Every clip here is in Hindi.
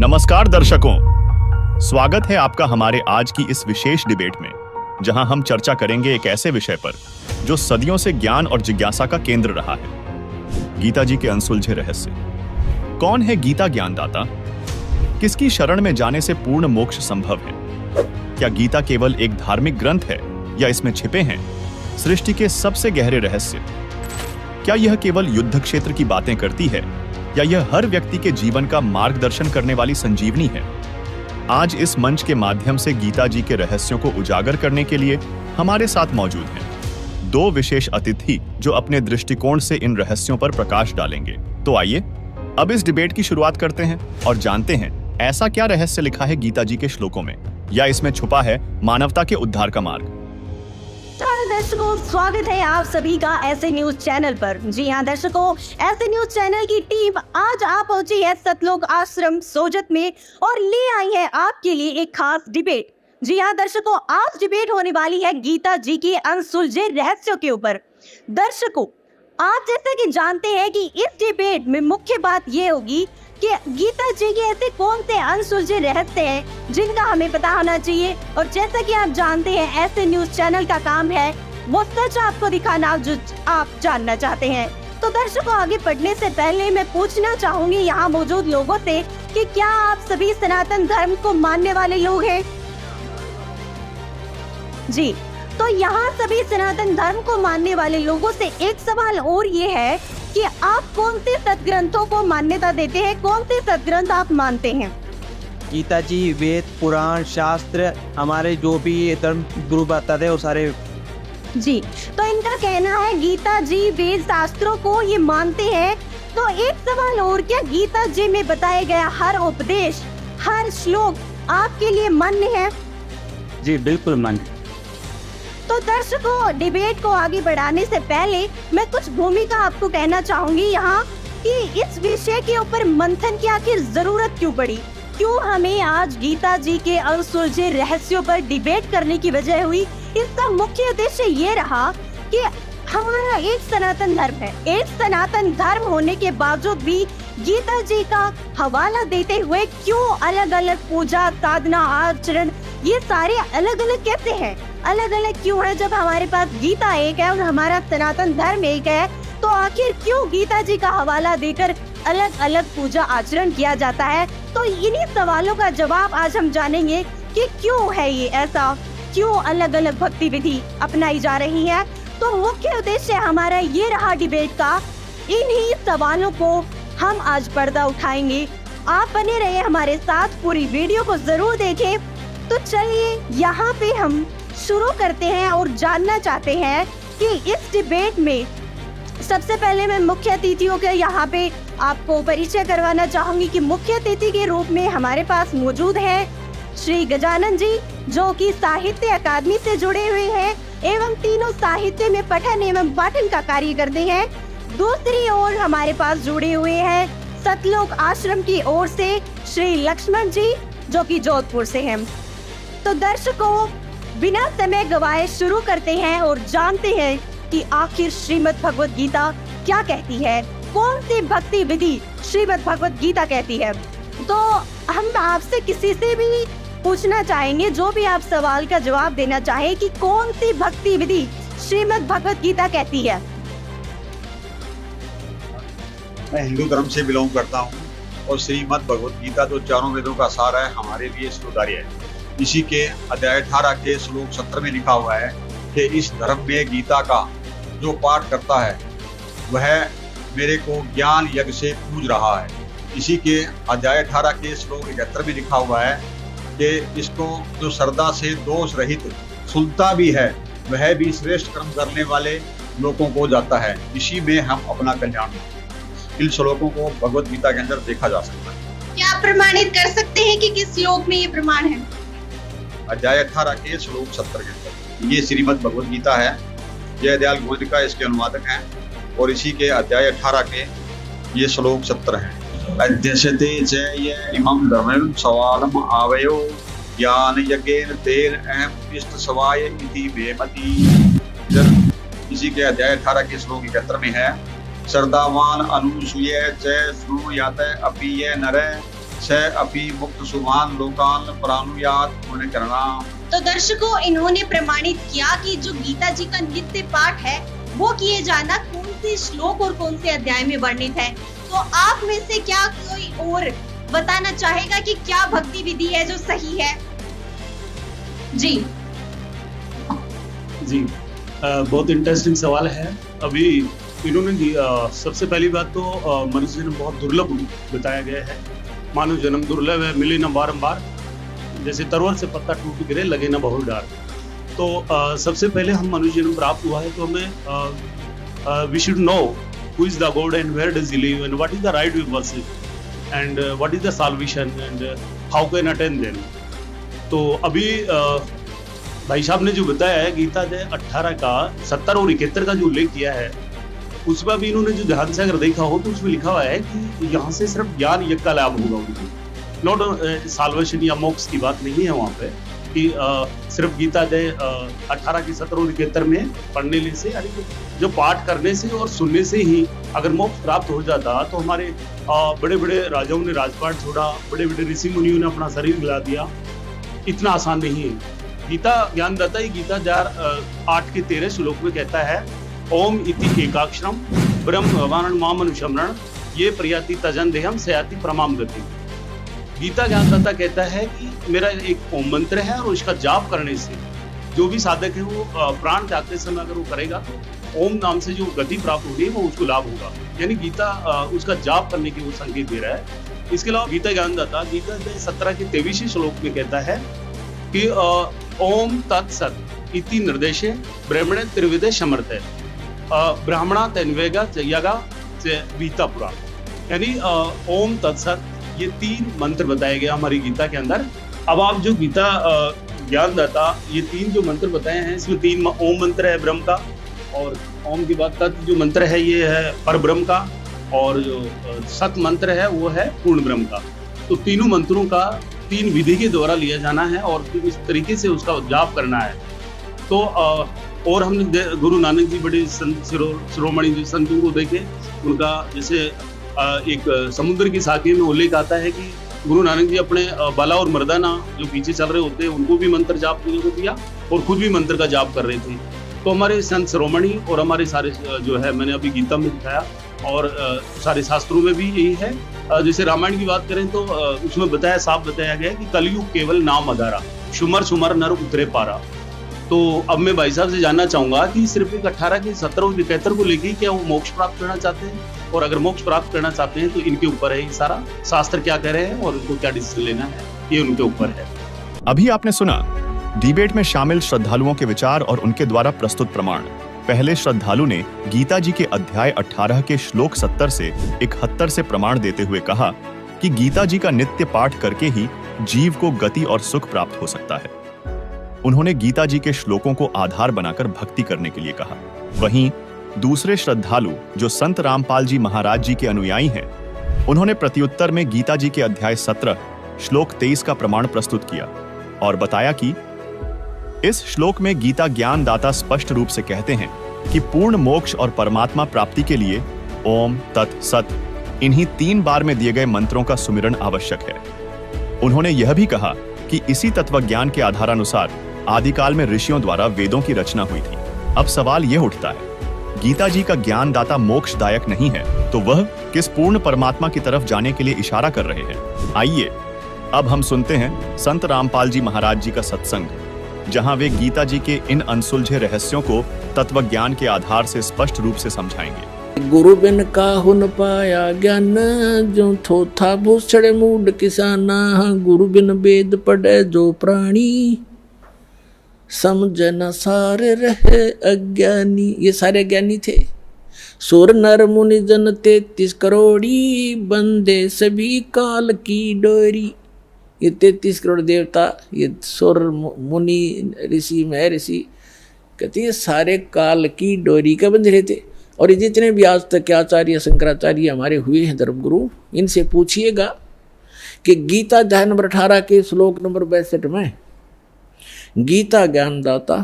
नमस्कार दर्शकों, स्वागत है आपका हमारे आज की इस विशेष डिबेट में, जहां हम चर्चा करेंगे एक ऐसे विषय पर जो सदियों से ज्ञान और जिज्ञासा का केंद्र रहा है, गीता जी के अनसुलझे रहस्य। कौन है गीता ज्ञानदाता? किसकी शरण में जाने से पूर्ण मोक्ष संभव है? क्या गीता केवल एक धार्मिक ग्रंथ है या इसमें छिपे हैं सृष्टि के सबसे गहरे रहस्य? क्या यह केवल युद्ध क्षेत्र की बातें करती है या यह हर व्यक्ति के जीवन का मार्गदर्शन करने वाली संजीवनी है? आज इस मंच के माध्यम से गीता जी के रहस्यों को उजागर करने के लिए हमारे साथ मौजूद हैं दो विशेष अतिथि जो अपने दृष्टिकोण से इन रहस्यों पर प्रकाश डालेंगे। तो आइए अब इस डिबेट की शुरुआत करते हैं और जानते हैं ऐसा क्या रहस्य लिखा है गीता जी के श्लोकों में, या इसमें छुपा है मानवता के उद्धार का मार्ग। दर्शकों, स्वागत है आप सभी का ऐसे न्यूज चैनल पर। जी हाँ दर्शकों, ऐसे न्यूज चैनल की टीम आज आप पहुंची है सतलोक आश्रम सोजत में और ले आई है आपके लिए एक खास डिबेट। जी हाँ दर्शकों, आज डिबेट होने वाली है गीता जी के अनसुलझे रहस्यों के ऊपर। दर्शकों, आप जैसा कि जानते हैं कि इस डिबेट में मुख्य बात ये होगी कि गीता जी के ऐसे कौन से अनसुलझे रहस्य हैं जिनका हमें पता होना चाहिए। और जैसा कि आप जानते हैं ऐसे न्यूज चैनल का काम है वो सच आपको दिखाना जो आप जानना चाहते हैं। तो दर्शकों, आगे बढ़ने से पहले मैं पूछना चाहूंगी यहाँ मौजूद लोगों से कि क्या आप सभी सनातन धर्म को मानने वाले लोग हैं? जी, तो यहाँ सभी सनातन धर्म को मानने वाले लोगों से एक सवाल और ये है कि आप कौन से सदग्रंथों को मान्यता देते हैं? कौन से सदग्रंथ आप मानते हैं? गीता जी, वेद, पुराण, शास्त्र, हमारे जो भी धर्म गुरु बताते हैं वो सारे। जी, तो इनका कहना है गीता जी वेद शास्त्रों को ये मानते हैं। तो एक सवाल और, क्या गीता जी में बताया गया हर उपदेश, हर श्लोक आपके लिए मान्य है? जी बिल्कुल मान्य। तो दर्शकों, डिबेट को आगे बढ़ाने से पहले मैं कुछ भूमिका आपको कहना चाहूंगी यहाँ कि इस विषय के ऊपर मंथन की आखिर जरूरत क्यों पड़ी, क्यों हमें आज गीता जी के अनसुलझे रहस्यों पर डिबेट करने की वजह हुई। इसका मुख्य उद्देश्य ये रहा कि हमारा एक सनातन धर्म है, एक सनातन धर्म होने के बावजूद भी गीता जी का हवाला देते हुए क्यों अलग अलग पूजा, साधना, आचरण ये सारे अलग अलग कैसे हैं, अलग अलग क्यों है? जब हमारे पास गीता एक है और हमारा सनातन धर्म एक है, तो आखिर क्यों गीता जी का हवाला देकर अलग अलग पूजा आचरण किया जाता है? तो इन्हीं सवालों का जवाब आज हम जानेंगे कि क्यों है ये ऐसा, क्यों अलग अलग भक्ति विधि अपनाई जा रही है। तो मुख्य उद्देश्य हमारा ये रहा डिबेट का, इन्हीं सवालों को हम आज पर्दा उठाएंगे। आप बने रहे हमारे साथ, पूरी वीडियो को जरूर देखें। तो चलिए यहाँ पे हम शुरू करते हैं और जानना चाहते हैं कि इस डिबेट में सबसे पहले मैं मुख्य अतिथियों के यहाँ पे आपको परिचय करवाना चाहूंगी कि मुख्य अतिथि के रूप में हमारे पास मौजूद है श्री गजानन जी, जो कि साहित्य अकादमी से जुड़े हुए हैं एवं तीनों साहित्य में पठन एवं पाठन का कार्य करते हैं। दूसरी ओर हमारे पास जुड़े हुए हैं सतलोक आश्रम की ओर से श्री लक्ष्मण जी, जो कि जोधपुर से हैं। तो दर्शकों, बिना समय गवाए शुरू करते हैं और जानते हैं कि आखिर श्रीमद् भगवत गीता क्या कहती है, कौन सी भक्ति विधि श्रीमद् भगवत गीता कहती है। तो हम आपसे किसी से भी पूछना चाहेंगे, जो भी आप सवाल का जवाब देना चाहे, कि कौन सी भक्ति विधि श्रीमद् भगवत गीता कहती है। मैं हिंदू धर्म से बिलोंग करता हूँ और श्रीमद् भगवत गीता जो चारों वेदों का सार है, हमारे लिए सुधार्य है। इसी के अध्याय 18 के श्लोक 17 में लिखा हुआ है कि इस धर्म में गीता का जो पाठ करता है वह मेरे को ज्ञान यज्ञ से पूज रहा है। इसी के अध्याय 18 के श्लोक 71 में लिखा हुआ है कि इसको जो श्रद्धा से दोष रहित सुनता भी है वह भी श्रेष्ठ कर्म करने वाले लोगों को जाता है। इसी में हम अपना कल्याण इन श्लोकों को भगवत गीता के अंदर देखा जा सकता है। क्या आप प्रमाणित कर सकते हैं कि किस श्लोक में ये प्रमाण है? अध्याय 18 के श्लोक 70 के अंदर ये श्रीमद् भगवत गीता है। जयदयाल गोविंद इसके अनुवादक हैं और इसी के अध्याय 18 के ये श्लोक 70 हैं। अध्यक्षते च ये इमं धर्मं सवालम आवयो ज्ञान यज्ञेन तेन अहम इष्ट सवाय इति वेमति। इसी के अध्याय 18 के श्लोक 71 में है, श्रद्धावान अनुसूय च श्रुणुयात अपि ये नर स अपि मुक्त सुभान लोकान प्राणुयात होने करना। तो दर्शकों, इन्होंने प्रमाणित किया कि जो गीता जी का नित्य पाठ है वो किए जाना कौन से श्लोक और कौन से अध्याय में वर्णित है। तो आप में से क्या कोई और बताना चाहेगा कि क्या भक्ति विधि है जो सही है? जी जी, बहुत इंटरेस्टिंग सवाल है। अभी इन्होंने सबसे पहली बात तो मनुष्य जन्म बहुत दुर्लभ बताया गया है। मानव जन्म दुर्लभ है, मिले न बारंबार, जैसे तरवर से पत्ता टूट गिरे लगे न बहुर डार। तो सबसे पहले हम मनुष्य जन्म प्राप्त हुआ है तो हमें we should know who is the god and where does he live and what is the right way worship and what is the salvation and how can attain them. तो अभी भाई साहब ने जो बताया है गीता अध्याय 18 का 70 और 71 का जो उल्लेख किया है, उसमें भी इन्होंने जो ध्यान से अगर देखा हो तो उसमें लिखा हुआ है कि यहाँ से सिर्फ ज्ञान यज्ञ का लाभ होगा उनको, नॉट साल्वेशन या मोक्ष की बात नहीं है वहाँ पे कि सिर्फ गीता अध्याय 18 की 70 और 71 में पढ़ने से, यानी जो पाठ करने से और सुनने से ही अगर मोक्ष प्राप्त हो जाता तो हमारे बड़े बड़े राजाओं ने राजपाट छोड़ा, बड़े बड़े ऋषि मुनियों ने अपना शरीर मिला दिया। इतना आसान नहीं है। गीता ज्ञानदाता ही गीता 8 के 13 श्लोक में कहता है ओम इति एकाक्षरम ब्रह्म भगवान मामनुषमरण ये प्रयाति तजन देहम सयाति प्रमाम गति। गीता ज्ञानदाता कहता है कि मेरा एक ओम मंत्र है और उसका जाप करने से जो भी साधक है वो प्राण त्यागते समय अगर वो करेगा तो ओम नाम से जो गति प्राप्त होगी वो उसको लाभ होगा। यानी गीता उसका जाप करने की वो संकेत दे रहा है। इसके अलावा गीता ज्ञानदाता गीता 17 के 23 श्लोक में कहता है कि ओम तत्सत इति निर्देशे ब्राह्मणे त्रिविधे समर्थ ब्राह्मणा तन्वेगा यगा गीता पुरा। यानी ओम तत्सत ये 3 मंत्र बताए गए हमारी गीता के अंदर। अब आप जो गीता ज्ञानदाता ये 3 जो मंत्र बताए हैं इसमें 3 ओम मंत्र है ब्रह्म का, और ओम के बाद तत् जो मंत्र है ये है पर ब्रह्म का, और जो सत मंत्र है वो है पूर्ण ब्रह्म का। तो तीनों मंत्रों का 3 विधि के द्वारा लिया जाना है और इस तरीके से उसका जाप करना है। तो और हमने गुरु नानक जी बड़े शिरोमणि संतों को देखे, उनका जैसे एक समुद्र की साखी में उल्लेख आता है कि गुरु नानक जी अपने बाला और मर्दाना जो पीछे चल रहे होते हैं उनको भी मंत्र जाप करने को दिया और खुद भी मंत्र का जाप कर रहे थे। तो हमारे संत शिरोमणि और हमारे सारे जो है मैंने अभी गीता में दिखाया और सारे शास्त्रों में भी यही है। जैसे रामायण की बात करें तो उसमें साफ बताया गया कि कलयुग केवल नाम आधारा, सुमर सुमर नर उतरे पारा। तो अब मैं भाई साहब से जानना चाहूंगा कि सिर्फ एक 18 के 17 और 71 को लेके क्या वो मोक्ष प्राप्त करना चाहते हैं, और अगर मोक्ष प्राप्त करना चाहते हैं तो इनके ऊपर है ये सारा, शास्त्र क्या कह रहे हैं और उनको क्या डिसीजन लेना है ये उनके ऊपर है। अभी आपने सुना डिबेट में शामिल श्रद्धालुओं के विचार और उनके द्वारा प्रस्तुत प्रमाण। पहले श्रद्धालु ने गीता जी के अध्याय 18 के श्लोक 70 से 71 से प्रमाण देते हुए कहा कि गीता जी का नित्य पाठ करके ही जीव को गति और सुख प्राप्त हो सकता है। उन्होंने गीता जी के श्लोकों को आधार बनाकर भक्ति करने के लिए कहा। वहीं दूसरे श्रद्धालु जो संत रामपाल जी महाराज जी के अनुयायी हैं, उन्होंने प्रत्युत्तर में गीता जी के अध्याय 17 श्लोक 23 का प्रमाण प्रस्तुत किया और बताया कि इस श्लोक में गीता ज्ञानदाता स्पष्ट रूप से कहते हैं कि पूर्ण मोक्ष और परमात्मा प्राप्ति के लिए ओम तत् सत इन्हीं 3 बार में दिए गए मंत्रों का सुमिरन आवश्यक है। उन्होंने यह भी कहा कि इसी तत्व ज्ञान के आधारानुसार आदिकाल में ऋषियों द्वारा वेदों की रचना हुई थी। अब सवाल यह उठता है, गीता जी का ज्ञानदाता मोक्षदायक नहीं है तो वह किस पूर्ण परमात्मा की तरफ जाने के लिए इशारा कर रहे हैं? आइए अब हम सुनते हैं संत रामपाल जी महाराज जी का सत्संग, जहां वे गीता जी के इन अनसुलझे रहस्यों को तत्व ज्ञान के आधार से स्पष्ट रूप से समझाएंगे। गुरु बिन काहु न पाया ज्ञान, जो थोथा भूषण मूड किसाना। गुरु बिन वेद पढ़े जो प्राणी, समझ न सारे रहे अज्ञानी। ये सारे ज्ञानी थे। सुर नर मुनि जन 33 करोड़ी, बंदे सभी काल की डोरी। ये 33 करोड़ देवता, ये सुर मुनि ऋषि महर्षि कहते हैं सारे काल की डोरी का बंधे रहते। और ये जितने भी आज तक के आचार्य शंकराचार्य हमारे हुए हैं धर्मगुरु, इनसे पूछिएगा कि गीता अध्याय नंबर 18 के श्लोक नंबर 62 में गीता ज्ञानदाता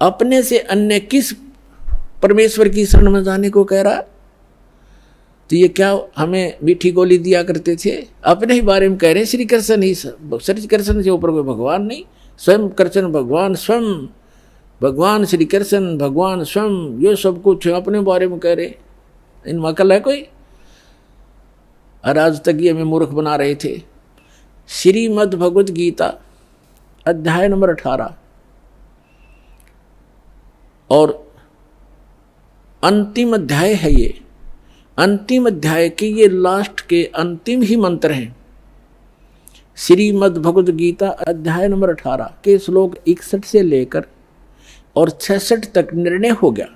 अपने से अन्य किस परमेश्वर की शरण में जाने को कह रहा? तो ये क्या हमें मीठी गोली दिया करते थे? अपने ही बारे में कह रहे श्री कृष्ण ही सब, श्री कृष्ण से ऊपर कोई भगवान नहीं, स्वयं कृष्ण भगवान, स्वयं भगवान श्री कृष्ण भगवान स्वयं, ये सब कुछ अपने बारे में कह रहे। इनमें अकल है कोई? और आज तक ये हमें मूर्ख बना रहे थे। श्रीमद् भगवत गीता अध्याय नंबर 18 और अंतिम अध्याय है ये। अंतिम अध्याय के ये लास्ट के अंतिम ही मंत्र हैं। श्रीमद् भगवत गीता अध्याय नंबर 18 के श्लोक 61 से लेकर और 66 तक निर्णय हो गया।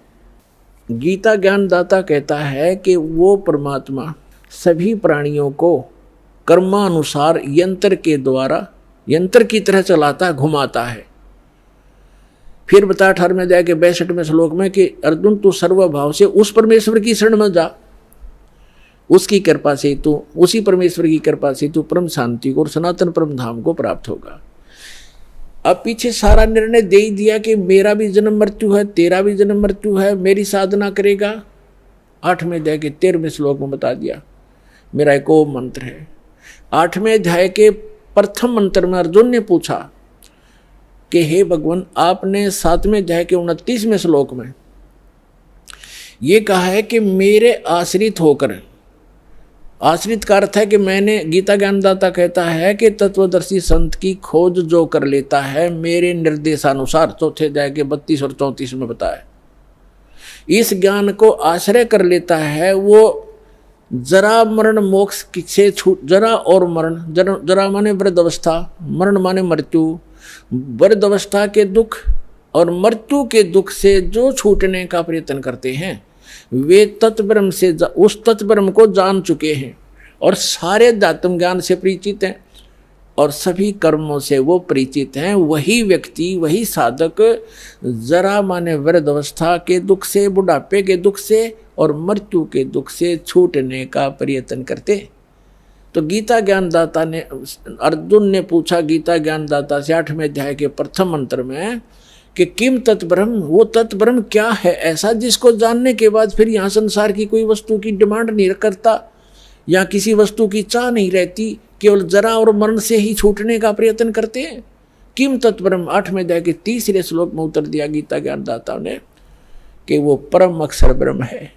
गीता ज्ञानदाता कहता है कि वो परमात्मा सभी प्राणियों को कर्मानुसार यंत्र के द्वारा, यंत्र की तरह चलाता, घुमाता है। फिर बता 18वें अध्याय के 62वें श्लोक में कि अर्जुन तू सर्वभाव से उस परमेश्वर की शरण में जा, उसकी कृपा से तू, उसी परमेश्वर की कृपा से तू परम शांति को और सनातन परम धाम को प्राप्त होगा। अब पीछे सारा निर्णय दे ही दिया कि मेरा भी जन्म मृत्यु है, तेरा भी जन्म मृत्यु है, मेरी साधना करेगा। 8वें अध्याय के 13वें श्लोक में बता दिया। मेरा एक ओम मंत्र है। 8वें अध्याय के प्रथम मंत्र में अर्जुन ने पूछा कि हे भगवान, आपने 7वें अध्याय के 29वें श्लोक में ये कहा है कि मेरे आश्रित होकर, आश्रित का अर्थ है कि मैंने, गीता ज्ञानदाता कहता है कि तत्वदर्शी संत की खोज जो कर लेता है मेरे निर्देशानुसार, चौथे अध्याय के 32 और 34 में बताया, इस ज्ञान को आश्रय कर लेता है, वो जरा मरण मोक्ष से छूट, जरा और मरण, जरा माने वृद्ध अवस्था, मरण माने मृत्यु, वृद्ध अवस्था के दुख और मृत्यु के दुख से जो छूटने का प्रयत्न करते हैं वे तत्ब्रह्म से, उस तत्ब्रह्म को जान चुके हैं और सारे अध्यात्म ज्ञान से परिचित हैं और सभी कर्मों से वो परिचित हैं। वही व्यक्ति, वही साधक जरा माने वृद्ध अवस्था के दुख से, बुढ़ापे के दुख से और मृत्यु के दुख से छूटने का प्रयत्न करते। तो गीता ज्ञानदाता ने, अर्जुन ने पूछा गीता ज्ञानदाता से 8वें अध्याय के प्रथम मंत्र में कि किम तत्ब्रह्म, वो तत्ब्रह्म क्या है ऐसा जिसको जानने के बाद फिर यहाँ संसार की कोई वस्तु की डिमांड नहीं करता या किसी वस्तु की चाह नहीं रहती, केवल जरा और मरण से ही छूटने का प्रयत्न करते हैं। किम तत्ब्रह्म 8वें अध्याय के 3 श्लोक में उत्तर दिया गीता ज्ञानदाता ने कि वो परम अक्षर ब्रह्म है,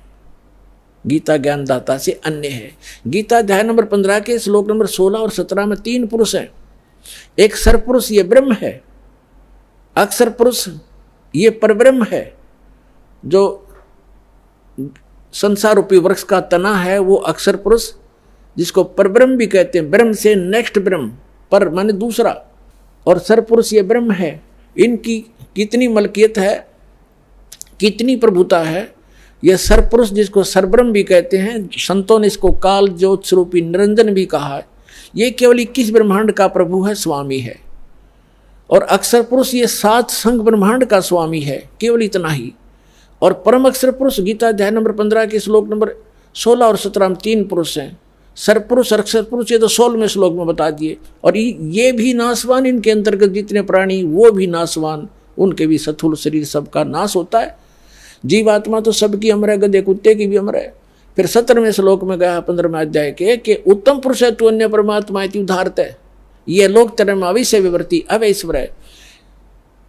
गीता ज्ञानदाता से अन्य है। गीता अध्याय नंबर 15 के श्लोक नंबर 16 और 17 में 3 पुरुष हैं। एक सरपुरुष ये ब्रह्म है, अक्षर पुरुष ये परब्रह्म है, जो संसार रूपी वृक्ष का तना है वो अक्षर पुरुष, जिसको परब्रह्म भी कहते हैं। ब्रह्म से नेक्स्ट ब्रह्म, पर माने दूसरा, और सरपुरुष ये ब्रह्म है। इनकी कितनी मलकियत है, कितनी प्रभुता है। यह सरपुरुष जिसको सरब्रह्म भी कहते हैं, संतों ने इसको काल ज्योत स्वरूपी निरंजन भी कहा है। ये केवल 21 ब्रह्मांड का प्रभु है, स्वामी है। और अक्षर पुरुष ये 7 संघ ब्रह्मांड का स्वामी है, केवल इतना ही। और परम अक्षर पुरुष गीता अध्याय नंबर 15 के श्लोक नंबर 16 और 17 में 3 पुरुष हैं। सरपुरुष अक्षर पुरुष ये तो 16वें श्लोक में बता दिए। और ये भी नाशवान, इनके अंतर्गत जितने प्राणी वो भी नाशवान, उनके भी स्थूल शरीर सबका नाश होता है। जीवात्मा तो सबकी अमर है, गधे कुत्ते की भी अमर है। फिर 17वें श्लोक में गया 15वें अध्याय के कि उत्तम पुरुष है तू अन्य परमात्मा इति उदाहरत है, ये लोक तरम अविश्य विवर्ती अवैश्वर है।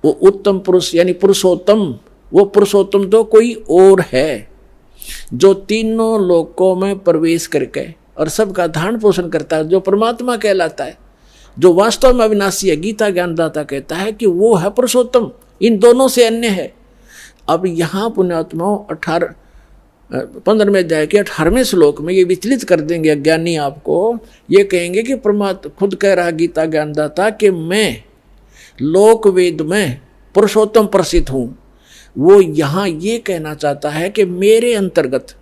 वो उत्तम पुरुष यानी पुरुषोत्तम, वो पुरुषोत्तम तो कोई और है जो तीनों लोकों में प्रवेश करके और सबका धारण पोषण करता है, जो परमात्मा कहलाता है, जो वास्तव में अविनाशी है। गीता ज्ञानदाता कहता है कि वो है पुरुषोत्तम, इन दोनों से अन्य है। अब यहाँ पुण्यात्माओं 15वें अध्याय के 18वें श्लोक में ये विचलित कर देंगे अज्ञानी आपको। ये कहेंगे कि परमात्मा खुद कह रहा गीता ज्ञानदाता कि मैं लोक वेद में पुरुषोत्तम प्रसिद्ध हूँ। वो यहाँ ये कहना चाहता है कि मेरे अंतर्गत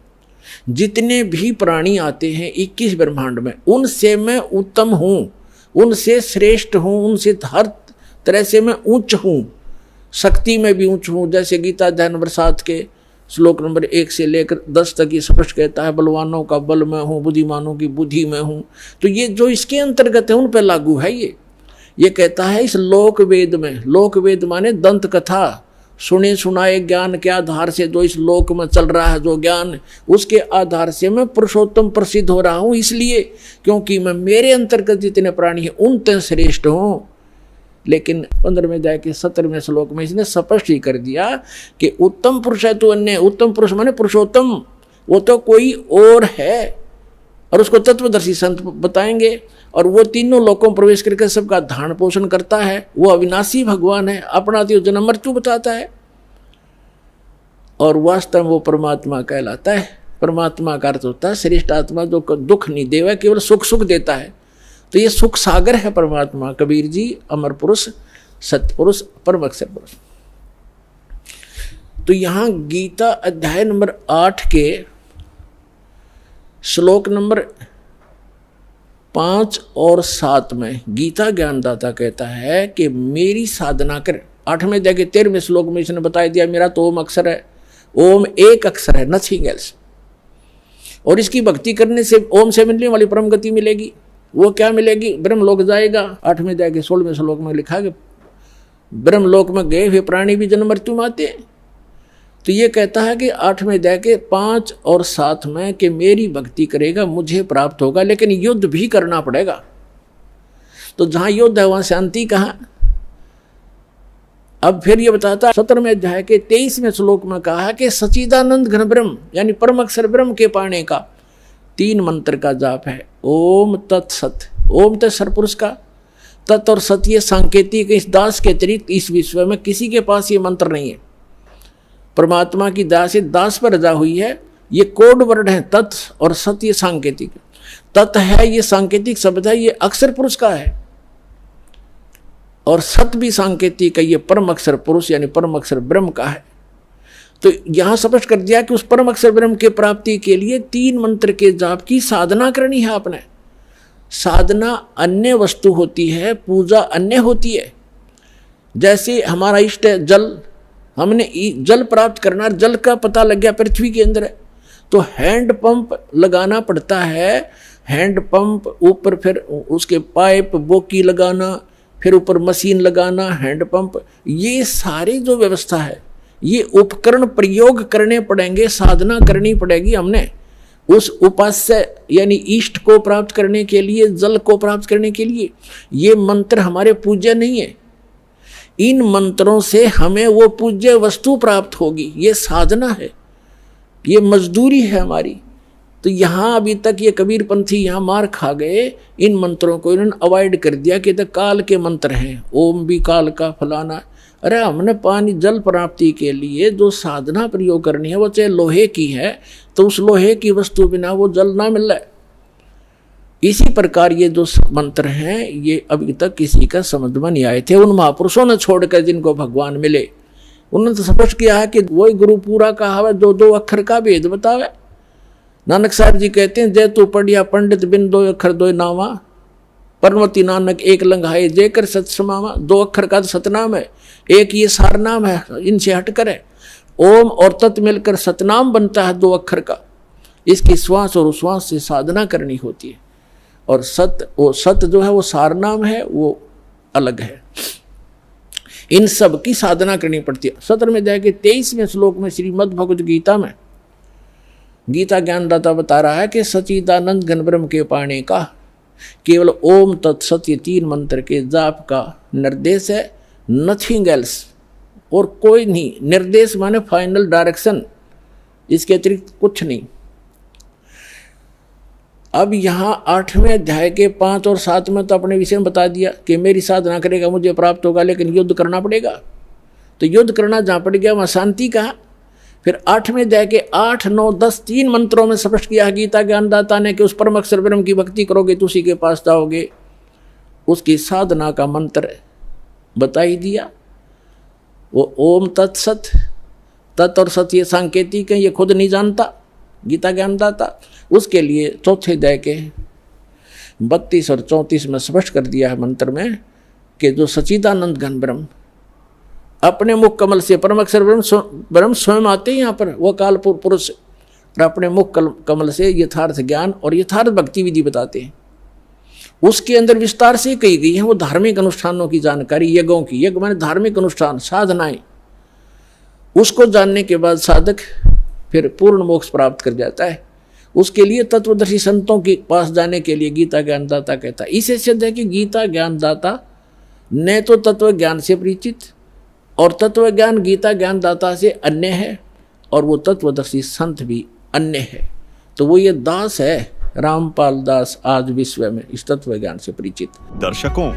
जितने भी प्राणी आते हैं 21 ब्रह्मांड में, उनसे मैं उत्तम हूँ, उनसे श्रेष्ठ हूँ, उनसे हर तरह से मैं उच्च हूँ, शक्ति में भी ऊंच हूँ। जैसे गीता अध्याय नंबर 7 के श्लोक नंबर 1 से लेकर 10 तक ये स्पष्ट कहता है, बलवानों का बल में हूँ, बुद्धिमानों की बुद्धि में हूँ। तो ये जो इसके अंतर्गत है उन पर लागू है। ये कहता है इस लोक वेद में, लोक वेद माने दंत कथा, सुने सुनाए ज्ञान के आधार से जो इस लोक में चल रहा है, जो ज्ञान, उसके आधार से मैं पुरुषोत्तम प्रसिद्ध हो रहा हूं, इसलिए क्योंकि मैं मेरे अंतर्गत जितने प्राणी हैं उनते श्रेष्ठ हूं। लेकिन 15वें अध्याय के 17वें श्लोक में इसने स्पष्ट ही कर दिया कि उत्तम पुरुष है तो अन्य, उत्तम पुरुष माने पुरुषोत्तम, वो तो कोई और है, और उसको तत्वदर्शी संत बताएंगे। और वो तीनों लोकों में प्रवेश करके सबका धारण पोषण करता है, वो अविनाशी भगवान है, अपना जन्म मृत्यु बताता है, और वास्तव में वो परमात्मा कहलाता है। परमात्मा का अर्थ होता है श्रेष्ठ आत्मा, जो दुख नहीं देवा, केवल सुख सुख देता है। तो ये सुख सागर है परमात्मा। कबीर जी अमर पुरुष, सतपुरुष, परम अक्षर पुरुष। तो यहां गीता अध्याय नंबर 8 के श्लोक नंबर 5 और 7 में गीता ज्ञानदाता कहता है कि मेरी साधना कर। 8वें अध्याय के 13वें श्लोक में इसने बता दिया मेरा तो ओम अक्षर है, ओम एक अक्षर है, नथिंग एल्स। और इसकी भक्ति करने से ओम से मिलने वाली परम गति मिलेगी। वो क्या मिलेगी? ब्रह्मलोक जाएगा। 8वें अध्याय के 16वें श्लोक में लिखा है ब्रह्मलोक में गए हुए प्राणी भी जन्म मृत्यु में आते। तो ये कहता है कि 8वें अध्याय के 5 और 7 में कि मेरी भक्ति करेगा मुझे प्राप्त होगा, लेकिन युद्ध भी करना पड़ेगा। तो जहां युद्ध है वहां शांति कहां? अब फिर ये बताता है 17वें अध्याय के 23वें श्लोक में कहा कि सच्चिदानंद घन ब्रह्म यानी परम अक्षर ब्रह्म के पाने का 3 मंत्र का जाप है। ओम तत्सत, ओम तो सरपुरुष का, तत् और सत ये सांकेतिक, इस दास के अतिरिक्त इस विश्व में किसी के पास ये मंत्र नहीं है। परमात्मा की दास दास पर रजा हुई है। ये कोड वर्ड है तत् और सत, ये सांकेतिक। तत् है ये सांकेतिक शब्द है, ये अक्षर पुरुष का है, और सत भी सांकेतिक है, ये परम अक्षर पुरुष यानी परम अक्षर ब्रह्म का है। तो यहां स्पष्ट कर दिया कि उस परम अक्षर ब्रह्म के प्राप्ति के लिए 3 मंत्र के जाप की साधना करनी है आपने। साधना अन्य वस्तु होती है, पूजा अन्य होती है। जैसे हमारा इष्ट है जल, हमने जल प्राप्त करना, जल का पता लग गया पृथ्वी के अंदर है, तो हैंड पंप लगाना पड़ता है। हैंड पंप ऊपर फिर उसके पाइप बोकी लगाना, फिर ऊपर मशीन लगाना, हैंड पंप, ये सारी जो व्यवस्था है, ये उपकरण प्रयोग करने पड़ेंगे, साधना करनी पड़ेगी हमने उस उपास्य यानी इष्ट को प्राप्त करने के लिए, जल को प्राप्त करने के लिए। ये मंत्र हमारे पूज्य नहीं है, इन मंत्रों से हमें वो पूज्य वस्तु प्राप्त होगी। ये साधना है, ये मजदूरी है हमारी। तो यहाँ अभी तक ये कबीर पंथी यहाँ मार खा गए, इन मंत्रों को इन्होंने अवॉइड कर दिया कि तो काल के मंत्र हैं, ओम भी काल का फलाना। अरे हमने पानी जल प्राप्ति के लिए जो साधना प्रयोग करनी है वो चाहे लोहे की है, तो उस लोहे की वस्तु बिना वो जल ना मिल रहा है। इसी प्रकार ये जो मंत्र हैं ये अभी तक किसी का समझ में नहीं आए थे। उन महापुरुषों ने छोड़कर जिनको भगवान मिले, उन्होंने तो स्पष्ट किया है कि वही गुरु पूरा कहावत 2 अक्षर का भेद बतावे। नानक साहब जी कहते हैं, जय तू पढ़िया पंडित बिन 2 अक्षर 2 नामा, परमति नानक एक लंघाए जय कर सत समावा। 2 अक्षर का तो सतनाम है, एक ये सार नाम है, इनसे हटकर है। ओम और तत् मिलकर सतनाम बनता है 2 अक्षर का। इसकी श्वास और उश्वास से साधना करनी होती है, और सत जो है वो सार नाम है, वो अलग है। इन सब की साधना करनी पड़ती है। 17वें अध्याय के 23वें श्लोक में श्रीमद् भगवद गीता में गीता ज्ञानदाता बता रहा है कि सच्चिदानंद घन ब्रह्म के पाने का केवल ओम तत्सत ये 3 मंत्र के जाप का निर्देश है, नथिंग एल्स, और कोई नहीं। निर्देश माने फाइनल डायरेक्शन, इसके अतिरिक्त कुछ नहीं। अब यहाँ 8वें अध्याय के 5 और 7 में तो अपने विषय में बता दिया कि मेरी साधना करेगा मुझे प्राप्त होगा, लेकिन युद्ध करना पड़ेगा। तो युद्ध करना जहाँ पड़ गया वहाँ शांति कहाँ? फिर 8वें अध्याय के 8, 9, 10 3 मंत्रों में स्पष्ट किया गीता ज्ञानदाता ने कि उस परम अक्षर ब्रह्म की भक्ति करोगे तो उसी के पास जाओगे। उसकी साधना का मंत्र बता ही दिया, वो ओम तत्सत। तत् और सत ये सांकेतिक है, ये खुद नहीं जानता गीता ज्ञानदाता। उसके लिए 4थे अध्याय के 32 और 34 में स्पष्ट कर दिया है मंत्र में कि जो सच्चिदानंद घन ब्रह्म अपने मुख कमल से, परम अक्षर ब्रह्म स्वयं आते हैं यहाँ पर, वो काल पुरुष, और अपने मुख कमल से यथार्थ ज्ञान और यथार्थ भक्ति विधि बताते हैं। उसके अंदर विस्तार से कही गई है वो धार्मिक अनुष्ठानों की जानकारी, यज्ञों की। यज्ञ माने धार्मिक अनुष्ठान, साधनाएं। उसको जानने के बाद साधक फिर पूर्ण मोक्ष प्राप्त कर जाता है। उसके लिए तत्वदर्शी संतों के पास जाने के लिए गीता ज्ञानदाता कहता है। इसे सिद्ध है कि गीता ज्ञानदाता न तो तत्व ज्ञान से परिचित और तत्व ज्ञान गीता ज्ञानदाता से अन्य है, और वो तत्वदर्शी संत भी अन्य है। तो वो ये दास है, रामपाल दास, आज विश्व में इस तत्व ज्ञान से परिचित। दर्शकों,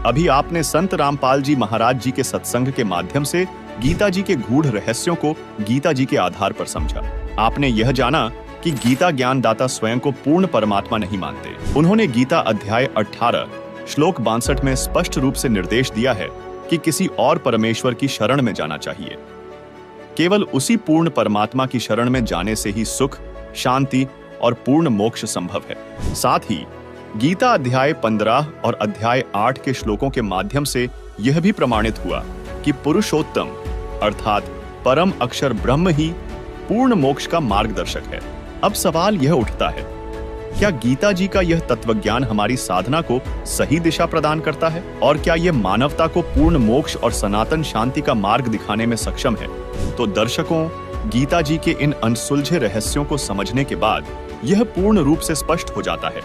अभी आपने संत रामपाल जी महाराज जी के सत्संग के माध्यम से गीता जी के गूढ़ रहस्यों को गीता जी के आधार पर समझा। आपने यह जाना कि गीता ज्ञानदाता स्वयं को पूर्ण परमात्मा नहीं मानते। उन्होंने गीता अध्याय 18 श्लोक 62 में स्पष्ट रूप से निर्देश दिया है कि किसी और परमेश्वर की शरण में जाना चाहिए। केवल उसी पूर्ण परमात्मा की शरण में जाने से ही सुख, शांति और पूर्ण मोक्ष संभव है। साथ ही गीता अध्याय 15 और अध्याय 8 के श्लोकों के माध्यम से यह भी प्रमाणित हुआ कि पुरुषोत्तम अर्थात परम अक्षर ब्रह्म ही पूर्ण मोक्ष का मार्गदर्शक है। अब सवाल यह उठता है, क्या गीता जी का यह तत्वज्ञान हमारी साधना को सही दिशा प्रदान करता है? और क्या यह मानवता को पूर्ण मोक्ष और सनातन शांति का मार्ग दिखाने में सक्षम है? तो दर्शकों, गीता जी के इन अनसुलझे रहस्यों को समझने के बाद यह पूर्ण रूप से स्पष्ट हो जाता है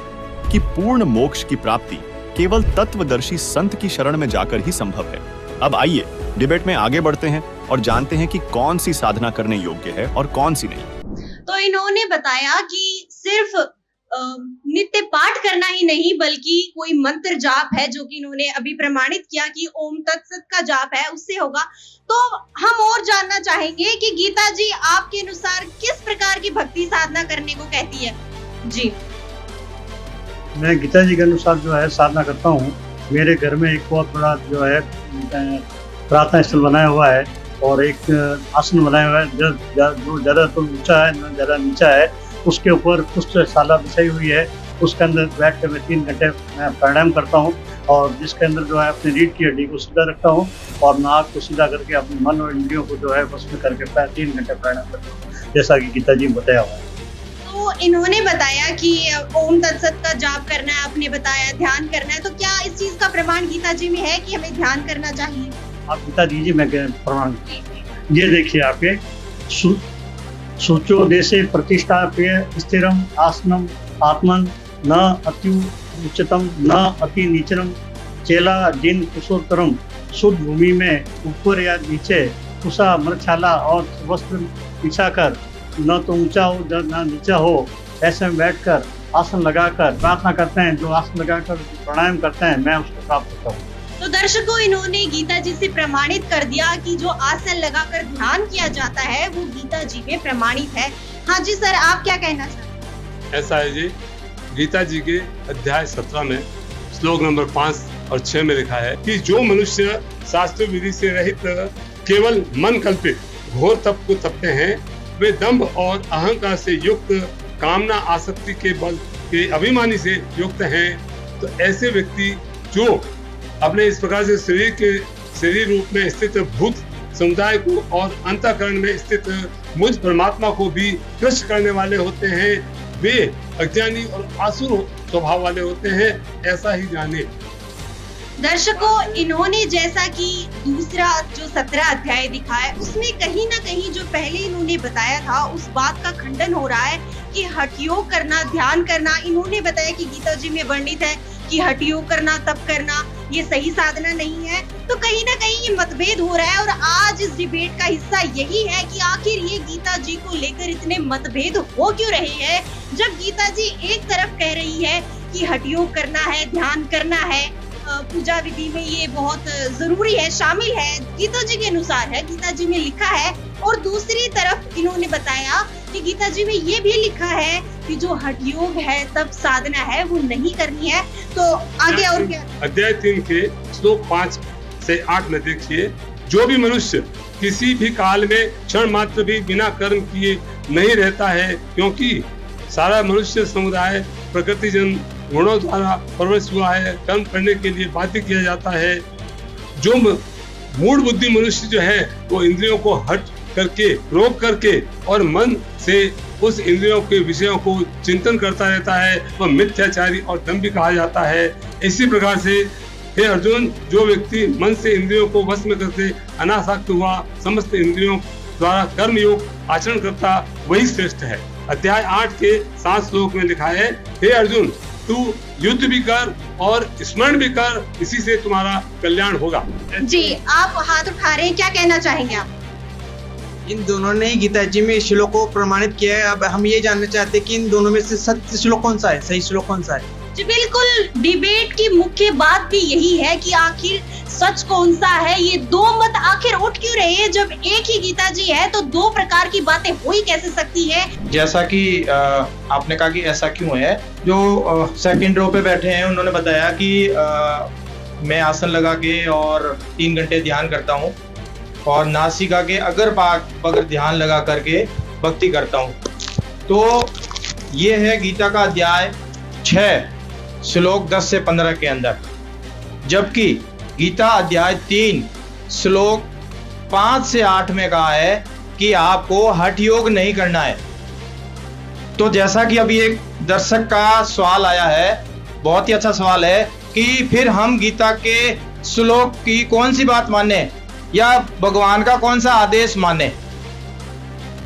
कि पूर्ण मोक्ष की प्राप्ति केवल तत्वदर्शी संत की शरण में जाकर ही संभव है। अब आइए डिबेट में आगे बढ़ते हैं और जानते हैं कि कौन सी साधना करने योग्य है और कौन सी नहीं। तो इन्होंने बताया कि सिर्फ नित्य पाठ करना ही नहीं, बल्कि कोई मंत्र जाप है जो कि इन्होंने अभी प्रमाणित किया कि ओम तत्सत का जाप है, उससे होगा। तो हम और जानना चाहेंगे कि गीता जी आपके अनुसार किस प्रकार की भक्ति साधना करने को कहती है। जी, मैं गीता जी के अनुसार जो है साधना करता हूँ। मेरे घर में एक बहुत बड़ा जो है प्रार्थना स्थल बनाया हुआ है और एक आसन बनाया हुआ है जो ज्यादा तो ऊंचा है न ज्यादा नीचा है। उसके ऊपर पुष्पशाला बिछाई हुई है, उसके अंदर बैठ कर मैं 3 घंटे मैं प्राणायाम करता हूँ और जिसके अंदर जो है अपनी रीढ़ की हड्डी को सीधा रखता हूँ और नाक को सीधा करके अपने मन और इंद्रियों को जो है बस में करके 3 घंटे प्राणायाम करता हूँ, जैसा कि गीता जी ने बताया हुआ है। तो इन्होंने बताया कि ओम तत्सत का जाप करना है, आपने बताया ध्यान करना है। तो क्या इस चीज का प्रमाण गीता जी में है कि हमें ध्यान करना चाहिए? आप गीता दीजिए, मैं प्रमाण। ये देखिए आपके सूचो देशे प्रतिष्ठाप्य स्थिरम आसनम आत्मन न अति उच्चतम न अति नीचरम चेला जिन कुशोत्तरम। शुद्ध भूमि में ऊपर या नीचे कुशा मृक्षाला और वस्त्र बिछाकर, न तो ऊंचा हो न नीचा हो, ऐसे में बैठकर आसन लगाकर प्रार्थना करते हैं। जो आसन लगाकर प्राणायाम करते हैं मैं उसको प्राप्त करता हूँ। तो दर्शकों, इन्होंने गीता जी से प्रमाणित कर दिया कि जो आसन लगाकर ध्यान किया जाता है वो गीता जी में प्रमाणित है। हाँ जी सर, आप क्या कहना चाहते हैं? ऐसा है जी, गीता जी के अध्याय 17 में श्लोक नंबर 5 और 6 में लिखा है कि जो मनुष्य शास्त्र विधि से रहित केवल मन कल्पित घोर तप को तपते हैं, वे दंभ और अहंकार से युक्त, कामना आसक्ति के बल के अभिमानी से युक्त हैं। तो ऐसे व्यक्ति जो अपने इस प्रकार से शरीर रूप में स्थित भूत समुदाय को और अंतःकरण में स्थित मुझ परमात्मा को भी कृष्ण करने वाले होते हैं, वे अज्ञानी और आसुर स्वभाव वाले होते हैं, ऐसा ही जाने। दर्शकों, इन्होंने जैसा कि दूसरा जो 17 अध्याय दिखा है उसमें कहीं ना कहीं जो पहले इन्होंने बताया था उस बात का खंडन हो रहा है कि हठ योग करना, ध्यान करना, इन्होंने बताया कि गीता जी में वर्णित है कि हठ योग करना, तप करना ये सही साधना नहीं है। तो कहीं ना कहीं ये मतभेद हो रहा है और आज इस डिबेट का हिस्सा यही है कि आखिर ये गीता जी को लेकर इतने मतभेद हो क्यों रहे हैं, जब गीता जी एक तरफ कह रही है कि हठ योग करना है, ध्यान करना है, पूजा विधि में ये बहुत जरूरी है, शामिल है, गीता जी के अनुसार है, गीता जी में लिखा है। और दूसरी तरफ इन्होंने बताया कि गीता जी में ये भी लिखा है कि जो हठ योग है, तप साधना है, वो नहीं करनी है। तो आगे और क्या? अध्याय 3 के श्लोक 5 से 8 में देखिए, जो भी मनुष्य किसी भी काल में क्षण मात्र भी बिना कर्म किए नहीं रहता है, क्योंकि सारा मनुष्य समुदाय प्रकृति जन गुणों द्वारा परवरिश हुआ है, कर्म करने के लिए बाध्य किया जाता है। जो मूढ़ बुद्धि मनुष्य जो है वो इंद्रियों को हट करके, रोक करके और मन से उस इंद्रियों के विषयों को चिंतन करता रहता है, वह मिथ्याचारी और दंभी कहा जाता है। इसी प्रकार से हे अर्जुन, जो व्यक्ति मन से इंद्रियों को वश में करके अनासक्त हुआ, समस्त इंद्रियों द्वारा कर्म योग आचरण करता वही श्रेष्ठ है। अध्याय 8 के 7 श्लोक में लिखा है, हे अर्जुन, तू युद्ध भी कर और स्मरण भी कर, इसी से तुम्हारा कल्याण होगा। जी, आप हाथ उठा रहे हैं, क्या कहना चाहेंगे आप? इन दोनों ने गीता जी में इस श्लोक को प्रमाणित किया है। अब हम ये जानना चाहते हैं कि इन दोनों में से सत्य श्लोक कौन सा है, सही श्लोक कौन सा है? जी बिल्कुल, डिबेट की मुख्य बात भी यही है कि आखिर सच कौन सा है। ये दो मत आखिर उठ क्यों रहे हैं? जब एक ही गीता जी है तो दो प्रकार की बातें हो ही कैसे सकती है? जैसा कि आपने कहा कि ऐसा क्यों है, जो सेकंड रो पे बैठे हैं उन्होंने बताया कि मैं आसन लगा के और 3 घंटे ध्यान करता हूँ और नासिका के अगर पाक पर ध्यान लगा करके भक्ति करता हूँ। तो ये है गीता का अध्याय 6 श्लोक 10 से 15 के अंदर, जबकि गीता अध्याय 3 श्लोक 5 से 8 में कहा है कि आपको हठ योग नहीं करना है। तो जैसा कि अभी एक दर्शक का सवाल आया है, बहुत ही अच्छा सवाल है कि फिर हम गीता के श्लोक की कौन सी बात माने या भगवान का कौन सा आदेश माने।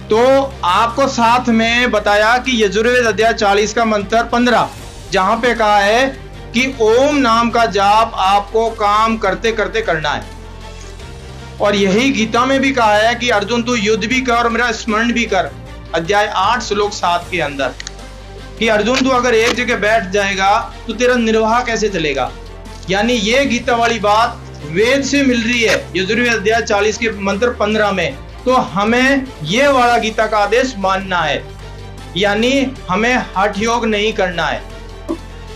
तो आपको साथ में बताया कि यजुर्वेद अध्याय 40 का मंत्र 15, जहां पे कहा है कि ओम नाम का जाप आपको काम करते करते करना है। और यही गीता में भी कहा है कि अर्जुन तू युद्ध भी कर और मेरा स्मरण भी कर, अध्याय 8 श्लोक 7 के अंदर, कि अर्जुन तू अगर एक जगह बैठ जाएगा तो तेरा निर्वाह कैसे चलेगा। यानी ये गीता वाली बात वेद से मिल रही है, यजुर्वेद अध्याय 40 के मंत्र 15 में। तो हमें ये वाला गीता का आदेश मानना है, यानी हमें हठ योग नहीं करना है।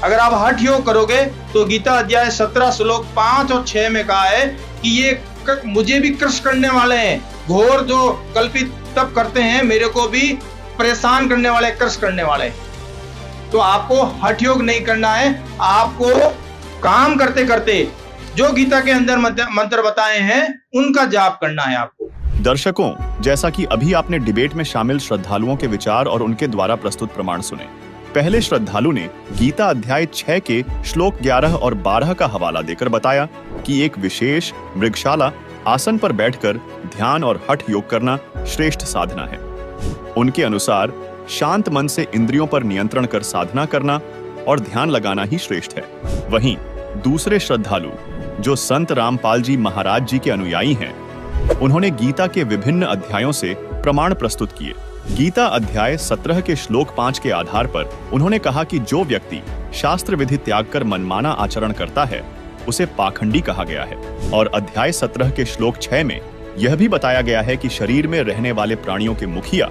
अगर आप हठ योग करोगे तो गीता अध्याय 17 श्लोक 5 और 6 में कहा है कि ये मुझे भी कृष करने वाले हैं, घोर जो कल्पित तप करते हैं मेरे को भी परेशान करने वाले, कृष करने वाले। तो आपको हठ योग नहीं करना है, आपको काम करते करते जो गीता के अंदर मंत्र बताए हैं उनका जाप करना है आपको। दर्शकों, जैसा कि अभी आपने डिबेट में शामिल श्रद्धालुओं के विचार और उनके द्वारा प्रस्तुत प्रमाण सुने। पहले श्रद्धालु ने गीता अध्याय 6 के श्लोक 11 और 12 का हवाला देकर बताया कि एक विशेष मृगशाला आसन पर बैठकर ध्यान और हठ योग करना श्रेष्ठ साधना है। उनके अनुसार शांत मन से इंद्रियों पर नियंत्रण कर साधना करना और ध्यान लगाना ही श्रेष्ठ है। वहीं दूसरे श्रद्धालु जो संत रामपाल जी महाराज जी के अनुयायी हैं, उन्होंने गीता के विभिन्न अध्यायों से प्रमाण प्रस्तुत किए। गीता अध्याय 17 के श्लोक 5 के आधार पर उन्होंने कहा कि जो व्यक्ति शास्त्र विधि त्याग कर मनमाना आचरण करता है उसे पाखंडी कहा गया है। और अध्याय 17 के श्लोक 6 में यह भी बताया गया है कि शरीर में रहने वाले प्राणियों के मुखिया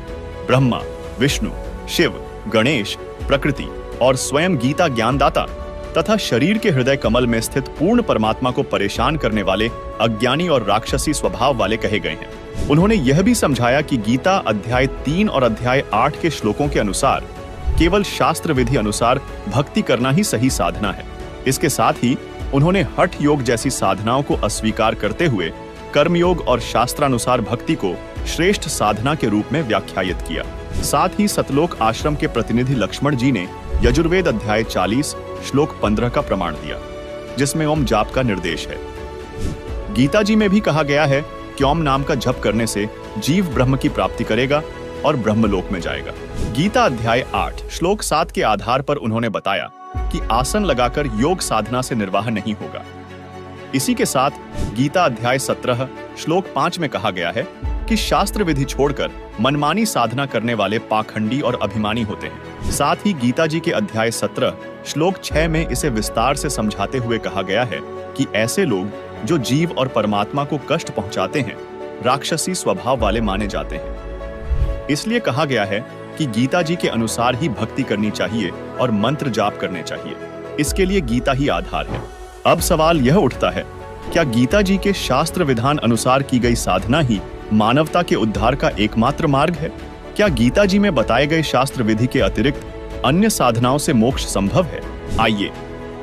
ब्रह्मा, विष्णु, शिव, गणेश, प्रकृति और स्वयं गीता ज्ञानदाता तथा शरीर के हृदय कमल में स्थित पूर्ण परमात्मा को परेशान करने वाले अज्ञानी और राक्षसी स्वभाव वाले कहे गए हैं। उन्होंने यह भी समझाया कि गीता अध्याय 3 और अध्याय 8 के श्लोकों के अनुसार केवल शास्त्र विधि अनुसार भक्ति करना ही सही साधना है। इसके साथ ही उन्होंने हठ योग जैसी साधनाओं को अस्वीकार करते हुए कर्मयोग और शास्त्रानुसार भक्ति को श्रेष्ठ साधना के रूप में व्याख्यायित किया। साथ ही सतलोक आश्रम के प्रतिनिधि लक्ष्मण जी ने यजुर्वेद अध्याय 40 श्लोक 15 का प्रमाण दिया, जिसमें ओम जाप का निर्देश है। गीता जी में भी कहा गया है कि ओम नाम का जप करने से जीव ब्रह्म की प्राप्ति करेगा और ब्रह्मलोक में जाएगा। गीता अध्याय 8 श्लोक 7 के आधार पर उन्होंने बताया कि आसन लगाकर योग साधना से निर्वाह नहीं होगा। इसी के साथ गीता अध्याय 17 श्लोक 5 में कहा गया है कि शास्त्र विधि छोड़कर मनमानी साधना करने वाले पाखंडी और अभिमानी होते हैं। साथ ही गीता जी के अध्याय 17 श्लोक 6 में इसे विस्तार से समझाते हुए कहा गया है कि ऐसे लोग जो जीव और परमात्मा को कष्ट पहुंचाते हैं राक्षसी स्वभाव वाले माने जाते हैं। इसलिए कहा गया है कि गीता जी के अनुसार ही भक्ति करनी चाहिए और मंत्र जाप करने चाहिए। इसके लिए गीता ही आधार है। अब सवाल यह उठता है, क्या गीता जी के शास्त्र विधान अनुसार की गई साधना ही मानवता के उद्धार का एकमात्र मार्ग है? क्या गीता जी में बताए गए शास्त्र विधि के अतिरिक्त अन्य साधनाओं से मोक्ष संभव है? आइए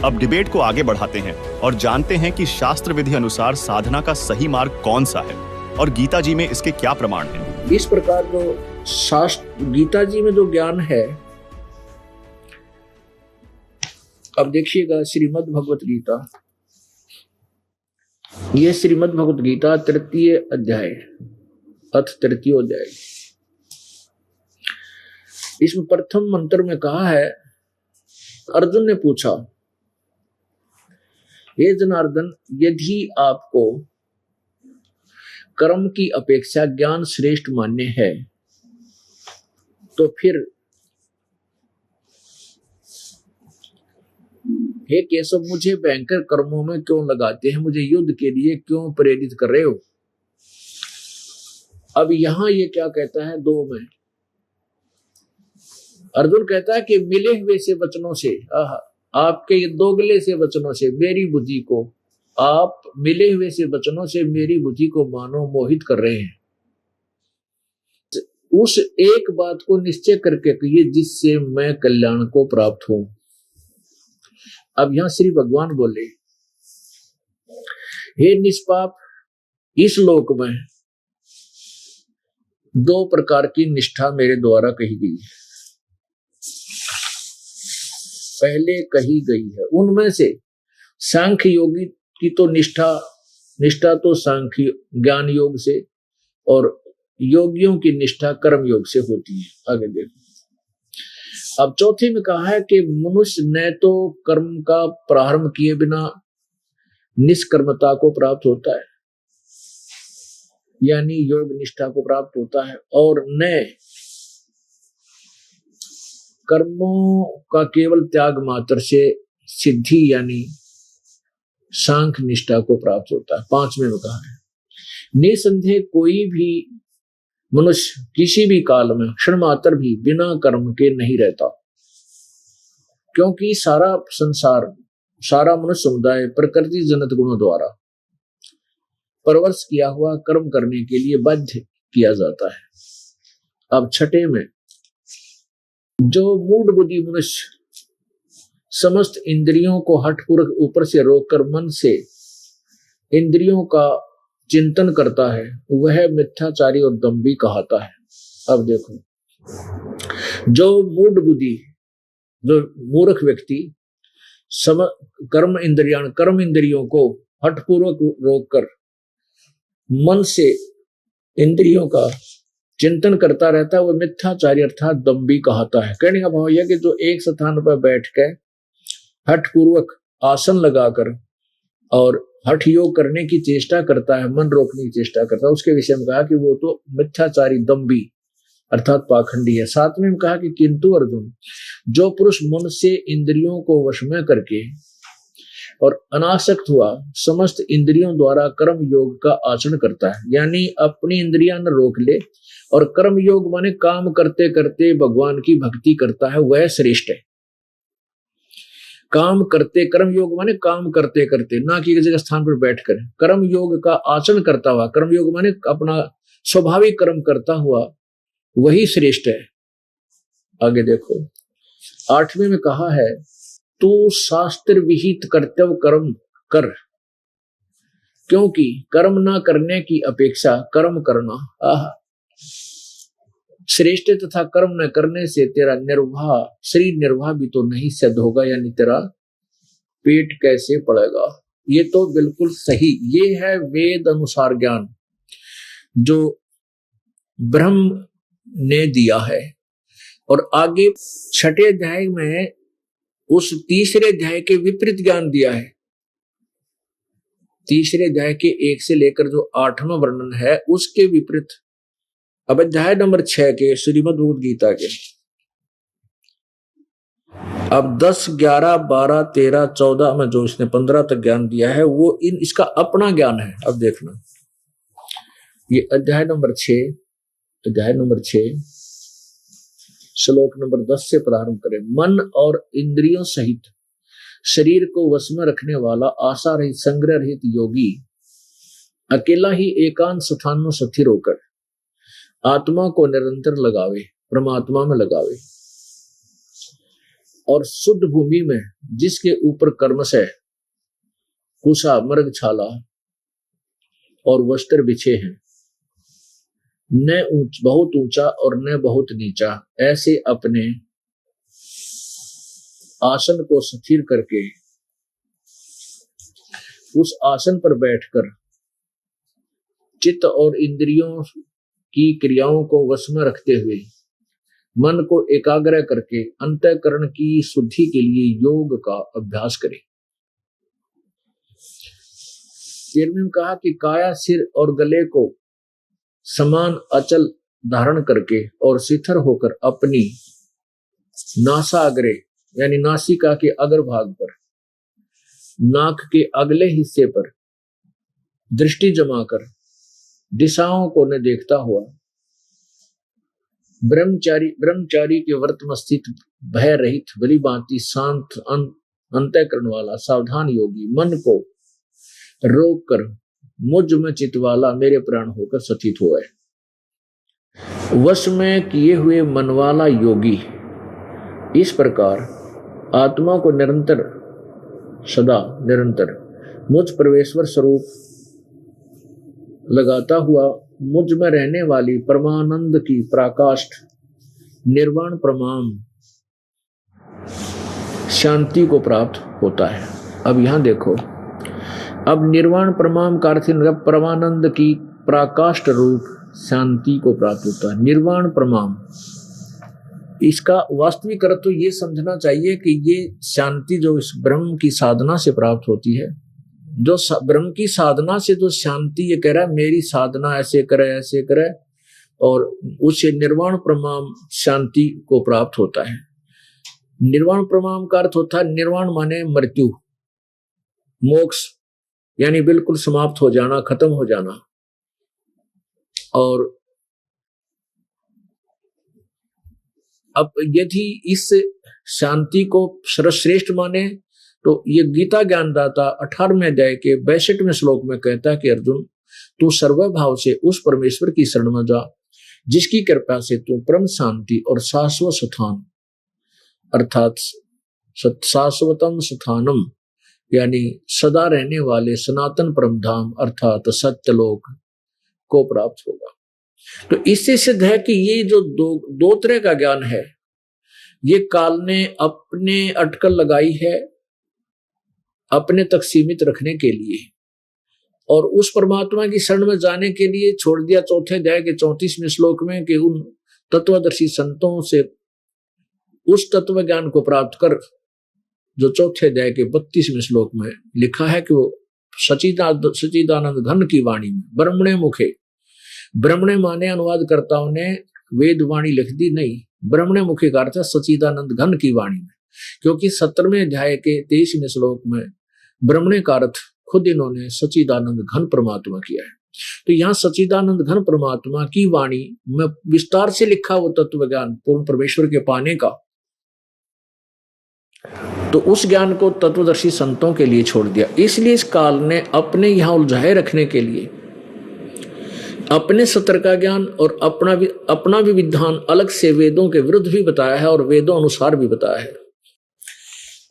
अब डिबेट को आगे बढ़ाते हैं और जानते हैं कि शास्त्र विधि अनुसार साधना का सही मार्ग कौन सा है और गीता जी में इसके क्या प्रमाण हैं। इस प्रकार जो शास्त्र गीता जी में जो ज्ञान है, अब देखिएगा श्रीमद् भगवत गीता, ये श्रीमद् भगवत गीता 3 अध्याय अथ तृतीय हो जाएगी। इसमें प्रथम मंत्र में कहा है, अर्जुन ने पूछा, हे जनार्दन, यदि आपको कर्म की अपेक्षा ज्ञान श्रेष्ठ मान्य है तो फिर हे केशव, मुझे भयंकर कर्मों में क्यों लगाते हैं, मुझे युद्ध के लिए क्यों प्रेरित कर रहे हो। अब यहां ये क्या कहता है, दो में अर्जुन कहता है कि मिले हुए से वचनों से, आपके ये दोगले से वचनों से मेरी बुद्धि को, आप मिले हुए से वचनों से मेरी बुद्धि को मानो मोहित कर रहे हैं। उस एक बात को निश्चय करके कहिए जिससे मैं कल्याण को प्राप्त हूं। अब यहां श्री भगवान बोले, हे निष्पाप, इस लोक में दो प्रकार की निष्ठा मेरे द्वारा कही गई है, पहले कही गई है। उनमें से सांख्य योगी की तो निष्ठा तो सांख्य ज्ञान योग से, और योगियों की निष्ठा कर्म योग से होती है। आगे देखो, अब चौथे में कहा है कि मनुष्य न तो कर्म का प्रारंभ किए बिना निष्कर्मता को प्राप्त होता है, यानी योग निष्ठा को प्राप्त होता है, और न कर्मों का केवल त्याग मात्र से सिद्धि यानी सांख्य निष्ठा को प्राप्त होता है। पांचवें में कहा है, निसंदेह कोई भी मनुष्य किसी भी काल में क्षण मात्र भी बिना कर्म के नहीं रहता, क्योंकि सारा संसार, सारा मनुष्य समुदाय प्रकृति जनित गुणों द्वारा परवश किया हुआ कर्म करने के लिए बाध्य किया जाता है। अब छठे में, जो मूढ़ बुद्धि मनुष्य समस्त इंद्रियों को हठपूर्वक ऊपर से रोककर मन से इंद्रियों का चिंतन करता है, वह मिथ्याचारी और दंभी कहलाता है। अब देखो, जो मूढ़ बुद्धि, जो मूर्ख व्यक्ति कर्म इंद्रियों को हठपूर्वक रोककर मन से इंद्रियों का चिंतन करता रहता है, वह मिथ्याचारी अर्थात दंभी कहलाता है। कहने का भाव यह कि जो एक स्थान पर बैठ कर हठपूर्वक आसन लगाकर और हठ योग करने की चेष्टा करता है, मन रोकने की चेष्टा करता है, उसके विषय में कहा कि वो तो मिथ्याचारी दंभी अर्थात पाखंडी है। सातवें में कहा कि किंतु अर्जुन, जो पुरुष मन से इंद्रियों को वश में करके और अनासक्त हुआ समस्त इंद्रियों द्वारा कर्म योग का आचरण करता है, यानी अपनी इंद्रियां न रोक ले और कर्म योग माने काम करते करते भगवान की भक्ति करता है, वह श्रेष्ठ है। काम करते, कर्म योग माने काम करते करते, ना कि एक जगह स्थान पर बैठकर कर्म योग का आचरण करता हुआ, कर्म योग माने अपना स्वाभाविक कर्म करता हुआ, वही श्रेष्ठ है। आगे देखो, आठवें में कहा है, तू शास्त्र विहित कर्तव्य कर्म कर, क्योंकि कर्म ना करने की अपेक्षा कर्म करना श्रेष्ठ, तथा कर्म न करने से तेरा निर्वाह, शरीर निर्वाह भी तो नहीं सिद्ध होगा, यानी तेरा पेट कैसे पड़ेगा। ये तो बिल्कुल सही, ये है वेद अनुसार ज्ञान जो ब्रह्म ने दिया है। और आगे छठे अध्याय में उस तीसरे अध्याय के विपरीत ज्ञान दिया है। तीसरे अध्याय के 1 से लेकर जो 8वां वर्णन है उसके विपरीत अब अध्याय नंबर 6 के श्रीमद् भगवद गीता के अब 10, 11, 12, 13, 14 में जो इसने 15 तक ज्ञान दिया है वो इसका अपना ज्ञान है। अब देखना, ये अध्याय नंबर 6 श्लोक नंबर 10 से प्रारंभ करें। मन और इंद्रियों सहित शरीर को वश में रखने वाला आशा रहित, संग्रह रहित योगी अकेला ही एकांत स्थान में स्थिर होकर आत्मा को निरंतर लगावे, परमात्मा में लगावे, और शुद्ध भूमि में जिसके ऊपर कर्म से कुशा, मृग छाला और वस्त्र बिछे हैं, न बहुत ऊंचा और न बहुत नीचा, ऐसे अपने आसन को स्थिर करके उस आसन पर बैठकर चित्त और इंद्रियों की क्रियाओं को वश में रखते हुए मन को एकाग्र करके अंतःकरण की शुद्धि के लिए योग का अभ्यास करें। 13वें में कहा कि काया, सिर और गले को समान अचल धारण करके और शिथिल होकर अपनी नासाग्रे यानी नासिका के अग्रभाग पर, नाक के अगले हिस्से पर दृष्टि जमाकर दिशाओं को न देखता हुआ ब्रह्मचारी के व्रत में स्थित भय रहित भली भांति शांत अंतःकरण वाला सावधान योगी मन को रोक कर मुझ में चित्त वाला मेरे प्राण होकर स्थित हुआ है। वश में किए हुए मन वाला योगी इस प्रकार आत्मा को निरंतर सदा निरंतर मुझ परमेश्वर स्वरूप लगाता हुआ मुझ में रहने वाली परमानंद की पराकाष्ठ निर्वाण परमाम शांति को प्राप्त होता है। अब यहां देखो, अब निर्वाण परमाम का अर्थ परमानंद की पराकाष्ठ रूप शांति को प्राप्त होता है। निर्वाण परमाम, इसका वास्तविक अर्थ तो ये समझना चाहिए कि ये शांति जो इस ब्रह्म की साधना से प्राप्त होती है, जो ब्रह्म की साधना से जो शांति, ये कह रहा है मेरी साधना ऐसे करे और उससे निर्वाण प्रमाम शांति को प्राप्त होता है। निर्वाण प्रमाम का अर्थ होता है, निर्वाण माने मृत्यु, मोक्ष यानी बिल्कुल समाप्त हो जाना, खत्म हो जाना। और अब यदि इस शांति को सर्वश्रेष्ठ माने तो ये गीता ज्ञानदाता 18वें अध्याय के 62वें श्लोक में कहता है कि अर्जुन, तू सर्वभाव से उस परमेश्वर की शरण में जा जिसकी कृपा से तू परम शांति और शाश्वत स्थान अर्थात शाश्वतम स्थानम यानी सदा रहने वाले सनातन परम धाम अर्थात सत्यलोक को प्राप्त होगा। तो इससे सिद्ध है कि ये जो दो तरह का ज्ञान है, ये काल ने अपने अटकल लगाई है अपने तक सीमित रखने के लिए, और उस परमात्मा की शरण में जाने के लिए छोड़ दिया चौथे अध्याय के 34वें श्लोक में कि उन तत्वदर्शी संतों से उस तत्व ज्ञान को प्राप्त कर, जो चौथे अध्याय के 32वें श्लोक में लिखा है कि वो सच्चिदानंद घन की वाणी में ब्रह्मणे मुखे, ब्रह्मणे माने अनुवादकर्ताओं ने वेद वाणी लिख दी, नहीं, ब्रह्मणे मुखे का अर्थ है सच्चिदानंद घन की वाणी में, क्योंकि 17वें अध्याय के 23वें श्लोक में ब्रह्मणे का अर्थ खुद इन्होंने सच्चिदानंद घन परमात्मा किया है। तो यहाँ सच्चिदानंद घन परमात्मा की वाणी में विस्तार से लिखा वो तत्व ज्ञान पूर्ण परमेश्वर के पाने का, तो उस ज्ञान को तत्वदर्शी संतों के लिए छोड़ दिया। इसलिए इस काल ने अपने यहाँ उलझाए रखने के लिए अपने सत्र का ज्ञान और अपना भी विधान अलग से वेदों के विरुद्ध भी बताया है और वेदों अनुसार भी बताया है।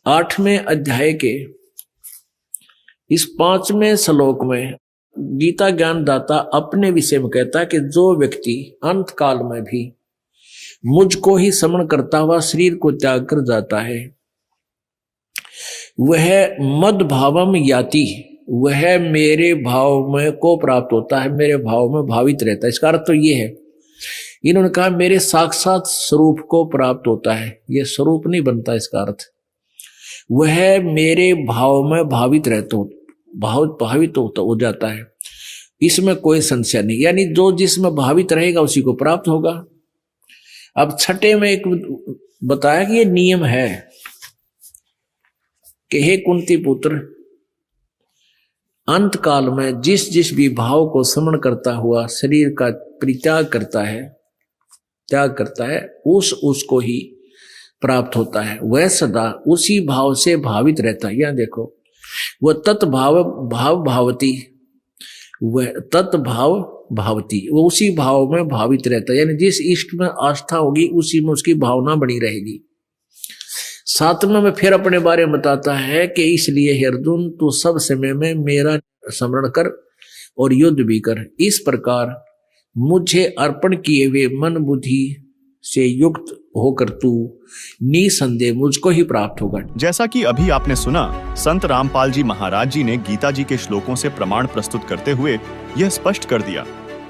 8वें अध्याय के इस 5वें श्लोक में गीता ज्ञान दाता अपने विषय में कहता है कि जो व्यक्ति अंत काल में भी मुझको ही स्मरण करता हुआ शरीर को त्याग कर जाता है, वह मद भावम याति, वह मेरे भाव में को प्राप्त होता है, मेरे भाव में भावित रहता है। इसका अर्थ तो ये है, इन्होंने कहा मेरे साक्षात स्वरूप को प्राप्त होता है, ये स्वरूप नहीं बनता। इसका अर्थ वह मेरे भाव में भावित रहता हो, भावित हो जाता है, इसमें कोई संशय नहीं। यानी जो जिसमें भावित रहेगा उसी को प्राप्त होगा। अब छठे में एक बताया कि ये नियम है कि हे कुंती पुत्र, अंत काल में जिस भी भाव को स्मरण करता हुआ शरीर का परित्याग करता है, त्याग करता है, उसको ही प्राप्त होता है। वह सदा उसी भाव से भावित रहता है। यहां देखो, वह तत्भाव भावती, वह तत्भाव भावती, वो उसी भाव में भावित रहता है। यानी जिस इष्ट में आस्था होगी उसी में उसकी भावना बनी रहेगी। 7वें में फिर अपने बारे में बताता है कि इसलिए हे अर्जुन, तू सब समय में मेरा स्मरण कर और युद्ध भी कर। इस प्रकार मुझे अर्पण किए हुए मन बुद्धि से युक्त होकर तू निसंदेह मुझको ही प्राप्त होगा। जैसा कि अभी आपने सुना, संत रामपाल जी महाराज जी ने गीता जी के श्लोकों से प्रमाण प्रस्तुत करते हुए यह स्पष्ट कर दिया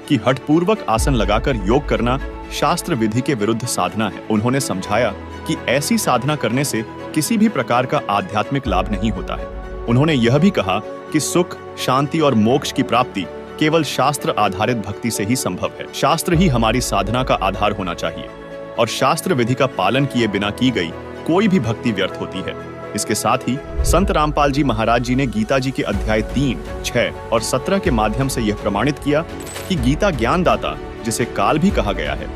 कि कि हठपूर्वक आसन लगाकर योग करना शास्त्र विधि के विरुद्ध साधना है। उन्होंने समझाया कि ऐसी साधना करने से किसी भी प्रकार का आध्यात्मिक लाभ नहीं होता है। उन्होंने यह भी कहा कि सुख, शांति और मोक्ष की प्राप्ति केवल शास्त्र आधारित भक्ति से ही संभव है। शास्त्र ही हमारी साधना का आधार होना चाहिए और शास्त्र विधि का पालन किए बिना की गई कोई भी भक्ति व्यर्थ होती है। इसके साथ ही संत रामपाल जी महाराज जी ने गीता जी के अध्याय 3, 6 और 17 के माध्यम से यह प्रमाणित किया कि गीता ज्ञानदाता, जिसे काल भी कहा गया है,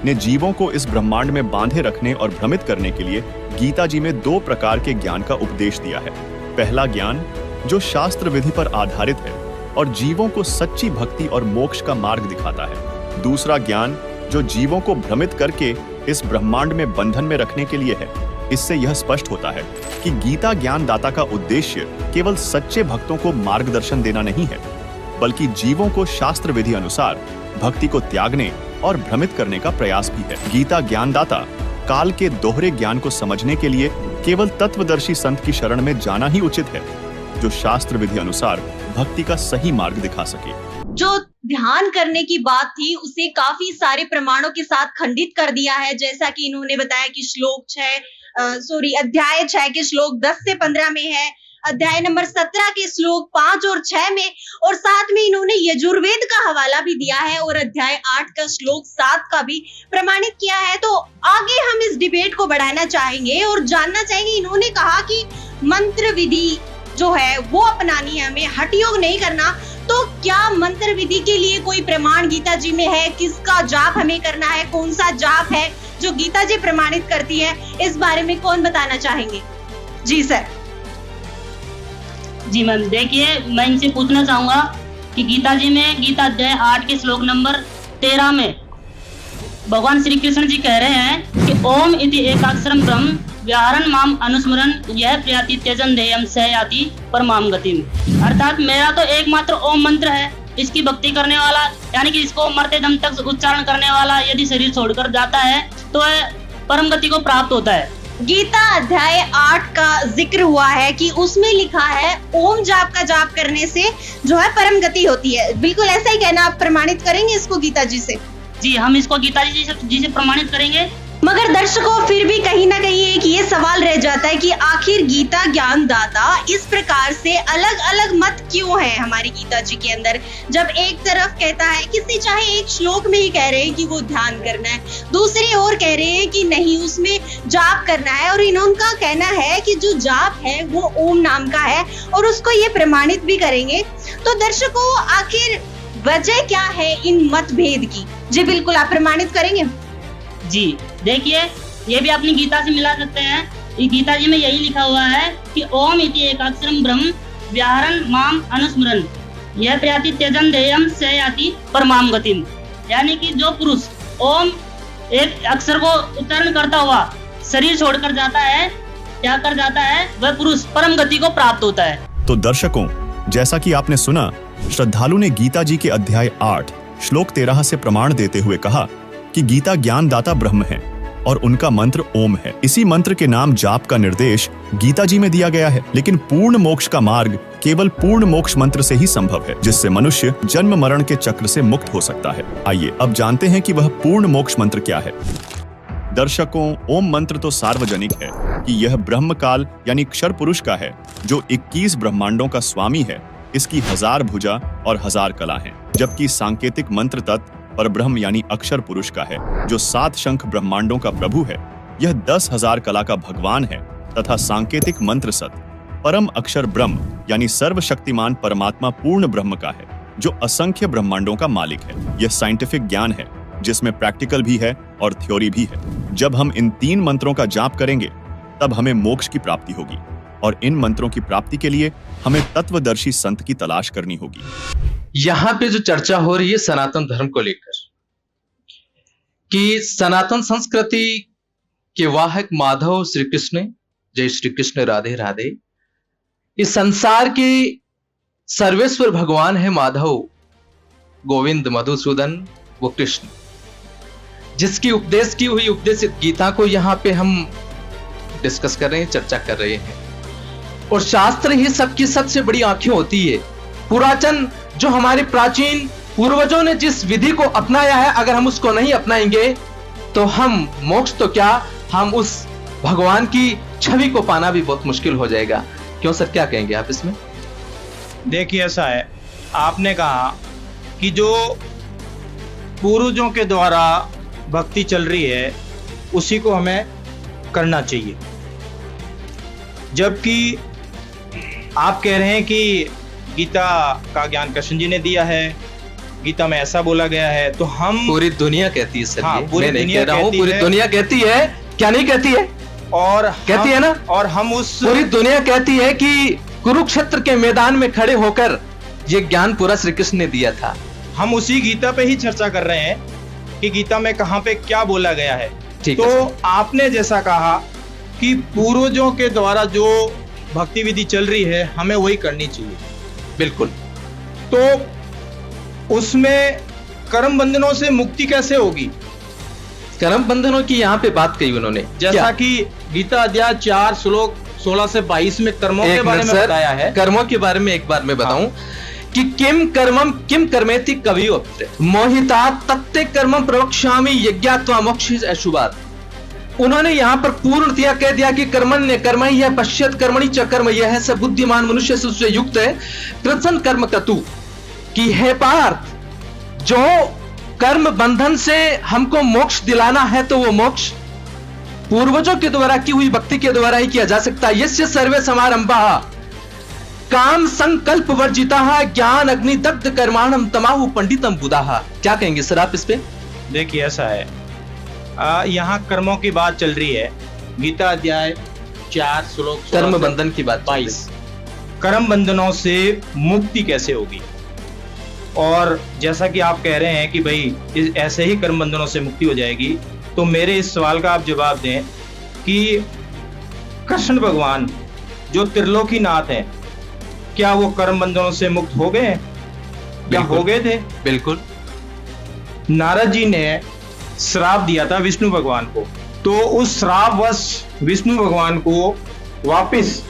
ने जीवों को इस ब्रह्मांड में बांधे रखने और भ्रमित करने के लिए गीता जी में 2 प्रकार के ज्ञान का उपदेश दिया है। पहला ज्ञान जो शास्त्र विधि पर आधारित है और जीवों को सच्ची भक्ति और मोक्ष का मार्ग दिखाता है। दूसरा ज्ञान जो जीवों को भ्रमित करके इस ब्रह्मांड में बंधन में रखने के लिए है। इससे यह स्पष्ट होता है कि गीता ज्ञानदाता का उद्देश्य केवल सच्चे भक्तों को मार्गदर्शन देना नहीं है, बल्कि जीवों को शास्त्र विधि अनुसार भक्ति को त्यागने और भ्रमित करने का प्रयास भी है। गीता ज्ञानदाता काल के दोहरे ज्ञान को समझने के लिए केवल तत्वदर्शी संत की शरण में जाना ही उचित है, जो शास्त्र विधि अनुसार भक्ति का सही मार्ग दिखा सके। जो ध्यान करने की बात थी उसे काफी सारे प्रमाणों के साथ खंडित कर दिया है, जैसा कि इन्होंने बताया कि अध्याय 6 के श्लोक 10 से 15 में है, अध्याय नंबर 17 के श्लोक 5 और 6 में, और साथ में इन्होंने यजुर्वेद का हवाला भी दिया है और अध्याय 8 का श्लोक 7 का भी प्रमाणित किया है। तो आगे हम इस डिबेट को बढ़ाना चाहेंगे और जानना चाहेंगे, इन्होंने कहा कि मंत्र विधि जो है वो अपनानी है, हमें हठ योग नहीं करना। तो क्या मंत्र विधि के लिए कोई प्रमाण गीता जी में है? किसका जाप हमें करना है? कौन सा जाप है जो गीता जी प्रमाणित करती है? इस बारे में कौन बताना चाहेंगे? जी सर। जी मैम, देखिए मैं इनसे पूछना चाहूंगा कि गीता जी में गीता अध्याय 8 के श्लोक नंबर 13 में भगवान श्री कृष्ण जी कह रहे हैं कि ओम इति एकाक्षरम ब्रह्म व्याहरण माम अनुस्मरण यह प्रयाति त्यजन देयम सहयाति परमाम गतिम। अर्थात मेरा तो एकमात्र ओम मंत्र है, इसकी भक्ति करने वाला यानी कि इसको मरते दम तक उच्चारण करने वाला यदि शरीर छोड़कर जाता है तो परम गति को प्राप्त होता है। गीता अध्याय 8 का जिक्र हुआ है कि उसमें लिखा है ओम जाप का जाप करने से जो है परम गति होती है। बिल्कुल ऐसा ही कहना, आप प्रमाणित करेंगे इसको गीता जी से? जी, हम इसको गीता जी से प्रमाणित करेंगे। मगर दर्शकों, फिर भी कहीं ना कहीं एक ये सवाल रह जाता है कि आखिर गीता ज्ञानदाता इस प्रकार से अलग अलग मत क्यों है हमारी गीता जी के अंदर? जब एक तरफ कहता है, किसी चाहे एक श्लोक में ही कह रहे हैं कि वो ध्यान करना है, दूसरी ओर कह रहे हैं कि नहीं उसमें जाप करना है, और इनका कहना है कि जो जाप है वो ओम नाम का है और उसको ये प्रमाणित भी करेंगे। तो दर्शकों, आखिर वजह क्या है इन मतभेद की? जी बिल्कुल, आप प्रमाणित करेंगे? जी देखिए, ये भी अपनी गीता से मिला सकते हैं। गीता जी में यही लिखा हुआ है कि ओम इति एकाक्षरम ब्रह्म व्याहरण माम अनुस्मरण यह प्रयाति त्यजन देयम सहयाति परमाम गतिम। यानी कि जो पुरुष ओम एक अक्षर को उच्चारण करता हुआ शरीर छोड़कर जाता है, त्याग कर जाता है, वह पुरुष परम गति को प्राप्त होता है। तो दर्शकों, जैसा कि आपने सुना, श्रद्धालु ने गीता जी के अध्याय 8 श्लोक 13 से प्रमाण देते हुए कहा कि गीता ज्ञानदाता ब्रह्म है और उनका मंत्र ओम है। इसी मंत्र के नाम जाप का निर्देश गीता जी में दिया गया है। लेकिन पूर्ण मोक्ष का मार्ग केवल पूर्ण मोक्ष मंत्र से ही संभव है, जिससे मनुष्य जन्म मरण के चक्र से मुक्त हो सकता है। आइए अब जानते हैं कि वह पूर्ण मोक्ष मंत्र क्या है। दर्शकों, ओम मंत्र तो सार्वजनिक है कि यह ब्रह्म काल यानी क्षर पुरुष का है, जो 21 ब्रह्मांडों का स्वामी है। इसकी 1000 भुजा और 1000 कला हैं, जबकि सांकेतिक मंत्र तत्व पर ब्रह्म यानी अक्षर पुरुष का है, जो 7 शंख ब्रह्मांडों का प्रभु है। यह 10,000 कला का भगवान है तथा सांकेतिक मंत्र सत परम अक्षर ब्रह्म यानी सर्वशक्तिमान परमात्मा पूर्ण ब्रह्म का है, जो असंख्य ब्रह्मांडों का मालिक है। यह साइंटिफिक ज्ञान है जिसमें प्रैक्टिकल भी है और थ्योरी भी है। जब हम इन 3 मंत्रों का जाप करेंगे तब हमें मोक्ष की प्राप्ति होगी, और इन मंत्रों की प्राप्ति के लिए हमें तत्वदर्शी संत की तलाश करनी होगी। यहाँ पे जो चर्चा हो रही है सनातन धर्म को लेकर, कि सनातन संस्कृति के वाहक माधव श्री कृष्ण, जय श्री कृष्ण, राधे राधे, इस संसार के सर्वेश्वर भगवान है माधव, गोविंद, मधुसूदन, वो कृष्ण, जिसकी उपदेश की हुई उपदेश गीता को यहाँ पे हम डिस्कस कर रहे हैं, चर्चा कर रहे हैं। और शास्त्र ही सबकी सबसे बड़ी आंखें होती है। पुरातन जो हमारे प्राचीन पूर्वजों ने जिस विधि को अपनाया है, अगर हम उसको नहीं अपनाएंगे तो हम मोक्ष तो क्या, हम उस भगवान की छवि को पाना भी बहुत मुश्किल हो जाएगा। क्यों सर, क्या कहेंगे आप इसमें? देखिए ऐसा है, आपने कहा कि जो पूर्वजों के द्वारा भक्ति चल रही है उसी को हमें करना चाहिए, जबकि आप कह रहे हैं कि गीता का ज्ञान कृष्ण जी ने दिया है, गीता में ऐसा बोला गया है, तो हम पूरी दुनिया कहती है सर। हाँ, मैं नहीं कह रहा हूँ, पूरी दुनिया कहती है, क्या नहीं कहती है? और कहती है ना। और हम उस पूरी दुनिया कहती है कि कुरुक्षेत्र के मैदान में खड़े होकर ये ज्ञान पूरा श्री कृष्ण ने दिया था। हम उसी गीता पे ही चर्चा कर रहे हैं कि गीता में कहाँ पे क्या बोला गया है। ठीक तो है आपने जैसा कहा कि पूर्वजों के द्वारा जो भक्ति विधि चल रही है हमें वही करनी चाहिए। बिल्कुल। तो उसमें कर्म बंधनों से मुक्ति कैसे होगी? कर्म बंधनों की यहाँ पे बात कही उन्होंने, जैसा कि गीता अध्याय 4 श्लोक 16 से 22 में कर्मों के बारे में बताया है। कर्मों के बारे में एक बार मैं बताऊं कि किम कर्मम किम कर्मेति कवियो मोहिता तत्ते कर्मम प्रवक्ष्यामि यज्ञात्वा मोक्ष अशुभात्। उन्होंने यहाँ पर पूर्णतया कह दिया कि कर्मण्य कर्म ही है, पश्यत कर्मणि च कर्म यह है, सब बुद्धिमान मनुष्य से उससे युक्त है, कृत्सन कर्म कतु। कि है पार्थ, जो कर्म बंधन से हमको मोक्ष दिलाना है तो वो मोक्ष पूर्वजों के द्वारा की हुई भक्ति के द्वारा ही किया जा सकता है। यस्य सर्वे समारंभा काम संकल्प वर्जिता ज्ञान अग्नि दग्ध कर्माणम तमाहु पंडितम बुधाहा। क्या कहेंगे सर आप इस पे? देखिए ऐसा है, यहाँ कर्मों की बात चल रही है। गीता अध्याय 4 श्लोक कर्म बंधन की बात 22, कर्म बंधनों से मुक्ति कैसे होगी? और जैसा कि आप कह रहे हैं कि भाई ऐसे ही कर्म बंधनों से मुक्ति हो जाएगी, तो मेरे इस सवाल का आप जवाब दें कि कृष्ण भगवान जो त्रिलोकीनाथ हैं, क्या वो कर्म बंधनों से मुक्त हो गए या हो गए थे? बिल्कुल। नारद जी ने श्राप दिया था विष्णु भगवान को, तो उस श्रापवश विष्णु भगवान को वापस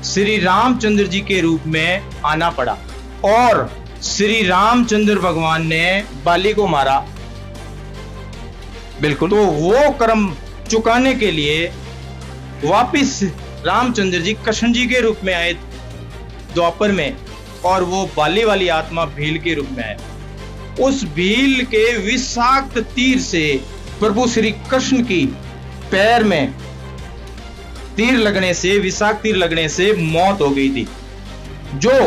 श्री रामचंद्र जी के रूप में आना पड़ा और श्री रामचंद्र भगवान ने बाली को मारा। बिल्कुल। तो वो कर्म चुकाने के लिए वापिस रामचंद्र जी कृष्ण जी के रूप में आए द्वापर में, और वो बाली वाली आत्मा भील के रूप में आए। उस भील के विषाक्त तीर से प्रभु श्री कृष्ण की पैर में तीर लगने से, विषाक्त तीर लगने से मौत हो गई थी। जो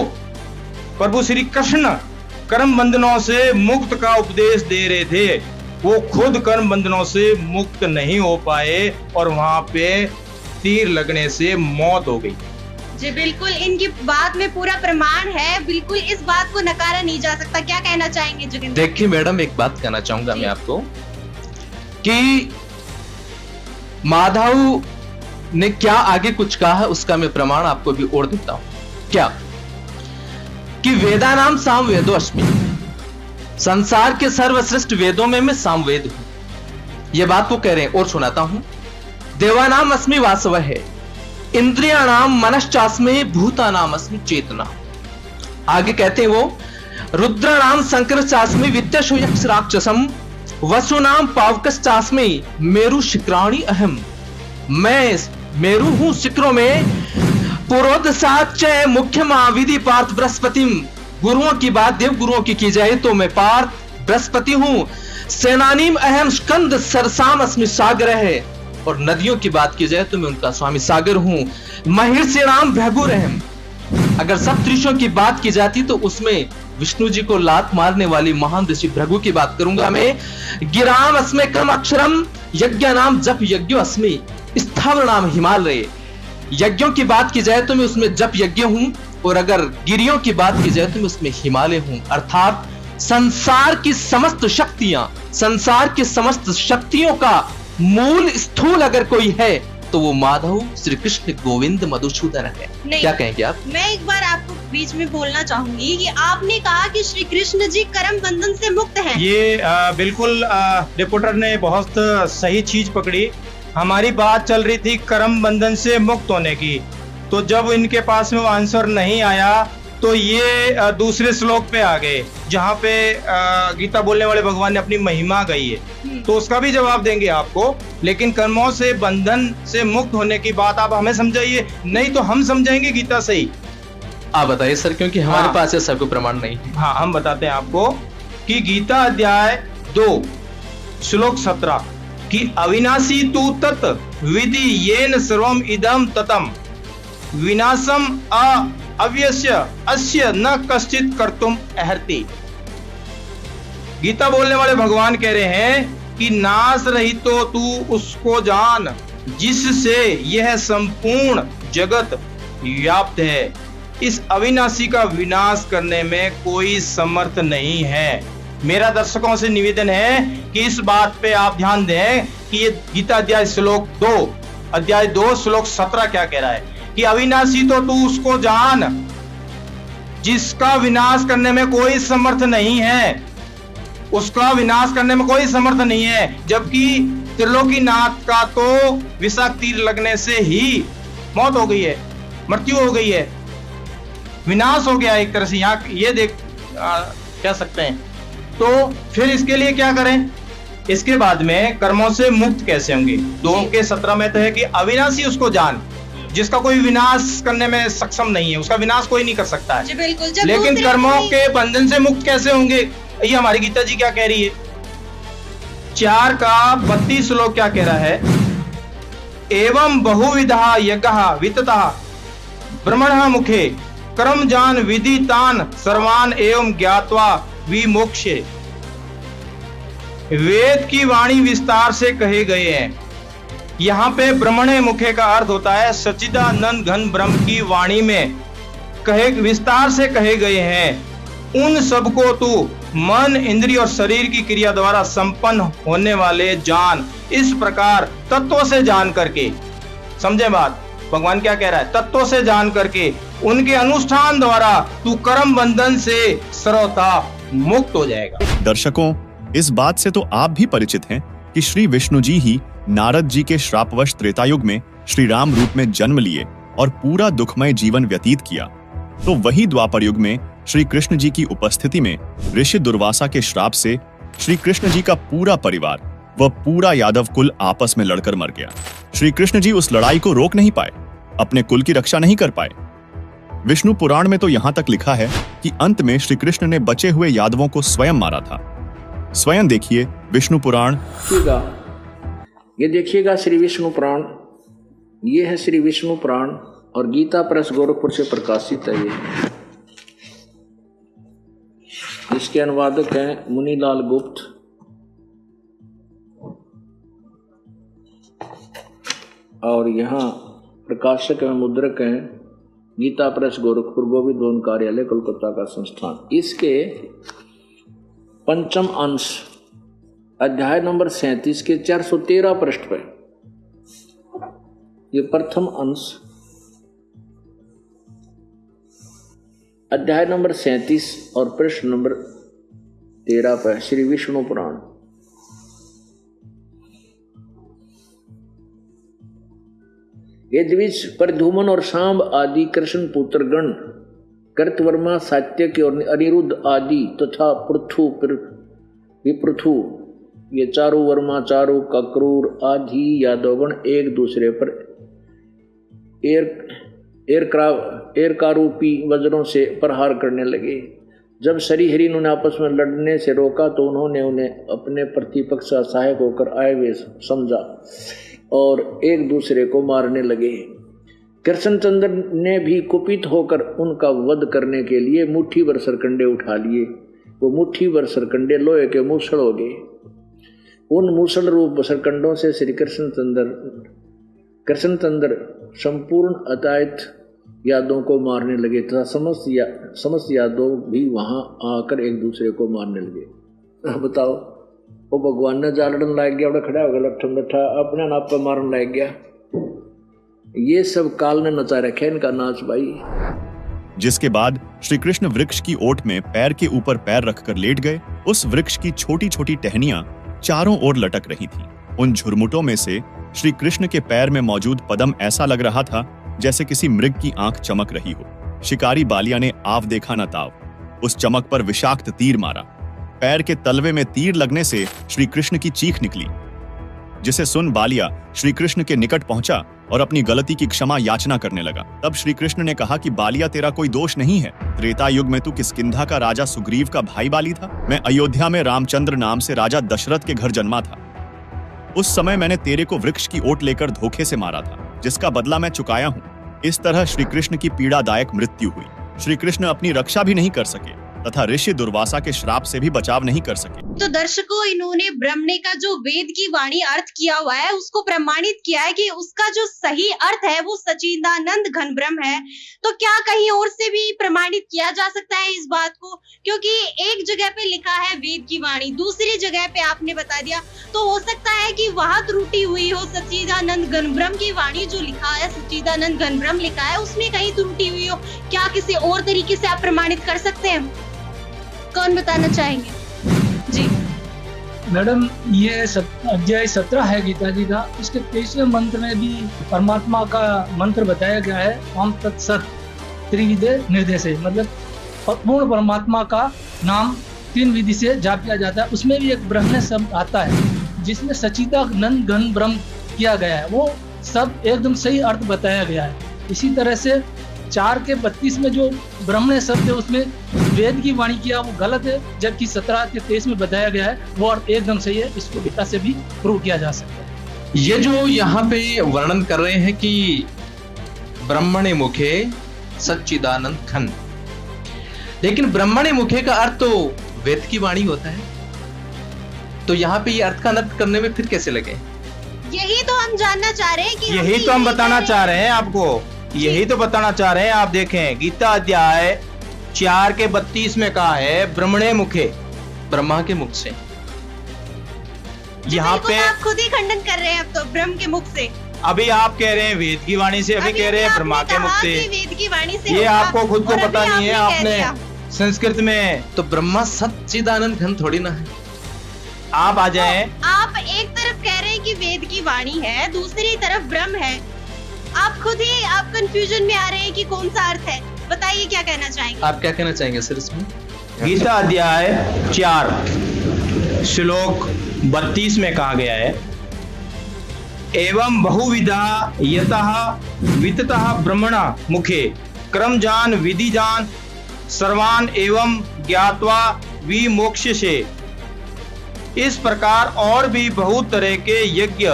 प्रभु श्री कृष्ण कर्म बंधनों से मुक्त का उपदेश दे रहे थे, वो खुद कर्म बंधनों से मुक्त नहीं हो पाए और वहां पे तीर लगने से मौत हो गई। जी बिल्कुल, इनकी बात में पूरा प्रमाण है, बिल्कुल इस बात को नकारा नहीं जा सकता। क्या कहना चाहेंगे जोगिंदर? देखिए मैडम, एक बात कहना चाहूंगा मैं आपको कि माधव ने क्या आगे कुछ कहा है, उसका मैं प्रमाण आपको भी और देता हूं। क्या कि वेदा नाम साम वेदो अस्मि, संसार के सर्वश्रेष्ठ वेदों में मैं सामवेद हूं, ये बात वो कह रहे हैं। और सुनाता हूं, देवानाम अस्मि वासव है, इंद्रियाणाम मनश्चास्मि, भूतानाम अस्मि चेतना। आगे कहते हैं वो, रुद्राणाम संकरश्चास्मि, वित्तशो यक्ष राक्षसम, वसुनाम पावकश्चास्मि, मेरु शिखराणि अहम। मैं मेरु हूं शिखरों में, पुरोधसाच मुख्य महाविधि पार्थ बृहस्पतिम। गुरुओं की बात देव गुरुओं की जाए तो मैं पार्थ बृहस्पति हूं। सेनानीम अहम स्कंद सरसाम अस्मि सागर है, और नदियों की बात की जाए तो मैं उनका स्वामी सागर हूं। महिषेणाम भैगुर अहम। अगर सब ऋषियों की बात की जाती तो उसमें विष्णु जी को लात मारने वाली महान ऋषि भृगु की बात करूंगा मैं। गिराम अस्मे क्रम अक्षरम, यज्ञ नाम जप यज्ञ अस्मि, स्थावर नाम हिमालय। यज्ञों की बात की जाए तो मैं उसमें जप यज्ञ हूं, और अगर गिरियों की बात की जाए तो मैं उसमें हिमालय हूं। अर्थात संसार की समस्त शक्तियां, संसार की समस्त शक्तियों का मूल स्थूल अगर कोई है तो वो माधव श्री कृष्ण गोविंद मधुसूदन है। क्या कहेंगे आप? मैं एक बार आपको बीच में बोलना चाहूंगी कि आपने कहा कि श्री कृष्ण जी कर्म बंधन से मुक्त हैं। ये बिल्कुल रिपोर्टर ने बहुत सही चीज पकड़ी। हमारी बात चल रही थी कर्म बंधन से मुक्त होने की, तो जब इनके पास में वो आंसर नहीं आया तो ये दूसरे श्लोक पे आ गए जहाँ पे गीता बोलने वाले भगवान ने अपनी महिमा गई है, तो उसका भी जवाब देंगे आपको। लेकिन कर्मों से बंधन से मुक्त होने की बात आप हमें समझाइए, नहीं तो हम समझाएंगे गीता से ही। आप बताइए सर, क्योंकि हमारे पास ये सब प्रमाण नहीं है। हाँ, हम बताते हैं आपको कि गीता अध्याय 2 श्लोक 17 कि अविनाशी तु तत् विधि येन सर्वम इदम ततम विनाशम अव्यस्य अस्य न कश्चित कर्तुम अर्हति। गीता बोलने वाले भगवान कह रहे हैं कि नाश रहित तो तू उसको जान जिससे यह संपूर्ण जगत व्याप्त है। इस अविनाशी का विनाश करने में कोई समर्थ नहीं है। मेरा दर्शकों से निवेदन है कि इस बात पे आप ध्यान दें कि ये गीता अध्याय 2 श्लोक 17 क्या कह रहा है कि अविनाशी तो तू उसको जान जिसका विनाश करने में कोई समर्थ नहीं है, उसका विनाश करने में कोई समर्थ नहीं है। जबकि त्रिलोकीनाथ का तो विषाक्त तीर लगने से ही मौत हो गई है, मृत्यु हो गई है, विनाश हो गया एक तरह से, यहाँ ये देख कह सकते हैं। तो फिर इसके लिए क्या करें? इसके बाद में कर्मों से मुक्त कैसे होंगे? 2:17 में तो है कि अविनाशी उसको जान जिसका कोई विनाश करने में सक्षम नहीं है, उसका विनाश कोई नहीं कर सकता है। लेकिन कर्मों के बंधन से मुक्त कैसे होंगे, ये हमारी गीता जी क्या कह रही है? 4:32 श्लोक क्या कह रहा है? एवं बहुविधा यज्ञः विततः ब्रह्मणः मुखे कर्म जान विधि तान सर्वान एवं ज्ञात्वा विमोक्षे। वेद की वाणी विस्तार से कहे गए हैं। यहाँ पे ब्रह्मणे मुखे का अर्थ होता है सच्चिदानंद घन ब्रह्म की वाणी में कहे विस्तार से कहे गए हैं। उन सबको तू मन इंद्रिय और शरीर की क्रिया द्वारा संपन्न होने वाले जान। इस प्रकार तत्वों से जान करके, समझे बात? भगवान क्या कह रहा है? तत्वों से जान करके उनके अनुष्ठान द्वारा तू कर्म बंधन से सर्वथा मुक्त हो जाएगा। दर्शकों, इस बात से तो आप भी परिचित हैं कि श्री विष्णु जी ही नारद जी के श्रापवश त्रेतायुग में श्री राम रूप में जन्म लिए और पूरा दुखमय जीवन व्यतीत किया। तो वही द्वापर युग में श्री कृष्ण जी की उपस्थिति में ऋषि दुर्वासा के श्राप से श्री कृष्ण जी का पूरा परिवार व पूरा यादव कुल आपस में लड़कर मर गया। श्री कृष्ण जी उस लड़ाई को रोक नहीं पाए, अपने कुल की रक्षा नहीं कर पाए। विष्णु पुराण में तो यहाँ तक लिखा है कि अंत में श्री कृष्ण ने बचे हुए यादवों को स्वयं मारा था। स्वयं देखिए विष्णु पुराण। ये देखिएगा श्री विष्णु पुराण, ये है श्री विष्णु पुराण और गीता प्रेस गोरखपुर से प्रकाशित है। ये इसके अनुवादक हैं मुनीलाल गुप्त। और यहाँ प्रकाशक एवं मुद्रक हैं गीता प्रेस गोरखपुर, गोविंद भवन कार्यालय कोलकाता का संस्थान। इसके 5म अंश अध्याय नंबर 37 के 413 पृष्ठ पे ये प्रथम अंश अध्याय नंबर 37 और पृष्ठ नंबर 13 पर श्री विष्णु पुराण। ये द्विज प्रद्युम्न और सांब आदि कृष्ण पुत्र गण, कृतवर्मा सात्यकी और अनिरुद्ध आदि तथा पृथु ये चारों वर्मा, चारों कक्रूर आदि यादवगण एक दूसरे पर एरकारूपी वज्रों से प्रहार करने लगे। जब श्रीहरि ने आपस में लड़ने से रोका तो उन्होंने उन्हें अपने प्रतिपक्ष का सहायक होकर आए हुए समझा और एक दूसरे को मारने लगे। कृष्णचंद्र ने भी कुपित होकर उनका वध करने के लिए मुट्ठी भर सरकंडे उठा लिए। वो मुट्ठी भर सरकंडे लोहे के मूसल हो गए। उन मूसल रूप सरकंडों से श्री कृष्णचंद्र संपूर्ण अतायत यादों को मारने लगे तथा समस्त यादव भी वहां आकर एक दूसरे को मारने लगे। बताओ, वो भगवान ने जालड़न लाग गया, अपना खड़ा हो गया लट्ठम लट्ठा, अपने नाप पर मारन लाग गया। ये सब काल ने नचा रखे इनका नाच भाई। जिसके बाद श्री कृष्ण वृक्ष की ओट में पैर के ऊपर पैर रखकर लेट गए। उस वृक्ष की छोटी छोटी टहनियां चारों ओर लटक रही थीं। उन झुरमुटों में से श्री कृष्ण के पैर में मौजूद पदम ऐसा लग रहा था जैसे किसी मृग की आंख चमक रही हो। शिकारी बालिया ने आव देखा न ताव, उस चमक पर विषाक्त तीर मारा। पैर के तलवे में तीर लगने से श्री कृष्ण की चीख निकली, जिसे सुन बालिया श्री कृष्ण के निकट पहुंचा और अपनी गलती की क्षमा याचना करने लगा। तब श्री कृष्ण ने कहा कि बालिया, तेरा कोई दोष नहीं है। त्रेता युग में तू किष्किंधा का राजा सुग्रीव का भाई बाली था। मैं अयोध्या में रामचंद्र नाम से राजा दशरथ के घर जन्मा था। उस समय मैंने तेरे को वृक्ष की ओट लेकर धोखे से मारा था, जिसका बदला मैं चुकाया हूं। इस तरह श्री कृष्ण की पीड़ादायक मृत्यु हुई। श्री कृष्ण अपनी रक्षा भी नहीं कर सके तथा ऋषि दुर्वासा के श्राप से भी बचाव नहीं कर सके। तो दर्शकों, इन्होंने ब्रह्मणे का जो वेद की वाणी अर्थ किया हुआ है उसको प्रमाणित किया है कि उसका जो सही अर्थ है वो सच्चिदानंद घन ब्रह्म है। तो क्या कहीं और से भी प्रमाणित किया जा सकता है इस बात को? क्योंकि एक जगह पे लिखा है वेद की वाणी, दूसरी जगह पे आपने बता दिया, तो हो सकता है कि वहां त्रुटि हुई हो। सच्चिदानंद घन ब्रह्म की वाणी जो लिखा है, सच्चिदानंद घन ब्रह्म लिखा है, उसमें कहीं त्रुटि हुई हो। क्या किसी और तरीके से आप प्रमाणित कर सकते हैं? कौन बताना चाहेंगे? जी मैडम, ये अध्याय 17 है गीता जी का। इसके 23वें मंत्र में भी परमात्मा का मंत्र बताया गया है, ओम तत्सत त्रिविधे निर्देशे, मतलब पूर्ण परमात्मा का नाम 3 विधि से जाप किया जाता है। उसमें भी एक ब्रह्मण्य शब्द आता है जिसमें सच्चिदानंद घन ब्रह्म किया गया है, वो सब एकदम सही अर्थ बताया गया है। इसी तरह से 4 के 32 में जो ब्रह्मण्य शब्द है उसमें वेद की वाणी किया वो गलत है, जबकि 17 के 23 में बताया गया है वो अर्थ एकदम सही है। इसको गीता से भी प्रूव किया जा सकता है। ये जो यहाँ पे वर्णन कर रहे हैं कि ब्रह्मणे मुखे सच्चिदानंद घन, लेकिन ब्रह्मणे मुखे का अर्थ तो वेद की वाणी होता है, तो यहाँ पे ये अर्थ का अनर्थ करने में फिर कैसे लगे? यही तो हम जानना चाह रहे हैं कि यही तो हम बताना चाह रहे हैं आपको, यही तो बताना चाह रहे हैं। आप देखें गीता अध्याय 4 के 32 में कहा है ब्रह्मणे मुखे, ब्रह्मा के मुख से। यहाँ पे आप खुद ही खंडन कर रहे हैं अब तो ब्रह्म के मुख से। अभी आप कह रहे हैं वेद की वाणी से, अभी कह रहे हैं ब्रह्मा के मुख से। वेद की वाणी से ये आपको खुद को पता नहीं है, आपने संस्कृत में तो ब्रह्मा सच्चिदानंद घन थोड़ी ना है। आप आ जाएं। आप एक तरफ कह रहे हैं कि वेद की वाणी है, दूसरी तरफ ब्रह्म है। आप खुद ही आप कंफ्यूजन में आ रहे हैं कि कौन सा अर्थ है। बताइए क्या कहना चाहेंगे? आप क्या कहना चाहेंगे सर इसमें? गीता अध्याय 4 श्लोक 32 में कहा गया है, एवं बहुविधा यतः विततः ब्रह्मणा मुखे क्रमजान विधिजान सर्वान एवं ज्ञात्वा विमोक्ष्यसे। इस प्रकार और भी बहुत तरह के यज्ञ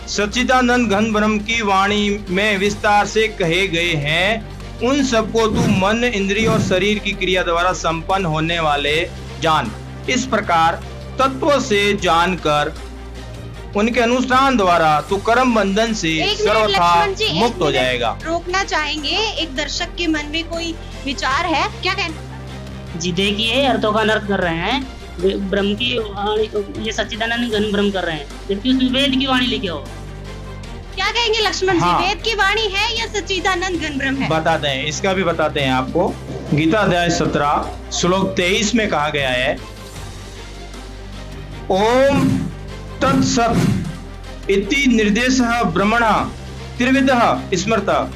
सच्चिदानंद घन ब्रह्म की वाणी में विस्तार से कहे गए हैं। उन सबको तू मन, इंद्रिय और शरीर की क्रिया द्वारा संपन्न होने वाले जान। इस प्रकार तत्व से जानकर उनके अनुष्ठान द्वारा तू कर्म बंधन से सर्वथा मुक्त हो जाएगा। रोकना चाहेंगे, एक दर्शक के मन में कोई विचार है, क्या कहना? जी देखिए, अर्थों का अनर्थ कर रहे हैं। ब्रह्म की वाणी, ये सच्चिदानंद घन ब्रह्म कर रहे हैं, जबकि उसमें वेद की वाणी लिखे हो। क्या कहेंगे लक्ष्मण जी? वेद की वाणी है या सच्चिदानंद घन ब्रह्म है? बताते हैं, इसका भी बताते हैं आपको। गीता अध्याय 17 श्लोक 23 में कहा गया है, ओम तत्सत इति निर्देशः ब्रह्मणः त्रिविधः स्मृतः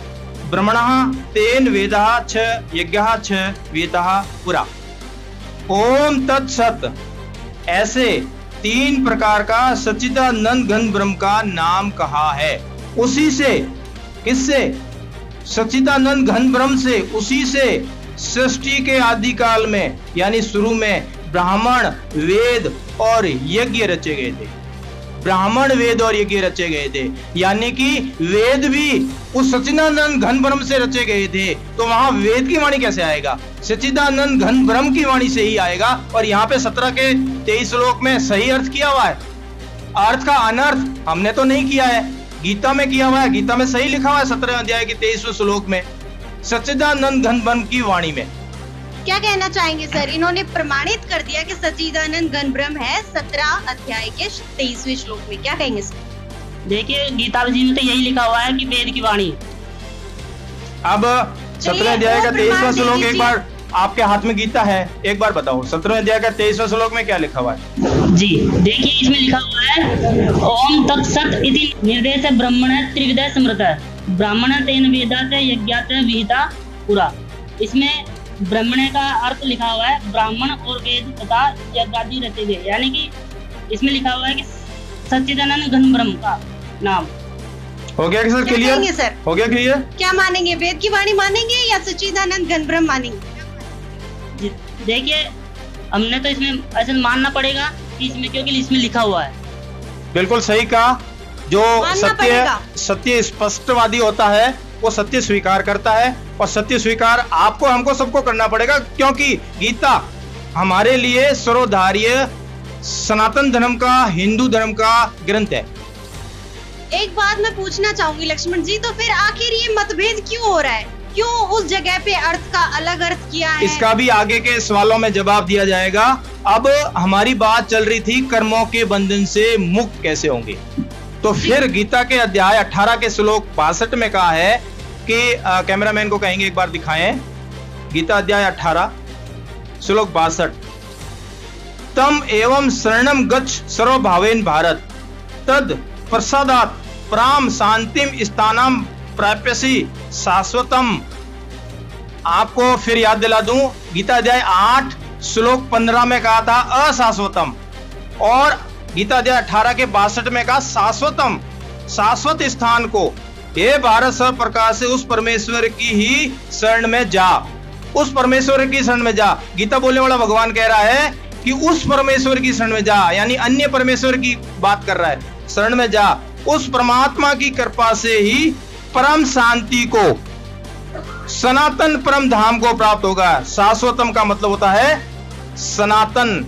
ब्रह्मणः तेन वेदः छ यज्ञः छ वेदः पुरा। ओम तत्सत, ऐसे 3 प्रकार का सच्चिदानंद घन ब्रह्म का नाम कहा है। उसी से, किससे? सच्चिदानंद घन ब्रह्म से, उसी से सृष्टि के आदि काल में यानी शुरू में ब्राह्मण, वेद और यज्ञ रचे गए थे। ब्राह्मण, वेद और यज्ञ रचे गए थे, यानी कि वेद भी उस सच्चिदानंद घन ब्रह्म से रचे गए थे। तो वहां वेद की वाणी कैसे आएगा? सच्चिदानंद घन ब्रह्म की वाणी से ही आएगा। और यहाँ पे 17 के 23 श्लोक में सही अर्थ किया हुआ है। अर्थ का अनर्थ हमने तो नहीं किया है, गीता में किया हुआ है। गीता में सही लिखा हुआ है 17 अध्याय के 23वें श्लोक में सच्चिदानंद घन ब्रह्म की वाणी में। क्या कहना चाहेंगे सर? इन्होंने प्रमाणित कर दिया कि सच्चिदानंद घन ब्रह्म है 17 अध्याय के 23वें श्लोक में। क्या कहेंगे सर? देखिए, गीता जी में तो यही लिखा हुआ है कि वेद की वाणी। अब 17 अध्याय का 23वां श्लोक, एक बार आपके हाथ में गीता है, एक बार बताओ 17 अध्याय का 23वां श्लोक में क्या लिखा हुआ है? जी देखिए, इसमें लिखा हुआ है, ओम तत्सत इति निर्देश ब्रह्मण त्रिविध स्मृतः ब्राह्मण तेन वेदात यज्ञात विहिता पूरा। इसमें ब्राह्मण का अर्थ लिखा हुआ है ब्राह्मण और वेद तथा यज्ञादि रचे गए, यानी कि इसमें लिखा हुआ है कि सच्चिदानंद घन ब्रह्म का नाम। हो गया सर क्लियर? सर हो गया क्लियर? क्या मानेंगे, वेद की वाणी मानेंगे या सच्चिदानंद घन ब्रह्म मानेंगे? देखिए हमने तो इसमें ऐसे मानना पड़ेगा कि इसमें, क्योंकि इसमें लिखा हुआ है। बिल्कुल सही कहा। जो सत्य स्पष्टवादी होता है वो सत्य स्वीकार करता है, और सत्य स्वीकार आपको हमको सबको करना पड़ेगा, क्योंकि गीता हमारे लिए सर्वधार्य सनातन धर्म का, हिंदू धर्म का ग्रंथ है। एक बात मैं पूछना चाहूंगी लक्ष्मण जी, तो फिर आखिर ये मतभेद क्यों हो रहा है? क्यों उस जगह पे अर्थ का अलग अर्थ किया है? इसका भी आगे के सवालों में जवाब दिया जाएगा। अब हमारी बात चल रही थी कर्मों के बंधन से मुक्त कैसे होंगे, तो फिर गीता के अध्याय 18 के श्लोक 62 में कहा है कि कैमरामैन को कहेंगे एक बार दिखाएं, गीता अध्याय 18 श्लोक 62, तम एवं शरणम गच्छ सर्वभावेन भारत तद प्रसादात प्राम शांतिम स्थानम प्राप्यसि शाश्वतम। आपको फिर याद दिला दूं, गीता अध्याय 8 श्लोक 15 में कहा था अशाश्वतम, और गीता अध्याय 18 के 62 में कहा शाश्वतम, शाश्वत स्थान को। हे भारत सर्व प्रकार से उस परमेश्वर की ही शरण में जा, उस परमेश्वर की शरण में जा। गीता बोलने वाला भगवान कह रहा है कि उस परमेश्वर की शरण में जा, यानी अन्य परमेश्वर की बात कर रहा है, शरण में जा। उस परमात्मा की कृपा से ही परम शांति को, सनातन परम धाम को प्राप्त होगा। शाश्वतम का मतलब होता है सनातन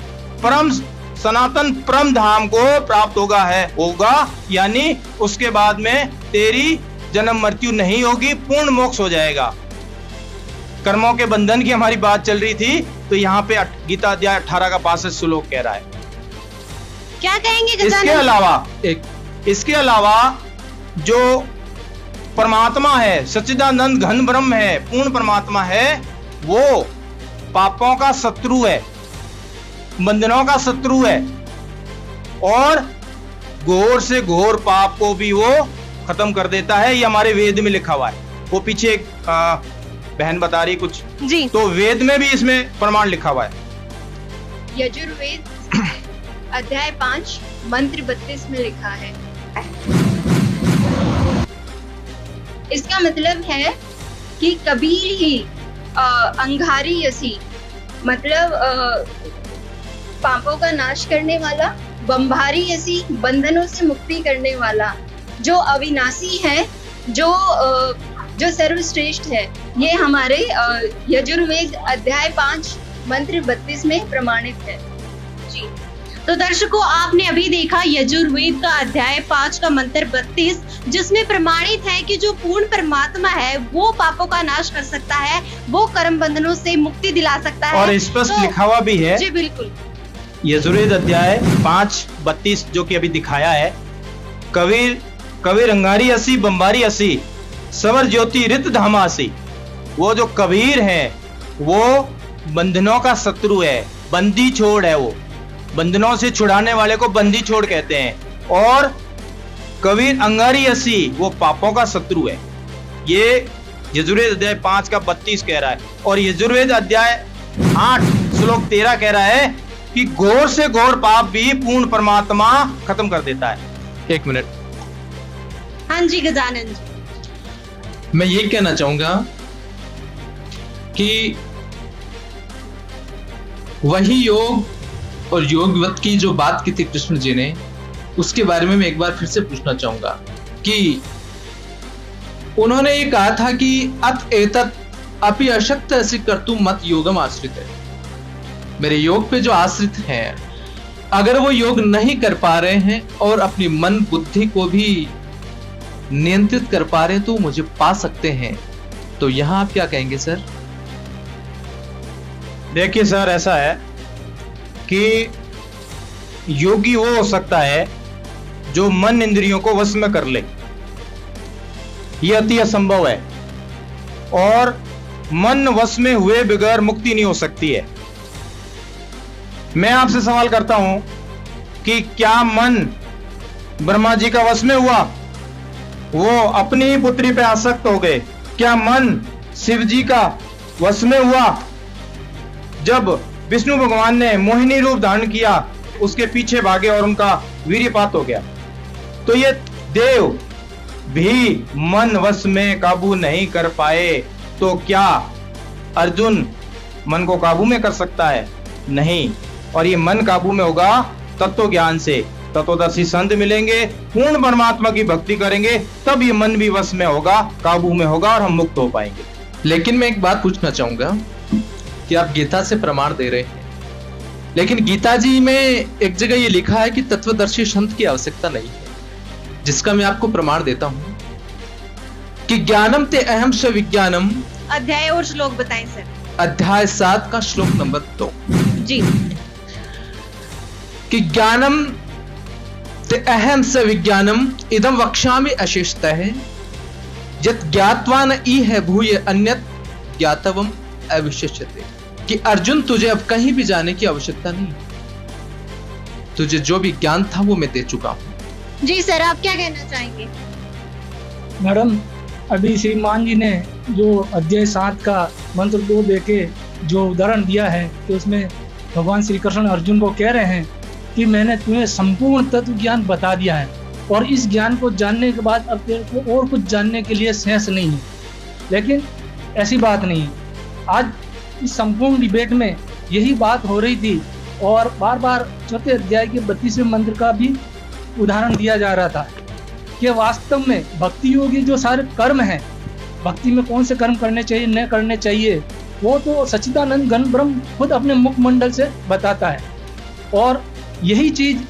परम धाम को प्राप्त होगा, यानी उसके बाद में तेरी जन्म मृत्यु नहीं होगी, पूर्ण मोक्ष हो जाएगा। कर्मों के बंधन की हमारी बात चल रही थी, तो यहाँ पे गीता अध्याय 18 का 62 श्लोक कह रहा है। क्या कहेंगे? इसके अलावा जो परमात्मा है, सच्चिदानंद घन ब्रह्म है, पूर्ण परमात्मा है, वो पापों का शत्रु है, बंधनों का शत्रु है, और घोर से घोर पाप को भी वो खत्म कर देता है। ये हमारे वेद में लिखा हुआ है। वो पीछे एक बहन बता रही कुछ जी, तो वेद में भी इसमें प्रमाण लिखा हुआ है। यजुर्वेद अध्याय 5 मंत्र 32 में लिखा है। इसका मतलब है कि कबीर ही अंगारी यसी, मतलब पापों का नाश करने वाला, बंभारी यसी, बंधनों से मुक्ति करने वाला, जो अविनाशी है, जो सर्वश्रेष्ठ है, ये हमारे यजुर्वेद अध्याय 5 मंत्र 32 में प्रमाणित है जी। तो दर्शकों, आपने अभी देखा यजुर्वेद का अध्याय 5 का मंत्र 32, जिसमें प्रमाणित है कि जो पूर्ण परमात्मा है वो पापों का नाश कर सकता है, वो कर्म बंधनों से मुक्ति दिला सकता है, और स्पष्ट लिखा हुआ भी है जी। बिल्कुल, यजुर्वेद अध्याय 5:32 जो कि अभी दिखाया है, कबीर अंगारी असी बंबारी असी सवर ज्योति रित धामासी। वो जो कबीर है वो बंधनों का शत्रु है, बंदी छोड़ है, वो बंधनों से छुड़ाने वाले को बंदी छोड़ कहते हैं, और कबीर अंगारी असी वो पापों का शत्रु है। ये यजुर्वेद अध्याय 5 का 32 कह रहा है, और यजुर्वेद अध्याय 8 श्लोक 13 कह रहा है कि घोर से घोर पाप भी पूर्ण परमात्मा खत्म कर देता है। एक मिनट, हाँ जी गजानन जी। मैं ये कहना चाहूंगा कि वही योग और योगवत की जो बात की थी कृष्ण जी ने, उसके बारे में मैं एक बार फिर से पूछना चाहूंगा कि उन्होंने ये कहा था कि अत एतत् अपि अशक्त ऐसी कर्तुम मत योगम आश्रित है। मेरे योग पे जो आश्रित हैं, अगर वो योग नहीं कर पा रहे हैं और अपनी मन बुद्धि को भी नियंत्रित कर पा रहे हैं, तो मुझे पा सकते हैं। तो यहां आप क्या कहेंगे सर? देखिए सर, ऐसा है कि योगी वो हो सकता है जो मन इंद्रियों को वश में कर ले, ये अति असंभव है, और मन वश में हुए बगैर मुक्ति नहीं हो सकती है। मैं आपसे सवाल करता हूं कि क्या मन ब्रह्मा जी का वश में हुआ? वो अपनी ही पुत्री पे आसक्त हो गए। क्या मन शिव जी का वश में हुआ। जब विष्णु भगवान ने मोहिनी रूप धारण किया, उसके पीछे भागे और उनका वीर्यपात हो गया। तो ये देव भी मन वश में काबू नहीं कर पाए, तो क्या अर्जुन मन को काबू में कर सकता है? नहीं। और ये मन काबू में होगा तत्व ज्ञान से। तत्वदर्शी संत मिलेंगे, पूर्ण परमात्मा की भक्ति करेंगे, तब ये मन भी वश में होगा, काबू में होगा और हम मुक्त हो पाएंगे। लेकिन मैं एक बात पूछना चाहूंगा कि आप गीता से प्रमाण दे रहे हैं, लेकिन गीता जी में एक जगह ये लिखा है कि तत्वदर्शी संत की आवश्यकता नहीं है, जिसका मैं आपको प्रमाण देता हूं कि ज्ञानम ते अहम स विज्ञानम। अध्याय और श्लोक बताएं सर। अध्याय 7 का श्लोक नंबर 2 जी, कि ज्ञानम ते अहम स विज्ञानम इदम वक्ष्यामि अशेषतः यत् ज्ञात्वा न इह भूय अन्यत् ज्ञातवम अविशेष्यते। कि अर्जुन तुझे अब कहीं भी जाने की आवश्यकता नहीं, तुझे जो भी ज्ञान था वो मैं दे चुका हूं। जी सर, आप क्या कहना चाहेंगे? मैडम, अभी श्रीमान जी ने जो अध्याय 7 का मंत्र 2 देके जो उदाहरण दिया है कि उसमें भगवान श्री कृष्ण अर्जुन को कह रहे हैं कि मैंने तुम्हें संपूर्ण तत्व ज्ञान बता दिया है और इस ज्ञान को जानने के बाद अब तेरे को और कुछ जानने के लिए शेष नहीं है। लेकिन ऐसी बात नहीं है। आज इस संपूर्ण डिबेट में यही बात हो रही थी और बार बार चौथे अध्याय के 32वें मंत्र का भी उदाहरण दिया जा रहा था कि वास्तव में भक्ति योगी जो सारे कर्म हैं, भक्ति में कौन से कर्म करने चाहिए न करने चाहिए, वो तो सच्चिदानंद घन ब्रह्म खुद अपने मुखमंडल से बताता है। और यही चीज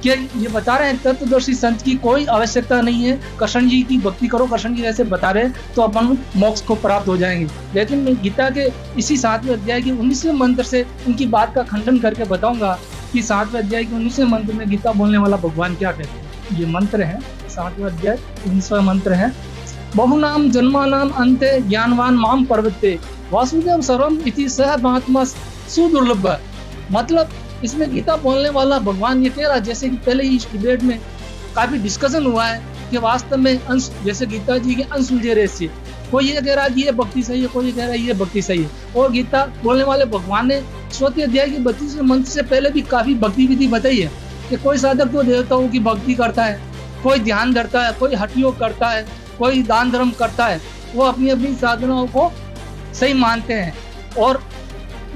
कि ये बता रहे हैं तत्वदर्शी संत की कोई आवश्यकता नहीं है, कृष्ण जी की भक्ति करो, कृष्ण जी ऐसे बता रहे हैं तो अपन मोक्ष को प्राप्त हो जाएंगे। लेकिन मैं गीता के इसी 7वें अध्याय के 19वें मंत्र से उनकी बात का खंडन करके बताऊंगा कि 7वें अध्याय के 19वें मंत्र में गीता बोलने वाला भगवान क्या कहते हैं। ये मंत्र है 7वें अध्याय 19वां मंत्र है, बहुनाम जन्मानाम अंते ज्ञानवान माम पर्वते वासुदेव सर्वम इति सह महात्मा सुदुर्लभ। मतलब इसमें गीता बोलने वाला भगवान ये कह रहा, जैसे कि पहले इस डिबेट में काफी डिस्कशन हुआ है कि वास्तव में अंश, जैसे गीता जी के अंश उलझे रहस्य, कोई ये कह रहा है कि ये भक्ति सही है, कोई ये कह रहा है ये भक्ति सही है। और गीता बोलने वाले भगवान ने 4वें अध्याय के 32वें मंत्र से पहले भी काफी भक्ति विधि बताई है कि कोई साधक तो देवताओं की भक्ति करता है, कोई ध्यान धरता है, कोई हठ योग करता है, कोई दान धर्म करता है, वो अपनी अपनी साधनाओं को सही मानते हैं। और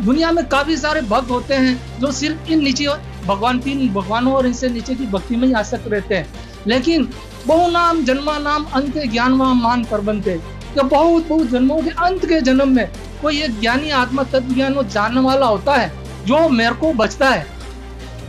दुनिया में काफी सारे भक्त होते हैं जो सिर्फ इन नीचे भगवान, 3 भगवानों और इनसे नीचे की भक्ति में ही आसक्त रहते हैं। लेकिन बहुनाम जन्मानाम अंत ज्ञानवान मान परबंते, कि बहुत बहुत जन्मों के अंत के जन्म में कोई एक ज्ञानी आत्मा तत्व ज्ञान को जानने वाला होता है जो मेरे को बचता है।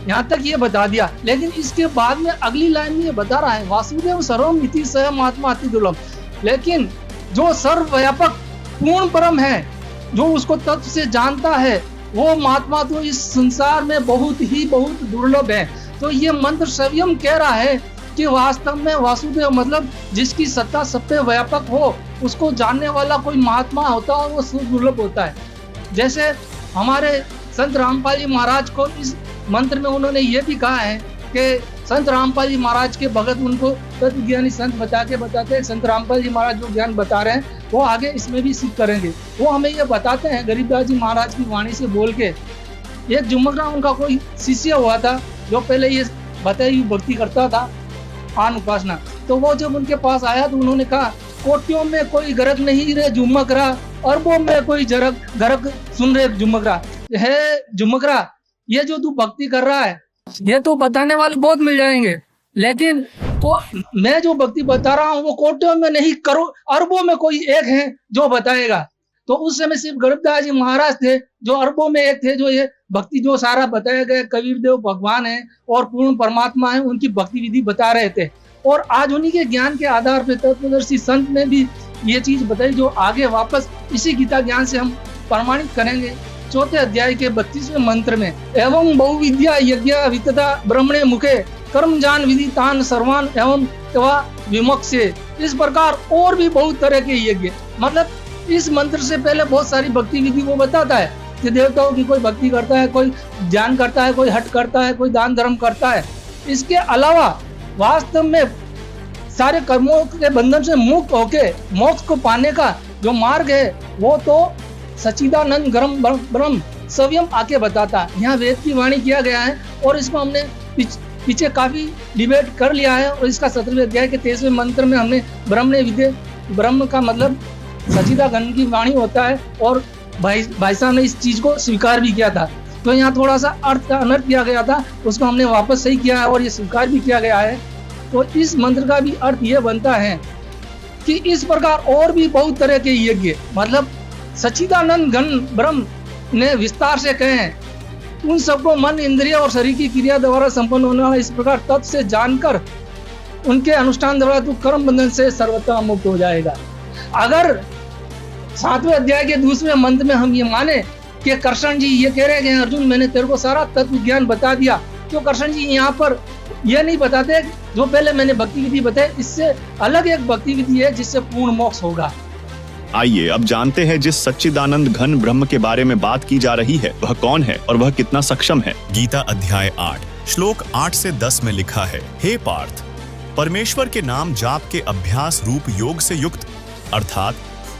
यहाँ तक ये बता दिया। लेकिन इसके बाद में अगली लाइन में ये बता रहा है वासुदेव सर्वम इति सह महात्मा अति दुर्लभ। लेकिन जो सर्वव्यापक पूर्ण परम है, जो उसको तत्व से जानता है, वो महात्मा तो इस संसार में बहुत दुर्लभ है। तो ये मंत्र स्वयं कह रहा है कि वास्तव में वासुदेव मतलब जिसकी सत्ता सब पे व्यापक हो, उसको जानने वाला कोई महात्मा होता है, वो दुर्लभ होता है। जैसे हमारे संत रामपाल जी महाराज को इस मंत्र में उन्होंने ये भी कहा है कि संत रामपाल जी महाराज के भगत उनको तत्व ज्ञानी संत बताते हैं। संत रामपाल जी महाराज जो ज्ञान बता रहे हैं वो आगे इसमें भी सिद्ध करेंगे। वो हमें ये बताते हैं गरीबदास जी महाराज की वाणी से बोल के, एक जुमकरा उनका कोई शिष्य हुआ था जो पहले ये बताई भक्ति करता था आन उपासना। तो वो जब उनके पास आया तो उन्होंने कहा कोटियों में कोई गरक नहीं रे जुमकरा, अरबों में कोई गरक सुन रहे जुमकरा। है जुमकरा, ये जो तू भक्ति कर रहा है ये तो बताने वाले बहुत मिल जाएंगे, लेकिन तो मैं जो भक्ति बता रहा हूँ वो कोटियों में नहीं, अरबों में कोई एक है जो बताएगा। तो उस समय सिर्फ गरीबदास जी महाराज थे जो अरबों में एक थे, जो ये भक्ति जो सारा बताया गया कबीर देव भगवान है और पूर्ण परमात्मा है, उनकी भक्ति विधि बता रहे थे। और आज उन्हीं के ज्ञान के आधार पर तत्वदर्शी संत ने भी ये चीज बताई जो आगे वापस इसी गीता ज्ञान से हम प्रमाणित करेंगे। 4थे अध्याय के 32वें मंत्र में एवं बहुविद्या यज्ञ वितता ब्रह्मणे मुखे कर्म जान विधि तान सर्वान एवं तवा विमोक्षे। इस प्रकार और भी बहुत तरह के यज्ञ, मतलब इस मंत्र से पहले बहुत सारी भक्ति विधि वो बताता है कि देवताओं की कोई भक्ति करता है, कोई ध्यान करता है, कोई हठ करता है, कोई दान धर्म करता है। इसके अलावा वास्तव में सारे कर्मों के बंधन से मुक्त होके मोक्ष को पाने का जो मार्ग है वो तो सच्चिदानंद ब्रह्म स्वयं आके बताता है। यहाँ वेद की वाणी किया गया है और इसको हमने पीछे काफी डिबेट कर लिया है और इसका 17वें अध्याय के 23वें मंत्र में हमने ब्रह्म का मतलब सच्चिदानंद की वाणी होता है और भाई साहब ने इस चीज को स्वीकार भी किया था। तो यहाँ थोड़ा सा अर्थ का अनर्थ किया गया था, उसको हमने वापस सही किया है और ये स्वीकार भी किया गया है। तो इस मंत्र का भी अर्थ ये बनता है कि इस प्रकार और भी बहुत तरह के यज्ञ मतलब सच्चिदानंद घन ब्रह्म ने विस्तार से कहे हैं। उन सबको मन, इंद्रिय और शरीर की क्रिया द्वारा संपन्न होने वाला इस प्रकार तत्व से जानकर उनके अनुष्ठान द्वारा तू कर्म बंधन से सर्वथा मुक्त हो जाएगा। अगर 7वें अध्याय के 2वें मंत्र में हम ये माने कि कृष्ण जी ये कह रहे हैं अर्जुन मैंने तेरे को सारा तत्व ज्ञान बता दिया, तो कृष्ण जी यहाँ पर ये नहीं बताते जो पहले मैंने भक्ति विधि बताई, इससे अलग एक भक्ति विधि है जिससे पूर्ण मोक्ष होगा। आइए अब जानते हैं जिस सच्चिदानंद घन ब्रह्म के बारे में बात की जा रही है वह कौन है और वह कितना सक्षम है। गीता अध्याय 8 श्लोक 8 से 10 में लिखा है, हे पार्थ, परमेश्वर के नाम जाप के अभ्यास रूप योग से युक्त अर्थात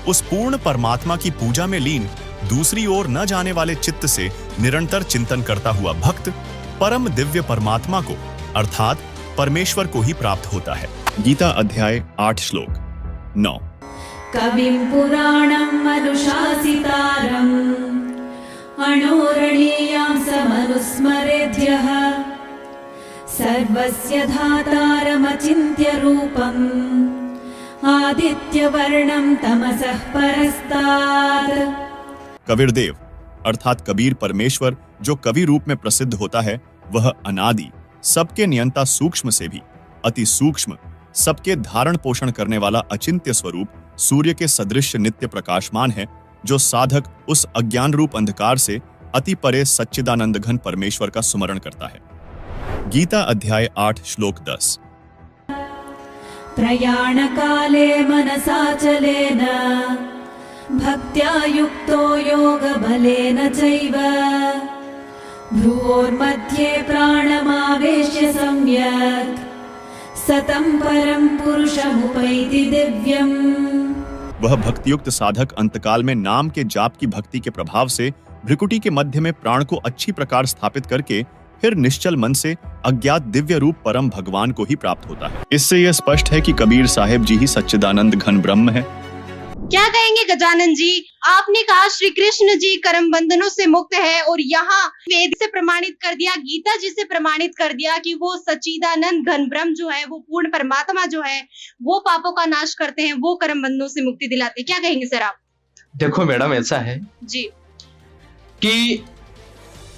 उस पूर्ण परमात्मा की पूजा में लीन दूसरी ओर न जाने वाले चित्त से निरंतर चिंतन करता हुआ भक्त परम दिव्य परमात्मा को अर्थात परमेश्वर को ही प्राप्त होता है। गीता अध्याय 8 श्लोक 9 कविं पुराणं अनुशासितारम् अणोरणीयां समनुस्मरेद्यः सर्वस्य धातारमचिन्त्य रूपम् आदित्यवर्णं तमसः परस्तात्। कबीरदेव अर्थात कबीर परमेश्वर जो कवि रूप में प्रसिद्ध होता है वह अनादि सबके नियंता सूक्ष्म से भी अति सूक्ष्म सबके धारण पोषण करने वाला अचिंत्य स्वरूप सूर्य के सदृश नित्य प्रकाशमान है, जो साधक उस अज्ञान रूप अंधकार से अति परे सच्चिदानंद घन परमेश्वर का सुमरण करता है। गीता अध्याय 8 श्लोक 10 प्रयाण काले मनसाचलेन भक्त्या युक्तो योग बलेन चैव भ्रुवोर्मध्ये प्राणमावेश्य सम्यक् सतं परम पुरुषमुपैति दिव्यम्। वह भक्तियुक्त साधक अंतकाल में नाम के जाप की भक्ति के प्रभाव से भ्रिकुटी के मध्य में प्राण को अच्छी प्रकार स्थापित करके फिर निश्चल मन से अज्ञात दिव्य रूप परम भगवान को ही प्राप्त होता है। इससे यह स्पष्ट है कि कबीर साहिब जी ही सच्चिदानंद घन ब्रह्म है। क्या कहेंगे गजानन जी? आपने कहा श्री कृष्ण जी कर्म बंधनों से मुक्त है और यहाँ वेद से प्रमाणित कर दिया, गीता जी से प्रमाणित कर दिया कि वो सच्चिदानंद घन ब्रह्म जो है, वो पूर्ण परमात्मा जो है, वो पापों का नाश करते हैं, वो कर्म बंधनों से मुक्ति दिलाते हैं। क्या कहेंगे सर आप? देखो मैडम, ऐसा है जी कि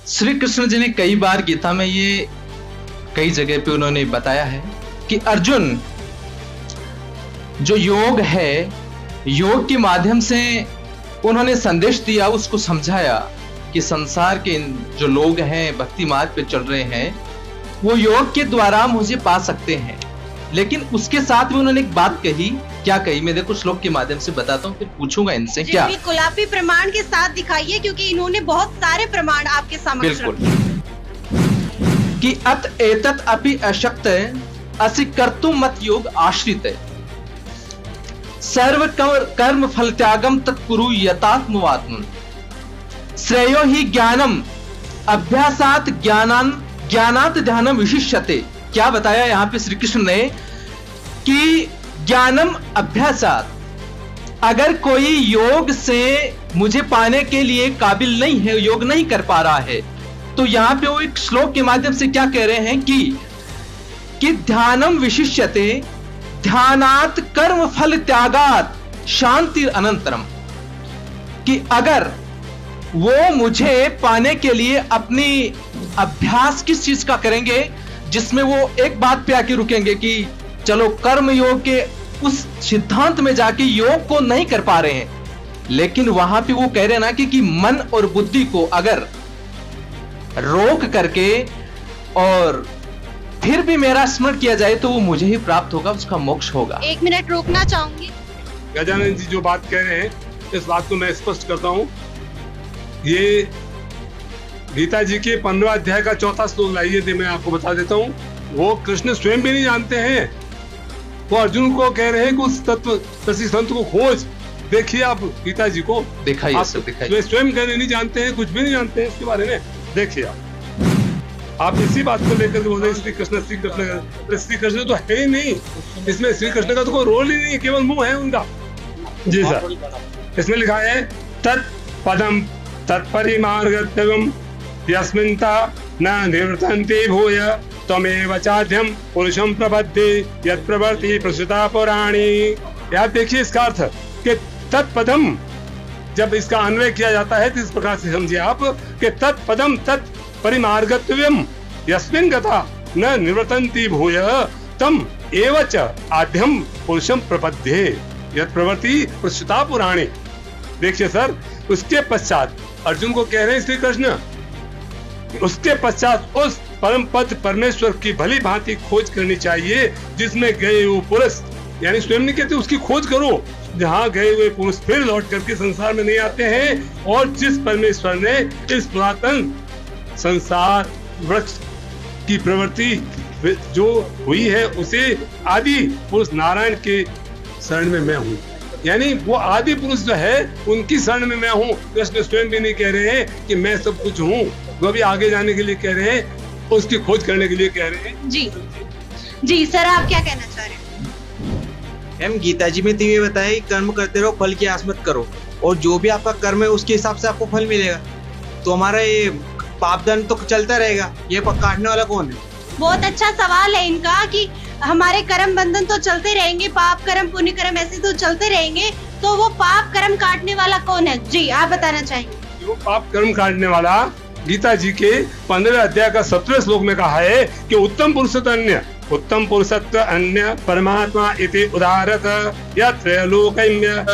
श्री कृष्ण जी ने कई बार गीता में ये कई जगह पे उन्होंने बताया है कि अर्जुन जो योग है, योग के माध्यम से उन्होंने संदेश दिया, उसको समझाया कि संसार के जो लोग हैं भक्ति मार्ग पे चल रहे हैं वो योग के द्वारा मुझे पा सकते हैं। लेकिन उसके साथ में उन्होंने एक बात कही, क्या कही मैं देखो श्लोक के माध्यम से बताता हूँ, फिर पूछूंगा इनसे क्या। बिल्कुल, आप भी प्रमाण के साथ दिखाइए क्योंकि इन्होंने बहुत सारे प्रमाण आपके समक्ष रखे कि अत एतत् अपि अशक्त असि कर्तुम मत योग आश्रित सर्व कर्म फल त्यागम तत्कुरु यतात्मवात्म श्रेयो ही ज्ञानम अभ्यासात ज्ञानात ध्यानम विशिष्यते। क्या बताया यहाँ पे श्री कृष्ण ने कि ज्ञानम अभ्यासात, अगर कोई योग से मुझे पाने के लिए काबिल नहीं है, योग नहीं कर पा रहा है, तो यहाँ पे वो एक श्लोक के माध्यम से क्या कह रहे हैं कि ध्यानम विशिष्यते ध्यानात कर्म फल त्यागात शांति अनंतरम, कि अगर वो मुझे पाने के लिए अपनी अभ्यास किस चीज का करेंगे, जिसमें वो एक बात पे आके रुकेंगे कि चलो कर्म योग के उस सिद्धांत में जाके योग को नहीं कर पा रहे हैं, लेकिन वहां पे वो कह रहे ना कि मन और बुद्धि को अगर रोक करके और फिर भी मेरा स्मरण किया जाए तो वो मुझे ही प्राप्त होगा, उसका मोक्ष होगा। 1 मिनट रोकना चाहूंगी। गजानन जी जो बात कह रहे हैं इस बात को मैं स्पष्ट करता हूं। ये गीता जी के 15 अध्याय का 4था श्लोक लाइए थे, मैं आपको बता देता हूं। वो कृष्ण स्वयं भी नहीं जानते हैं, वो अर्जुन को कह रहे हैं कि उस तत्व संत को खोज, देखिए आप गीता जी को, दिखाइए आप सर, दिखाइए। स्वयं कहने नहीं जानते हैं, कुछ भी नहीं जानते हैं इसके बारे में। देखिए आप इसी बात को लेकर के बोल रहे हैं श्री कृष्ण तो है ही नहीं इसमें, श्री कृष्ण का तो कोई रोल ही नहीं, केवल मुंह है उनका। जी सर, इसमें लिखा है तत्पदम तत्परिमार्गत्वम यस्मिन्ता न निवर्तन्ते भूय त्वमेव चाद्यम पुरुषम प्रपद्ये यत् प्रवर्ति प्रसुता पुराणी। याद देखिए इसका अर्थ कि तत्पदम, जब इसका अन्वय किया जाता है तो इस प्रकार से समझिए आप कि तत्पदम तत्परिमार्गत्वम यस्मिन् गता न निवर्तन्ति भूय तम एव च आद्यम पुरुषम प्रपद्ये यत् प्रवर्ति प्रसुता पुराणी। देखिए सर, उसके पश्चात अर्जुन को कह रहे हैं श्री कृष्ण, उसके पश्चात उस परम पद परमेश्वर की भली भांति खोज करनी चाहिए जिसमें गए हुए पुरुष, यानी स्वयं नहीं कहते, उसकी खोज करो जहाँ गए हुए पुरुष फिर लौट करके संसार में नहीं आते हैं, और जिस परमेश्वर ने इस पुरातन संसार वृक्ष की प्रवृत्ति जो हुई है उसे आदि पुरुष नारायण के शरण में मैं हूँ, यानी वो आदि पुरुष जो है उनकी शरण में मैं हूँ। कृष्ण स्वयं भी नहीं कह रहे हैं कि मैं सब कुछ हूँ, वो भी आगे जाने के लिए कह रहे हैं, उसकी खोज करने के लिए कह रहे हैं। जी सर, आप क्या कहना चाह रहे हैं? हम गीता जी में तो ये बताया कि कर्म करते रहो, फल की आस मत करो, और जो भी आपका कर्म है उसके हिसाब से आपको फल मिलेगा। तो हमारा ये पापदान तो चलता रहेगा, ये काटने वाला कौन है? बहुत अच्छा सवाल है इनका कि हमारे कर्म बंधन तो चलते रहेंगे, पाप कर्म पुण्य कर्म ऐसे तो चलते रहेंगे, तो वो पाप कर्म काटने वाला कौन है? जी आप बताना चाहेंगे। वो पाप कर्म काटने वाला गीता जी के 15 अध्याय का 17 श्लोक में कहा है कि उत्तम पुरुषत्व अन्य परमात्मा इति उदारत यत्र लोकम्य।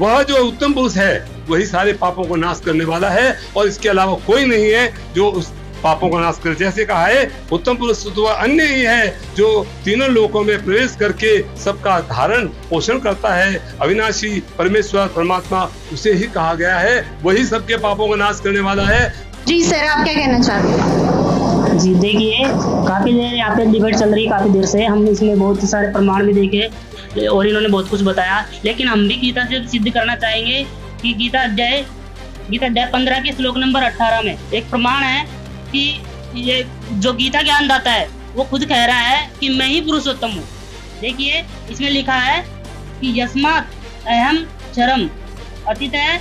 वह जो उत्तम पुरुष है वही सारे पापों को नाश करने वाला है, और इसके अलावा कोई नहीं है जो उस पापों को नाश करे। जैसे कहा है उत्तम पुरुष तो वह अन्य ही है जो तीनों लोकों में प्रवेश करके सबका धारण पोषण करता है, अविनाशी परमेश्वर परमात्मा, उसे ही कहा गया है, वही सबके पापों को नाश करने वाला है। जी सर, आप क्या कहना चाहते हैं? जी देखिए, काफी देर यहाँ पे डिबेट चल रही है, काफी देर से हम इसमें बहुत सारे प्रमाण भी देखे और इन्होंने बहुत कुछ बताया, लेकिन हम भी गीता से सिद्ध करना चाहेंगे कि गीता अध्याय 15 के श्लोक नंबर 18 में एक प्रमाण है कि ये जो गीता ज्ञान दाता है वो खुद कह रहा है कि मैं ही पुरुषोत्तम हूँ। देखिए इसमें लिखा है कि यस्मात् अहम चरम अतितः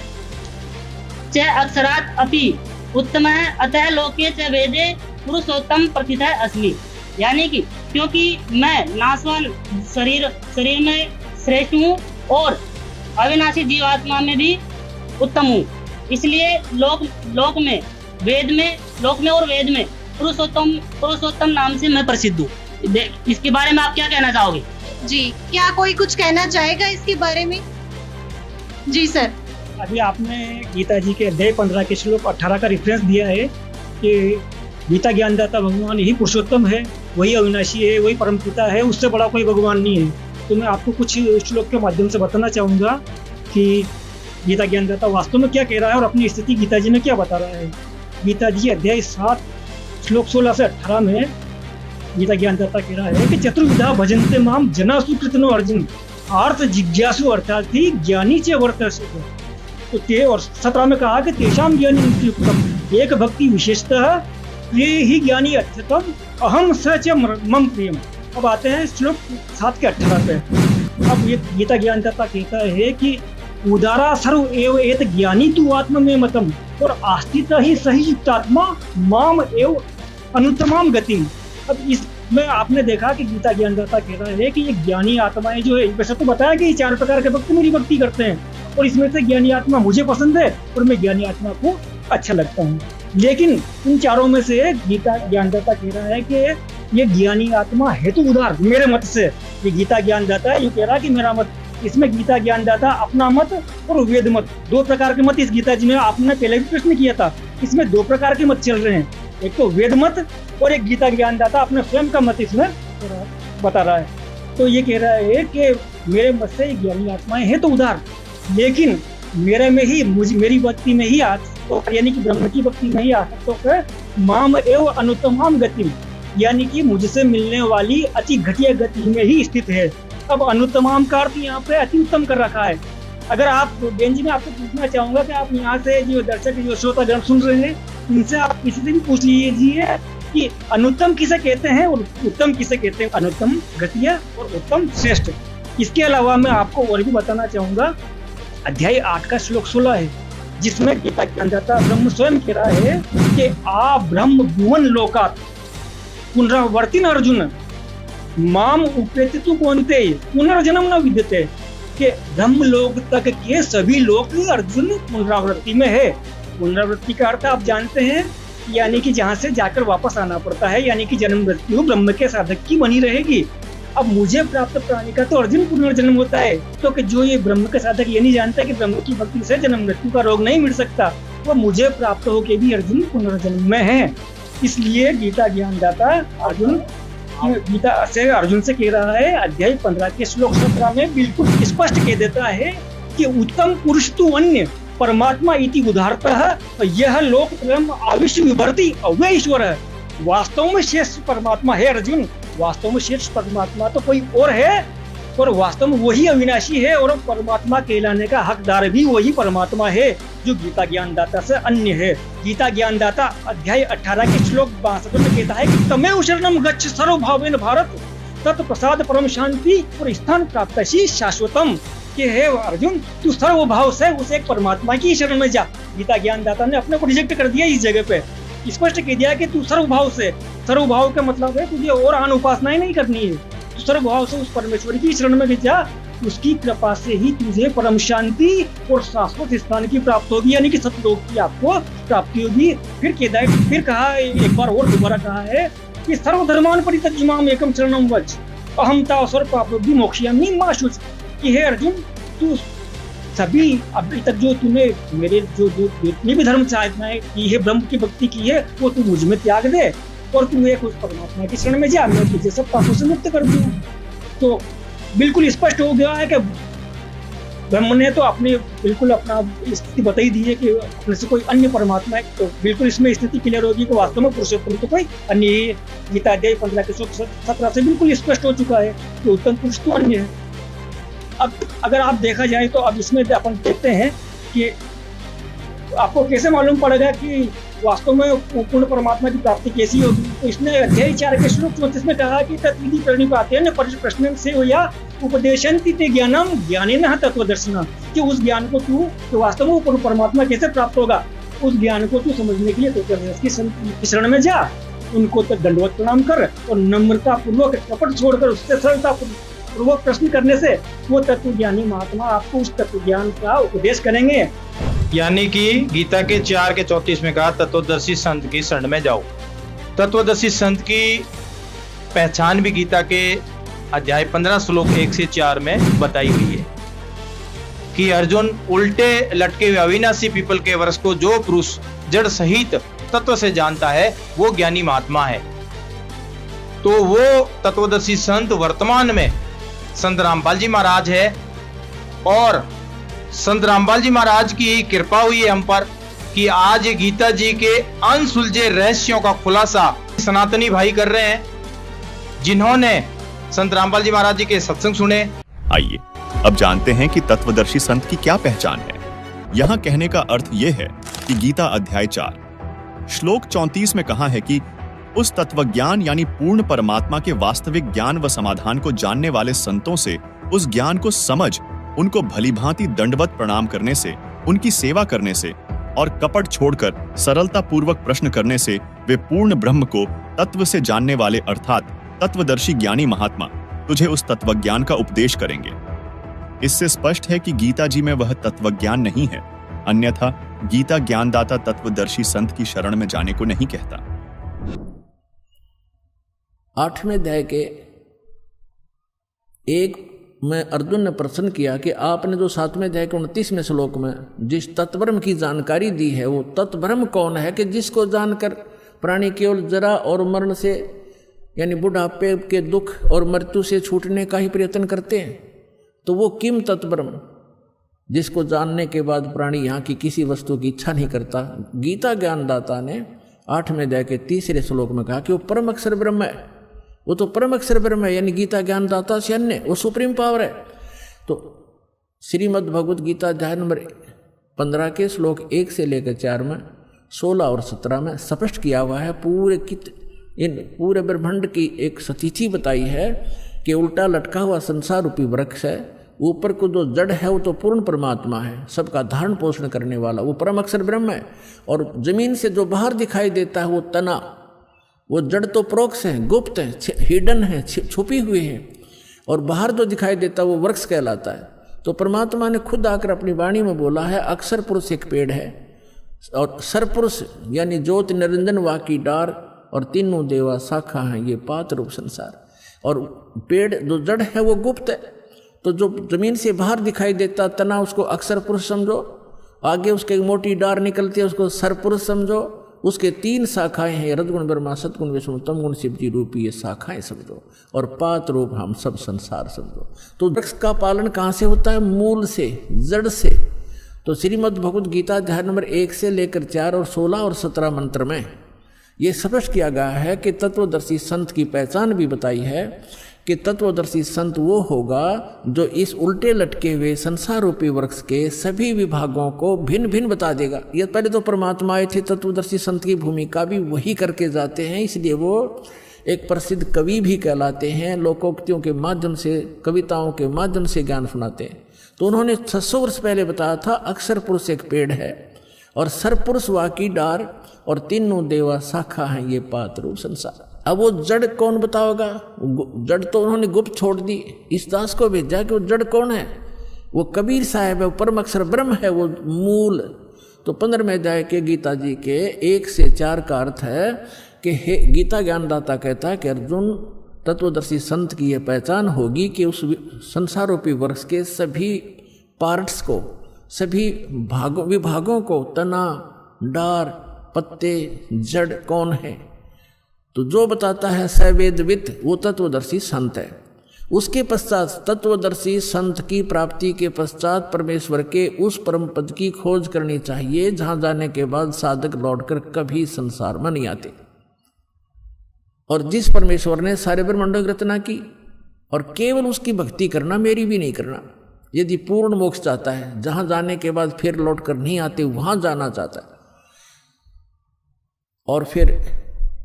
च अक्षरात् अपि उत्तमः अतः लोके च वेदे पुरुषोत्तम प्रथितः अस्मि। यानी कि क्योंकि मैं नाशवान शरीर में श्रेष्ठ हूँ और अविनाशी जीवात्मा में भी उत्तम हूँ, इसलिए लोक में और वेद में पुरुषोत्तम नाम से मैं प्रसिद्ध हूँ। इसके बारे में आप क्या कहना चाहोगे? जी, क्या कोई कुछ कहना चाहेगा इसके बारे में? जी सर। अभी आपने गीता जी के अध्याय 15 के श्लोक 18 का रेफरेंस दिया है कि गीता ज्ञानदाता भगवान ही पुरुषोत्तम है, वही अविनाशी है, वही परम पिता है, उससे बड़ा कोई भगवान नहीं है। तो मैं आपको कुछ श्लोक के माध्यम से बताना चाहूँगा कि गीता ज्ञानदाता वास्तव में क्या कह रहा है और अपनी स्थिति गीता जी में क्या बता रहा है। गीता जी अध्याय 7 श्लोक 16 से 18 में गीता ज्ञानदाता कह रहा है कि चतुर्विधा भजन्ते माम जना सुकृतनो अर्जुन आर्थ जिज्ञासु अर्थार्थी ज्ञानी च वर्तते। तो ते और 17 में कहा कि तेषाम ज्ञानी युक्तम एक भक्ति विशेषतः प्रिय ही ज्ञानी अर्थतम अहम सच मम प्रियम। अब आते हैं श्लोक 7 के 18 पे। अब ये गीता ज्ञानदाता कहता है कि उदारा सर्व एव एत ज्ञानी तु आत्म में मतम और आस्थित ही सही युक्तात्मा माम एव अनुत्तमाम गतिम। अब इसमें आपने देखा कि गीता ज्ञानदाता कह रहा है कि ये ज्ञानी आत्माएं जो है, वैसे तो बताया कि 4 प्रकार के भक्त मेरी भक्ति करते हैं और इसमें से ज्ञानी आत्मा मुझे पसंद है और मैं ज्ञानी आत्मा को अच्छा लगता हूँ, लेकिन इन चारों में से गीता ज्ञानदाता कह रहा है कि ये ज्ञानी आत्मा है तो उदार मेरे मत से। ये गीता ज्ञानदाता है, ये कह रहा है कि मेरा मत। इसमें गीता ज्ञानदाता अपना मत और वेद मत, 2 प्रकार के मत इस गीता जी में आपने पहले भी प्रश्न किया था, इसमें 2 प्रकार के मत चल रहे हैं, एक तो वेद मत और एक गीता ज्ञानदाता अपने स्वयं का मत इसमें बता रहा है। तो ये कह रहा है कि मेरे मत से ज्ञानी आत्माएं हैं तो उदार, लेकिन मेरे में ही मेरी भक्ति में ही यानी कि ब्रह्म की भक्ति में ही आसक्त माम एव अनुत्तमाम गति, यानी कि मुझसे मिलने वाली अति घटिया गति में ही स्थित है। अब अनुत्तमाम का अर्थ यहाँ पे अति उत्तम कर रखा है, अगर आप बेन जी, मैं आपको पूछना चाहूंगा कि आप यहाँ से जो दर्शक जो श्रोतागण सुन रहे हैं, इनसे आप किसी से भी पूछ लीजिए कि अनुत्तम किसे कहते हैं और उत्तम किसे कहते हैं। अनुत्तम घटिया और उत्तम श्रेष्ठ। इसके अलावा मैं आपको और भी बताना चाहूंगा, अध्याय 8 का श्लोक 16 है, जिसमें गीता ज्ञानदाता ब्रह्म स्वयं कह रहा है कि आ ब्रह्म भुवन लोकात् पुनरावर्तिन अर्जुन माम उपेति तु कौन्तेय पुनर्जन्म न विद्यते, कि ब्रह्म लोक तक के सभी लोग अर्जुन पुनरावृत्ति में है। पुनरावृत्ति का अर्थ आप जानते हैं, यानी कि जहाँ से जाकर वापस आना पड़ता है, यानी कि जन्म मृत्यु ब्रह्म के साधक की बनी रहेगी। अब मुझे प्राप्त प्राणी का तो अर्जुन पुनर्जन्म होता है, तो कि जो ये ब्रह्म के साधक ये नहीं जानता कि ब्रह्म की भक्ति से जन्म मृत्यु का रोग नहीं मिट सकता, वो मुझे प्राप्त होके भी अर्जुन पुनर्जन्म में है। इसलिए गीता ज्ञानदाता अर्जुन गीता से अर्जुन से कह रहा है, अध्याय 15 के श्लोक 17 में बिल्कुल स्पष्ट कह देता है कि उत्तम पुरुष तु अन्य परमात्मा इति उदाहरतः यह लोक त्रयम् आविश्य विभर्ति अव्यय ईश्वर है। वास्तव में श्रेष्ठ परमात्मा है अर्जुन, वास्तव में श्रेष्ठ परमात्मा तो कोई और है, और वास्तव में वही अविनाशी है, और परमात्मा कहलाने का हकदार भी वही परमात्मा है जो गीता ज्ञानदाता से अन्य है। गीता ज्ञानदाता अध्याय 18 के श्लोक 62 में कहता है कि तमेव शरणं गच्छ सर्वभावेन भारत तत्प्रसाद परम शांति और स्थान प्राप्तसि शाश्वतम, कि हे अर्जुन तू सर्वभाव से उस एक परमात्मा की शरण में जा। गीता ज्ञानदाता ने अपने को रिजेक्ट कर दिया इस जगह पे, स्पष्ट कह दिया कि तू सर्वभाव से, सर्वभाव का मतलब है तुझे और आन उपासनाएं नहीं करनी है, तू सर्वभाव से उस परमेश्वर की शरण में जा, उसकी कृपा से ही तुझे परम शांति और शाश्वत स्थान की प्राप्त होगी, यानी कि सतलोक की आपको प्राप्ति होगी। फिर कहा एक बार और दोबारा कहा है कि सर्वधर्मान परित्यज्य माम एकम शरणं व्रज अहम तावसर पापयोगी मोक्षयामि मा शुच, कि हे अर्जुन तू सभी अभी तक जो तूने मेरे जो जितनी भी धर्म साधनाएं की है, ब्रह्म की भक्ति की है, वो तू मुझ में त्याग दे और तू एक उस परमात्मा की शरण में जा, मैं तुझे सब पापों से मुक्त कर दूं। तो बिल्कुल स्पष्ट हो गया है कि ब्रह्म ने तो अपनी बिल्कुल अपना स्थिति बताई दी है कि अपने से कोई अन्य परमात्मा है, तो बिल्कुल इसमें स्थिति क्लियर होगी कि वास्तव में पुरुषोत्तम तो कोई अन्य ही है। गीता अध्याय 15 के श्लोक 17 से बिल्कुल स्पष्ट हो चुका है कि उत्तम पुरुष तो अन्य है। अब अगर आप देखा जाए तो अब इसमें अपन देखते हैं कि आपको कैसे मालूम पड़ेगा कि वास्तव में पूर्ण परमात्मा की प्राप्ति कैसी होगी। तो इसने अध्याय 4 के श्लोक 34 में कहा कि तत्विधि प्रणिपातेन प्रश्न से हो या उपदेशन्ति ते ज्ञानम ज्ञानेन तत्वदर्शिना, कि उस ज्ञान को तू तो वास्तव में पूर्ण परमात्मा कैसे प्राप्त होगा, उस ज्ञान को तू समझने के लिए तो शरण में जा, उनको तो दंडवत प्रणाम कर और नम्रता पूर्वक कपट छोड़कर उससे सरलता पूर्वक प्रश्न करने से वो तत्व ज्ञानी महात्मा आपको उस तत्व ज्ञान का उपदेश करेंगे। यानी कि गीता के 4 के 34 में कहा तत्वदर्शी संत की शरण में जाओ। तत्वदर्शी संत की पहचान भी गीता के अध्याय 15 श्लोक 1 से 4 में बताई हुई है कि अर्जुन उल्टे लटके हुए अविनाशी पीपल के वृक्ष को जो पुरुष जड़ सहित तत्व से जानता है वो ज्ञानी महात्मा है। तो वो तत्वदर्शी संत वर्तमान में संत रामपाल जी महाराज है, और संत रामपाल जी महाराज की कृपा हुई है हम पर कि आज गीता जी के अनसुलझे रहस्यों का खुलासा सनातनी भाई कर रहे हैं, जिन्होंने संत रामपाल जी महाराज जी के सत्संग सुने। आइए अब जानते हैं कि तत्वदर्शी संत की क्या पहचान है। यहाँ कहने का अर्थ यह है कि गीता अध्याय 4 श्लोक 34 में कहा है कि उस तत्वज्ञान यानी पूर्ण परमात्मा के वास्तविक ज्ञान व समाधान को जानने वाले संतों से उस ज्ञान को समझ, उनको भलीभांति दंडवत प्रणाम करने से, उनकी सेवा करने से और कपट छोड़कर सरलता पूर्वक प्रश्न करने से वे पूर्ण ब्रह्म को तत्व से जानने वाले अर्थात तत्वदर्शी ज्ञानी महात्मा तुझे उस तत्वज्ञान का उपदेश करेंगे। इससे स्पष्ट है कि गीता जी में वह तत्वज्ञान नहीं है, अन्यथा गीता ज्ञानदाता तत्वदर्शी संत की शरण में जाने को नहीं कहता। 8वें अध्याय के 1 में अर्जुन ने प्रश्न किया कि आपने जो 7वें अध्याय के 29वें श्लोक में जिस तत्ब्रह्म की जानकारी दी है वो तत्ब्रह्म कौन है कि जिसको जानकर प्राणी केवल जरा और मरण से यानी बुढ़ापे के दुख और मृत्यु से छूटने का ही प्रयत्न करते हैं। तो वो किम तत्ब्रह्म जिसको जानने के बाद प्राणी यहाँ की किसी वस्तु की इच्छा नहीं करता। गीता ज्ञानदाता ने 8वें अध्याय के 3 श्लोक में कहा कि वो परम अक्षर ब्रह्म है, वो तो परम अक्षर ब्रह्म है, यानी गीता ज्ञानदाता से अन्य वो सुप्रीम पावर है। तो श्रीमद् भगवद गीता अध्याय नंबर 15 के श्लोक 1 से लेकर 4 में, 16 और 17 में स्पष्ट किया हुआ है। इन पूरे ब्रह्मांड की एक स्थिति बताई है कि उल्टा लटका हुआ संसार रूपी वृक्ष है, ऊपर को जो जड़ है वो तो पूर्ण परमात्मा है, सबका धारण पोषण करने वाला, वो परम अक्षर ब्रह्म है। और जमीन से जो बाहर दिखाई देता है वो तना, वो जड़ तो प्रोक्ष है, गुप्त है, हिडन है, छुपी हुई है, और बाहर जो दिखाई देता है वो वृक्ष कहलाता है। तो परमात्मा ने खुद आकर अपनी वाणी में बोला है, अक्षर पुरुष एक पेड़ है और सरपुरुष यानी ज्योति निरंजन वाकी डार और तीनों देवा शाखा हैं, ये पात रूप संसार। और पेड़ जो जड़ है वो गुप्त है, तो जो जमीन से बाहर दिखाई देता तना उसको अक्षर पुरुष समझो, आगे उसके एक मोटी डार निकलती है उसको सरपुरुष समझो, उसके 3 शाखाएं हैं, रजगुण ब्रह्मा सतगुण विष्णु तमगुण शिव जी रूपी ये शाखाएं समझो, और पात रूप हम सब संसार समझो। तो वृक्ष का पालन कहाँ से होता है? मूल से, जड़ से। तो श्रीमद् भगवद गीता अध्याय नंबर 1 से लेकर 4 और 16 और 17 मंत्र में ये स्पष्ट किया गया है कि तत्वदर्शी संत की पहचान भी बताई है कि तत्वदर्शी संत वो होगा जो इस उल्टे लटके हुए संसार रूपी वृक्ष के सभी विभागों को भिन्न भिन्न बता देगा। ये पहले तो परमात्मा आए थे, तत्वदर्शी संत की भूमिका भी वही करके जाते हैं, इसलिए वो एक प्रसिद्ध कवि भी कहलाते हैं, लोकोक्तियों के माध्यम से, कविताओं के माध्यम से ज्ञान सुनाते हैं। तो उन्होंने 600 वर्ष पहले बताया था अक्षर पुरुष एक पेड़ है और सरपुरुष वाकी डार और तीनों देवा शाखा हैं, ये पात रूप संसार। अब वो जड़ कौन बताओगा? जड़ तो उन्होंने गुप्त छोड़ दी, इस दास को भेजा कि वो जड़ कौन है? वो कबीर साहब है, वो परम अक्षर ब्रह्म है, वो मूल। तो 15वें अध्याय के गीता जी के 1 से 4 का अर्थ है कि हे गीता ज्ञानदाता कहता है कि अर्जुन, तत्वदर्शी संत की यह पहचान होगी कि उस संसार रूपी वृक्ष के सभी पार्ट्स को, सभी विभागों को, तना, डार, पत्ते, जड़ कौन है, तो जो बताता है सवेदवित वो तत्वदर्शी संत है। उसके पश्चात तत्वदर्शी संत की प्राप्ति के पश्चात परमेश्वर के उस परम पद की खोज करनी चाहिए जहां जाने के बाद साधक लौटकर कभी संसार में नहीं आते। और जिस परमेश्वर ने सारे ब्रह्मांडों की रचना की और केवल उसकी भक्ति करना, मेरी भी नहीं करना, यदि पूर्ण मोक्ष चाहता है, जहां जाने के बाद फिर लौट कर नहीं आते वहां जाना चाहता है। और फिर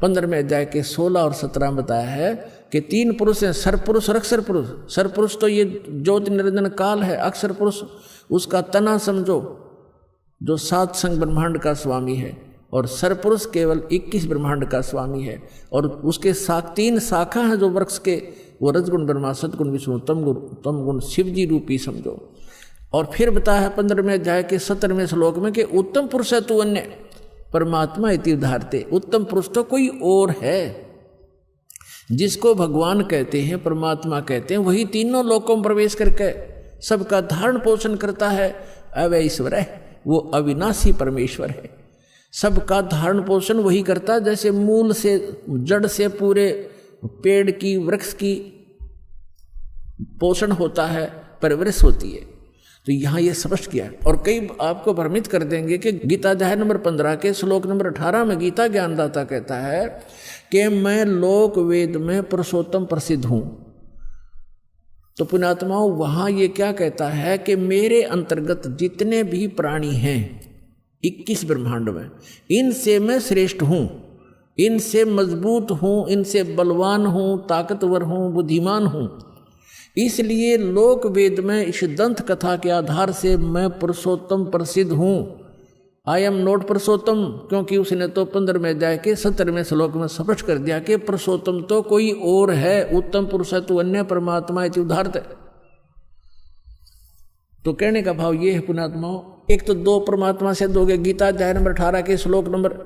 15वें अध्याय के 16 और 17 में बताया है कि 3 पुरुष हैं, सरपुरुष और अक्षर पुरुष। सरपुरुष तो ये ज्योति निरंजन काल है, अक्षर पुरुष उसका तना समझो जो 7 संग ब्रह्मांड का स्वामी है, और सरपुरुष केवल 21 ब्रह्मांड का स्वामी है, और उसके 3 शाखा हैं जो वृक्ष के, वो रजगुण ब्रह्मा सतगुण विष्णु तमगुण शिव जी रूपी समझो। और फिर बताया है 15वें अध्याय के 17वें श्लोक में कि उत्तम पुरुष है तू अन्य परमात्मा इति उदाहरते। उत्तम पुरुष तो कोई और है, जिसको भगवान कहते हैं, परमात्मा कहते हैं, वही तीनों लोकों में प्रवेश करके सबका धारण पोषण करता है। अवय ईश्वर है, वो अविनाशी परमेश्वर है, सबका धारण पोषण वही करता है। जैसे मूल से, जड़ से पूरे पेड़ की, वृक्ष की पोषण होता है, परवरिश होती है। तो यहाँ ये स्पष्ट किया है। और कई आपको भ्रमित कर देंगे कि गीता अध्याय नंबर 15 के श्लोक नंबर 18 में गीता ज्ञानदाता कहता है कि मैं लोक वेद में पुरुषोत्तम प्रसिद्ध हूँ। तो पुण्यात्माओं, वहाँ ये क्या कहता है कि मेरे अंतर्गत जितने भी प्राणी हैं 21 ब्रह्मांड में, इनसे मैं श्रेष्ठ हूँ, इनसे मजबूत हूँ, इनसे बलवान हूँ, ताकतवर हूँ, बुद्धिमान हूँ। इसलिए लोक वेद में इस दंत कथा के आधार से मैं पुरुषोत्तम प्रसिद्ध हूँ। आई एम नॉट पुरुषोत्तम, क्योंकि उसने तो 15वें अध्याय के 17वें श्लोक में स्पष्ट कर दिया कि पुरुषोत्तम तो कोई और है, उत्तम पुरुष है तो अन्य परमात्मा इति उदाहरते। तो कहने का भाव ये है पुण्यात्माओं, एक तो 2 परमात्मा से दोगे। गीता अध्याय नंबर 18 के श्लोक नंबर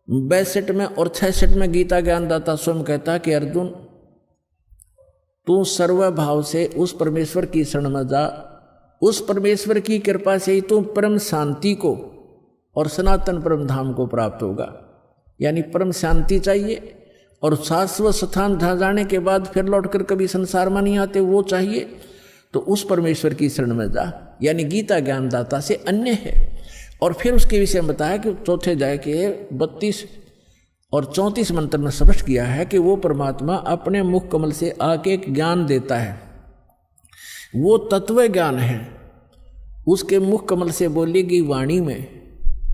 62 में और 66 में गीता ज्ञानदाता स्वयं कहता है कि अर्जुन, तू सर्वभाव से उस परमेश्वर की शरण में जा, उस परमेश्वर की कृपा से ही तू परम शांति को और सनातन परम धाम को प्राप्त होगा। यानी परम शांति चाहिए और शाश्वत स्थान जहाँ जाने के बाद फिर लौटकर कभी संसार में नहीं आते, वो चाहिए। तो उस परमेश्वर की शरण में जा, यानी गीता ज्ञानदाता से अन्य है। और फिर उसके विषय में बताया कि 4 अध्याय के 32 और 34 मंत्र में स्पष्ट किया है कि वो परमात्मा अपने मुख कमल से आके एक ज्ञान देता है, वो तत्व ज्ञान है। उसके मुख कमल से बोली गई वाणी में,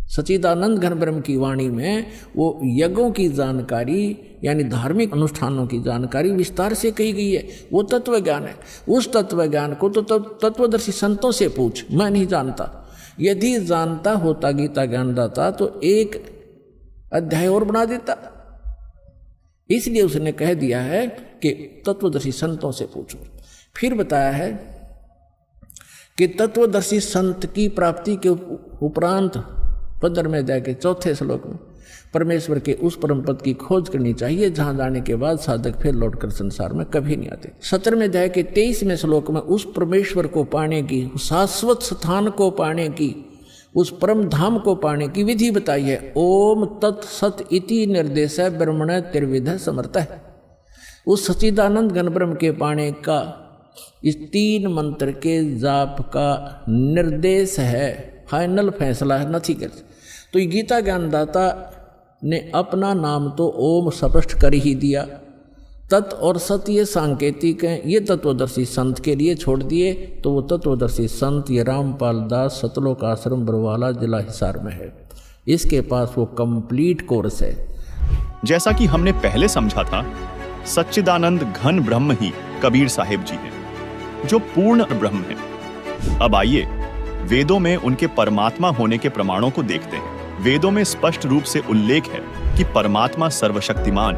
सच्चिदानंद घन ब्रह्म की वाणी में वो यज्ञों की जानकारी यानी धार्मिक अनुष्ठानों की जानकारी विस्तार से कही गई है। वो तत्व ज्ञान है। उस तत्व ज्ञान को तो तत्वदर्शी संतों से पूछ, मैं नहीं जानता। यदि जानता होता गीता ज्ञानदाता तो एक अध्याय और बना देता। इसलिए उसने कह दिया है कि तत्वदर्शी संतों से पूछो। फिर बताया है कि तत्वदर्शी संत की प्राप्ति के उपरांत 15वें अध्याय के 4थे श्लोक में परमेश्वर के उस परम पद की खोज करनी चाहिए जहां जाने के बाद साधक फिर लौटकर संसार में कभी नहीं आते। 17वें अध्याय के 23वें श्लोक में उस परमेश्वर को पाने की, शाश्वत स्थान को पाने की, उस परम धाम को पाने की विधि बताई है। ओम तत्सत इति निर्देश ब्रह्मण त्रिविध समर्थ है। उस सच्चिदानंद घन ब्रह्म के पाने का इस 3 मंत्र के जाप का निर्देश है, फाइनल फैसला है, नथी कर। तो ये गीता ज्ञानदाता ने अपना नाम तो ओम स्पष्ट कर ही दिया। तत् और सत ये सांकेतिक हैं, ये तत्वदर्शी संत के लिए छोड़ दिए। तो वो तत्वदर्शी संत ये रामपाल दास सतलोक आश्रम बरवाला जिला हिसार में है। इसके पास वो कंप्लीट कोर्स है। जैसा कि हमने पहले समझा था, सच्चिदानंद घन ब्रह्म ही कबीर साहिब जी हैं, जो पूर्ण ब्रह्म है। अब आइए वेदों में उनके परमात्मा होने के प्रमाणों को देखते हैं। वेदों में स्पष्ट रूप से उल्लेख है कि परमात्मा सर्वशक्तिमान,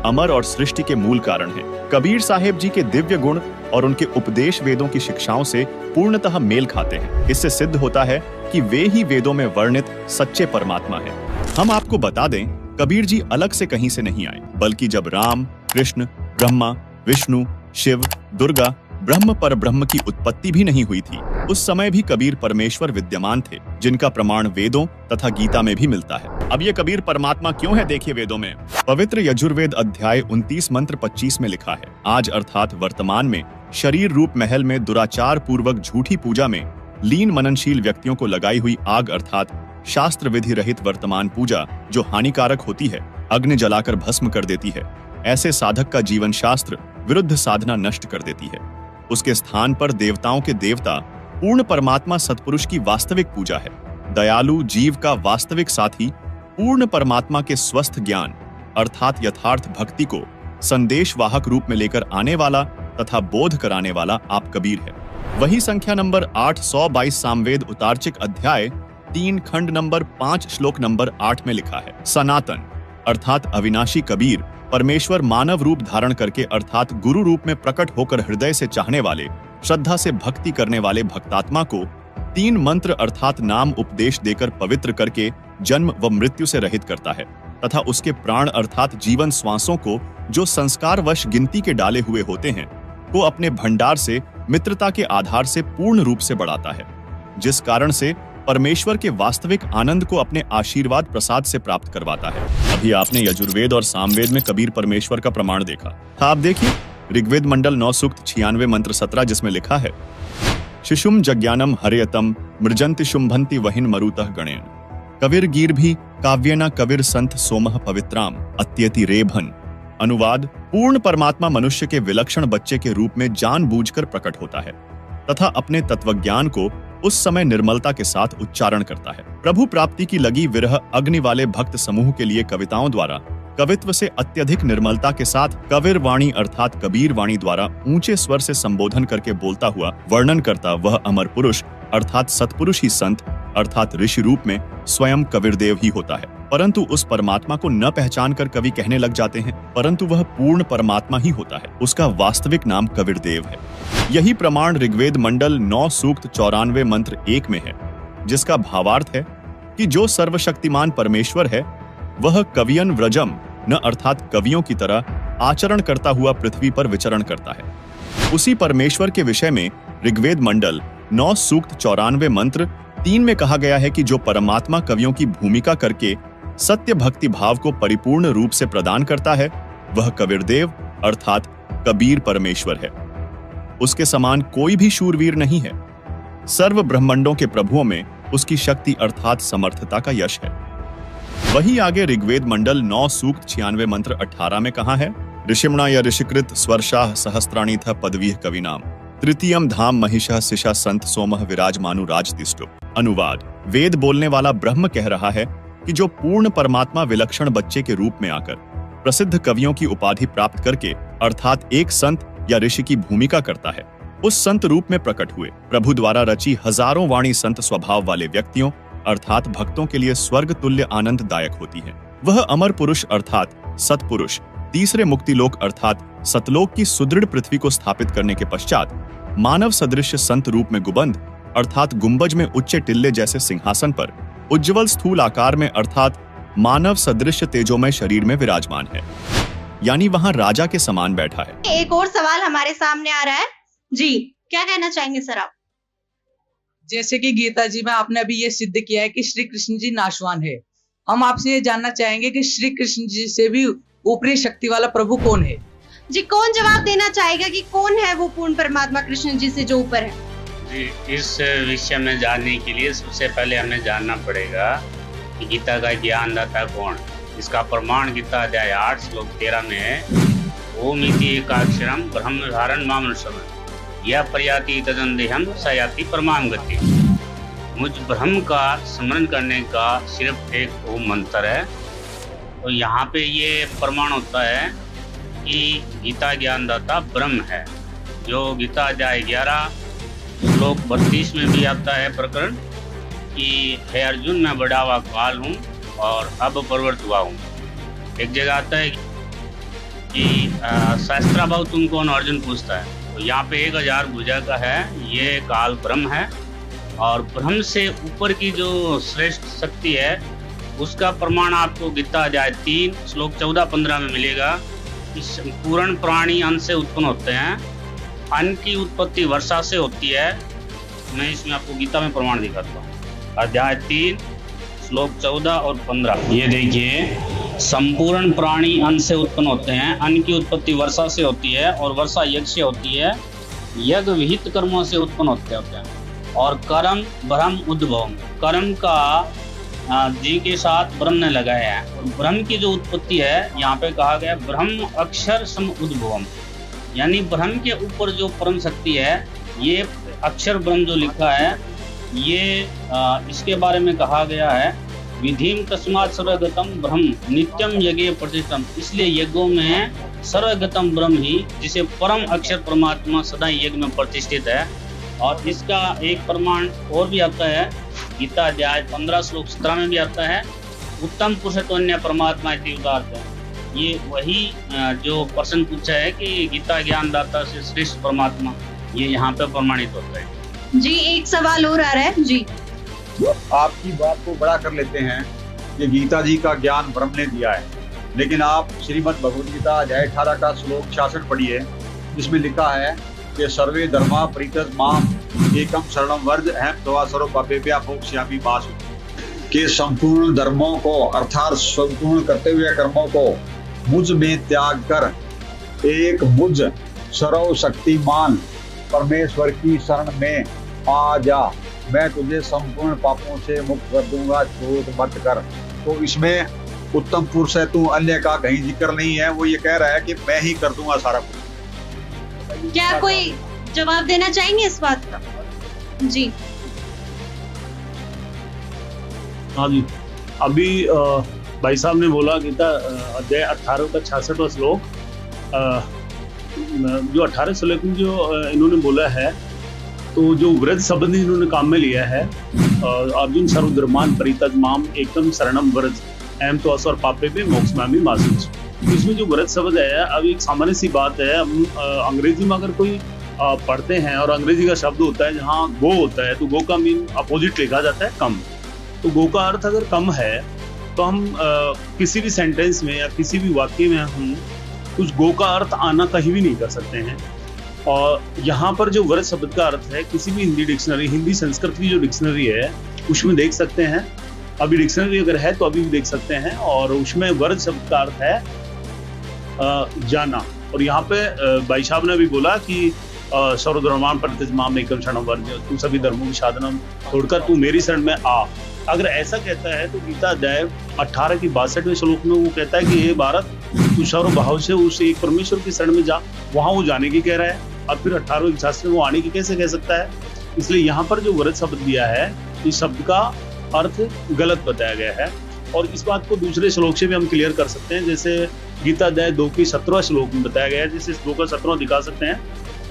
अमर और सृष्टि के मूल कारण है। कबीर साहिब जी के दिव्य गुण और उनके उपदेश वेदों की शिक्षाओं से पूर्णतः मेल खाते हैं। इससे सिद्ध होता है कि वे ही वेदों में वर्णित सच्चे परमात्मा हैं। हम आपको बता दें, कबीर जी अलग से कहीं से नहीं आए, बल्कि जब राम, कृष्ण, ब्रह्मा, विष्णु, शिव, दुर्गा, ब्रह्म पर ब्रह्म की उत्पत्ति भी नहीं हुई थी, उस समय भी कबीर परमेश्वर विद्यमान थे, जिनका प्रमाण वेदों तथा गीता में भी मिलता है। अब ये कबीर परमात्मा क्यों है, देखिए वेदों में। पवित्र यजुर्वेद अध्याय 29 मंत्र 25 में लिखा है, आज अर्थात वर्तमान में शरीर रूप महल में दुराचार पूर्वक झूठी पूजा में लीन मननशील व्यक्तियों को लगाई हुई आग अर्थात शास्त्र विधि रहित वर्तमान पूजा जो हानिकारक होती है, अग्नि जलाकर भस्म कर देती है। ऐसे साधक का जीवन शास्त्र विरुद्ध साधना नष्ट कर देती है। उसके स्थान पर देवताओं के देवता पूर्ण परमात्मा सतपुरुष की वास्तविक पूजा है। दयालु जीव का वास्तविक साथी पूर्ण परमात्मा के स्वस्थ ज्ञान अर्थात यथार्थ भक्ति को संदेश वाहक रूप में लेकर आने वाला तथा बोध कराने वाला आप कबीर है। वही संख्या नंबर 822 सामवेद उतार्चिक अध्याय 3 खंड नंबर 5 श्लोक नंबर 8 में लिखा है, सनातन अर्थात अविनाशी कबीर परमेश्वर मानव रूप धारण करके अर्थात गुरु रूप में प्रकट होकर हृदय से चाहने वाले, श्रद्धा से भक्ति करने वाले भक्तात्मा को 3 मंत्र अर्थात नाम उपदेश देकर पवित्र करके जन्म व मृत्यु से रहित करता है तथा उसके प्राण अर्थात जीवन श्वासों को जो संस्कारवश गिनती के डाले हुए होते हैं को अपने भंडार से मित्रता के आधार से पूर्ण रूप से बढ़ाता है, जिस कारण से परमेश्वर के वास्तविक आनंद को अपने आशीर्वाद प्रसाद से प्राप्त करवाता है। अभी आपने यजुर्वेद और सामवेद में कबीर परमेश्वर का प्रमाण देखा था। आप देखिए ऋग्वेद मंडल 9 सूक्त 96 मंत्र 17 जिसमें लिखा है, शिशुम जज्ञानम हरेयतम मृजंति शुंभंति वहिन मरुतः गणेन कविर गीर्भि काव्यना कविर संत सोमः पवित्राम अत्यति रेभन। अनुवाद, पूर्ण परमात्मा मनुष्य के विलक्षण बच्चे के रूप में जानबूझकर प्रकट होता है तथा अपने तत्वज्ञान को उस समय निर्मलता के साथ उच्चारण करता है। प्रभु प्राप्ति की लगी विरह अग्नि वाले भक्त समूह के लिए कविताओं द्वारा कवित्व से अत्यधिक निर्मलता के साथ कविर वाणी अर्थात कबीर वाणी द्वारा ऊंचे स्वर से संबोधन करके बोलता हुआ वर्णन करता वह अमर पुरुष अर्थात सतपुरुष ही संत अर्थात ऋषि रूप में स्वयं कबीरदेव ही होता है। परंतु उस परमात्मा को न पहचान कर कवि कहने लग जाते हैं, परंतु वह पूर्ण परमात्मा ही होता है। उसका वास्तविक नाम कबीरदेव है। यही प्रमाण ऋग्वेद मंडल 9 सूक्त 94 मंत्र 1 में है, जिसका भावार्थ है कि जो सर्वशक्तिमान परमेश्वर है वह कवियन व्रजम न अर्थात कवियों की तरह आचरण करता हुआ पृथ्वी पर विचरण करता है। उसी परमेश्वर के विषय में ऋग्वेद मंडल 9 सूक्त 94 मंत्र 3 में कहा गया है कि जो परमात्मा कवियों की भूमिका करके सत्य भक्ति भाव को परिपूर्ण रूप से प्रदान करता है वह कबीरदेव अर्थात कबीर परमेश्वर है। उसके समान कोई भी शूरवीर नहीं है। सर्व ब्रह्मांडों के प्रभुओं में उसकी शक्ति अर्थात समर्थता का यश है। वही आगे ऋग्वेद मंडल 9 सूक्त 96 मंत्र 18 में कहा है, ऋषिमणा या ऋषिकृत स्वर्षाः सहस्त्राणि था पदवीह कविनाम तृतीयम धाम महिषः सिषा संत सोमः विराजमानु राजतिष्ठो। अनुवाद: वेद बोलने वाला ब्रह्म कह रहा है कि जो पूर्ण परमात्मा विलक्षण बच्चे के रूप में आकर प्रसिद्ध कवियों की उपाधि प्राप्त करके अर्थात एक संत या ऋषि की भूमिका करता है, उस संत रूप में प्रकट हुए प्रभु द्वारा रची हजारों वाणी संत स्वभाव वाले व्यक्तियों अर्थात भक्तों के लिए स्वर्ग तुल्य आनंददायक होती है। वह अमर पुरुष अर्थात सतपुरुष तीसरे मुक्तिलोक अर्थात सतलोक की सुदृढ़ पृथ्वी को स्थापित करने के पश्चात मानव सदृश संत रूप में गुबंद अर्थात गुंबज में उच्च टिल्ले जैसे सिंहासन पर उज्जवल स्थूल आकार में अर्थात मानव सदृश तेजोमय शरीर में विराजमान है, यानी वहां राजा के समान बैठा है। एक और सवाल हमारे सामने आ रहा है जी, क्या कहना चाहेंगे सर आप? जैसे कि गीता जी में आपने अभी ये सिद्ध किया है कि श्री कृष्ण जी नाशवान है, हम आपसे ये जानना चाहेंगे कि श्री कृष्ण जी से भी ऊपरी शक्ति वाला प्रभु कौन है? जी, कौन जवाब देना चाहेगा कि कौन है वो पूर्ण परमात्मा कृष्ण जी से जो ऊपर है? जी, इस विषय में जानने के लिए सबसे पहले हमें जानना पड़ेगा कि गीता का ज्ञानदाता कौन। इसका प्रमाण गीता अध्याय 8 श्लोक 13 में है। ओम इति एकाक्षरम ब्रह्म धारण मामनुषम यह प्रयाति तदंदेहम सयाति परमाम गति। मुझ ब्रह्म का स्मरण करने का सिर्फ एक ओम मंत्र है। तो यहाँ पे ये प्रमाण होता है कि गीता ज्ञानदाता ब्रह्म है, जो गीता अध्याय 11 श्लोक 32 में भी आता है प्रकरण कि हे अर्जुन, मैं बढ़ा हुआ काल हूँ और अब प्रवृत्त हुआ हूँ। एक जगह आता है कि शास्त्राभाव तुम कौन, अर्जुन पूछता है। तो यहाँ पे 1000 भुजा का है, ये काल ब्रह्म है और ब्रह्म से ऊपर की जो श्रेष्ठ शक्ति है उसका प्रमाण आपको गीता अध्याय 3 श्लोक 14-15 में मिलेगा। इस पूर्ण प्राणी अन्न से उत्पन्न होते हैं, अन्न की उत्पत्ति वर्षा से होती है। मैं इसमें आपको गीता में प्रमाण दिखाता हूँ। अध्याय 3 श्लोक 14 और 15, ये देखिए, संपूर्ण प्राणी अन्न से उत्पन्न होते हैं, अन्न की उत्पत्ति वर्षा से होती है और वर्षा यज्ञ से होती है, यज्ञ विहित कर्मों से उत्पन्न होते हैं और कर्म ब्रह्म उद्भवम, कर्म का जी के साथ ब्रह्म ने लगाया है और ब्रह्म की जो उत्पत्ति है यहाँ पे कहा गया ब्रह्म अक्षर सम उद्भवम, यानी ब्रह्म के ऊपर जो परम शक्ति है, ये अक्षर ब्रह्म जो लिखा है, ये इसके बारे में कहा गया है विधिम तस्मात् सर्वगतम ब्रह्म नित्यम यज्ञ प्रतिष्ठम। इसलिए यज्ञों में सर्वगतम ब्रह्म ही, जिसे परम अक्षर परमात्मा सदा यज्ञ में प्रतिष्ठित है। और इसका एक प्रमाण और भी आता है, गीता अध्याय 15 श्लोक 17 में भी आता है, उत्तम पुरुषोत्तम परमात्मा इति उदाहरते हैं। ये वही जो प्रश्न पूछा है कि गीता ज्ञानदाता से श्रेष्ठ परमात्मा, ये यहाँ पे प्रमाणित होता है। जी, एक सवाल और आ रहा है जी। आपकी बात को बड़ा कर लेते हैं कि गीता जी का ज्ञान ब्रह्म ने दिया है, लेकिन आप श्रीमद् भगवद गीता अध्याय 18 का श्लोक 66 पढ़िए, जिसमें लिखा है कि सर्वे धर्मा परित्यज माम एकम शरणम वर्ज अहम त्वा सर्व पापेभ्यः मोक्ष्यामि मा शुचि। के संपूर्ण धर्मों को अर्थात संपूर्ण करते हुए कर्मों को मुझ में त्याग कर एक मुझ सर्वशक्तिमान परमेश्वर की शरण में आ जा, मैं तुझे संपूर्ण पापों से मुक्त कर दूंगा, क्रोध मत कर। तो इसमें उत्तम पुरुष है तू, अन्य का कहीं जिक्र नहीं है। वो ये कह रहा है कि मैं ही कर दूंगा सारा कुछ। क्या कोई जवाब देना चाहेंगे इस बात का? जी हाँ जी, अभी भाई साहब ने बोला गीता अध्याय 18 का 66वां श्लोक, जो 18 श्लोक में जो इन्होंने बोला है, तो जो व्रत संबंधी इन्होंने काम में लिया है, अर्जुन सर्वधर्मान परित्यज माम एकम शरणम व्रज अहम तो असर पापे में मोक्षमामि मा शुचि। इसमें जो व्रत शब्द है, अब एक सामान्य सी बात है, हम अंग्रेजी में अगर कोई पढ़ते हैं और अंग्रेजी का शब्द होता है जहाँ गो होता है, तो गो का मीन अपोजिट लिखा जाता है कम। तो गो का अर्थ अगर कम है तो हम किसी भी सेंटेंस में या किसी भी वाक्य में हम कुछ गो का अर्थ आना कहीं भी नहीं कर सकते हैं। और यहाँ पर जो व्रत शब्द का अर्थ है, किसी भी हिंदी डिक्शनरी, हिंदी संस्कृत की जो डिक्शनरी है उसमें देख सकते हैं। अभी डिक्शनरी अगर है तो अभी भी देख सकते हैं, और उसमें व्रत शब्द का अर्थ है जाना। और यहाँ पे भाई साहब ने भी बोला कि सर्वधर्मान परित्यज माम एकम शरणम व्रज, तू सभी धर्मों की साधना छोड़कर तू मेरी शरण में आ। अगर ऐसा कहता है तो गीता अध्याय 18 की 62वें श्लोक में वो कहता है कि हे भारत, तू सर्व भाव से उस एक परमेश्वर की शरण में जा, वहां वो जाने की कह रहा है। और फिर 18वें शास्त्र में वो आने की कैसे कह सकता है? इसलिए यहाँ पर जो वरद शब्द दिया है, इस शब्द का अर्थ गलत बताया गया है। और इस बात को दूसरे श्लोक से भी हम क्लियर कर सकते हैं, जैसे गीता अध्याय 2 के 17वां श्लोक में बताया गया है। जैसे 2 का 17वां दिखा सकते हैं,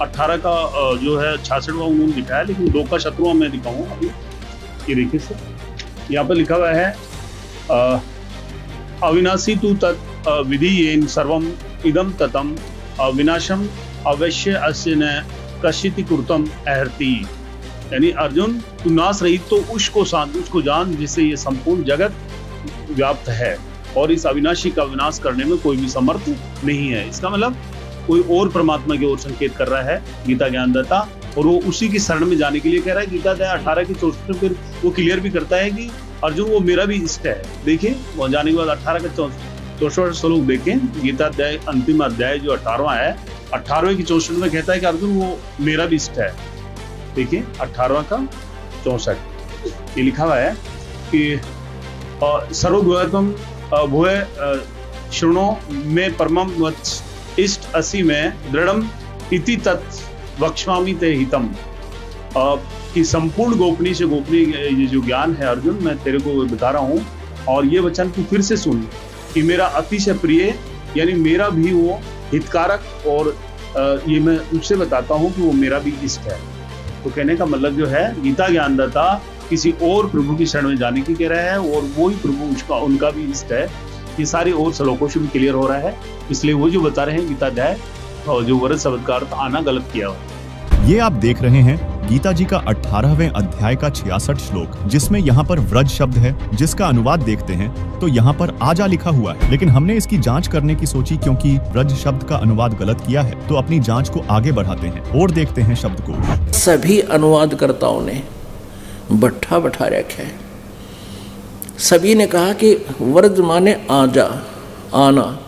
18 का जो है 66वां उन्होंने दिखाया, लेकिन 2 का 17वां मैं दिखाऊंगा अभी। ये देखिए से यहाँ पर लिखा हुआ है अविनाशी तु तत् विधि सर्वम इदम ततम विनाशम अवश्य अस्य न कश्चित् कृतम अर्हति। यानी अर्जुन, तू नाश रहित तो उसको जान जिससे ये संपूर्ण जगत व्याप्त है, और इस अविनाशी का विनाश करने में कोई भी समर्थ नहीं है। इसका मतलब कोई और परमात्मा की ओर संकेत कर रहा है गीता ज्ञानदाता, और वो उसी की शरण में जाने के लिए कह रहा है। गीता अध्याय 18 की 64 फिर वो क्लियर भी करता है कि अर्जुन वो मेरा भी इष्ट है। देखिए वो जाने के बाद 18 का 64वां श्लोक देखें, गीता अध्याय अंतिम अध्याय जो 18वां है, 18वें की 64 में कहता है कि अर्जुन वो मेरा भी इष्ट है। देखिए 18वां का 64 ये लिखा हुआ है कि सर्वभूतम भूय शृणो में परमम वच इष्ट असी में दृढ़म इति तत् वक्ष्यामि ते हितम। कि संपूर्ण गोपनीय से गोपनीय ये जो ज्ञान है अर्जुन, मैं तेरे को बता रहा हूँ, और ये वचन तू फिर से सुन कि मेरा अतिशय प्रिय, यानी मेरा भी वो हितकारक, और ये मैं उससे बताता हूँ कि वो मेरा भी इष्ट है। तो कहने का मतलब जो है, गीता ज्ञानदाता किसी और प्रभु की शरण में जाने की कह रहा है, और वो ही प्रभु उनका भी इष्ट है। ये सारे और श्लोकों से भी क्लियर हो रहा है। इसलिए वो जो बता रहे हैं गीता अध्याय और जो वरद शब्द का अर्थ आना गलत किया हुआ। ये आप देख रहे हैं गीता जी का 18वें अध्याय का 66 श्लोक, जिसमें यहाँ पर व्रज शब्द है, जिसका अनुवाद देखते हैं तो यहाँ पर आजा लिखा हुआ है। लेकिन हमने इसकी जांच करने की सोची, क्योंकि व्रज शब्द का अनुवाद गलत किया है, तो अपनी जांच को आगे बढ़ाते हैं और देखते हैं शब्द को। सभी अनुवादकर्ताओं ने बट्ठा बैठा रखा है। सभी ने कहा कि व्रज माने आजा, आना,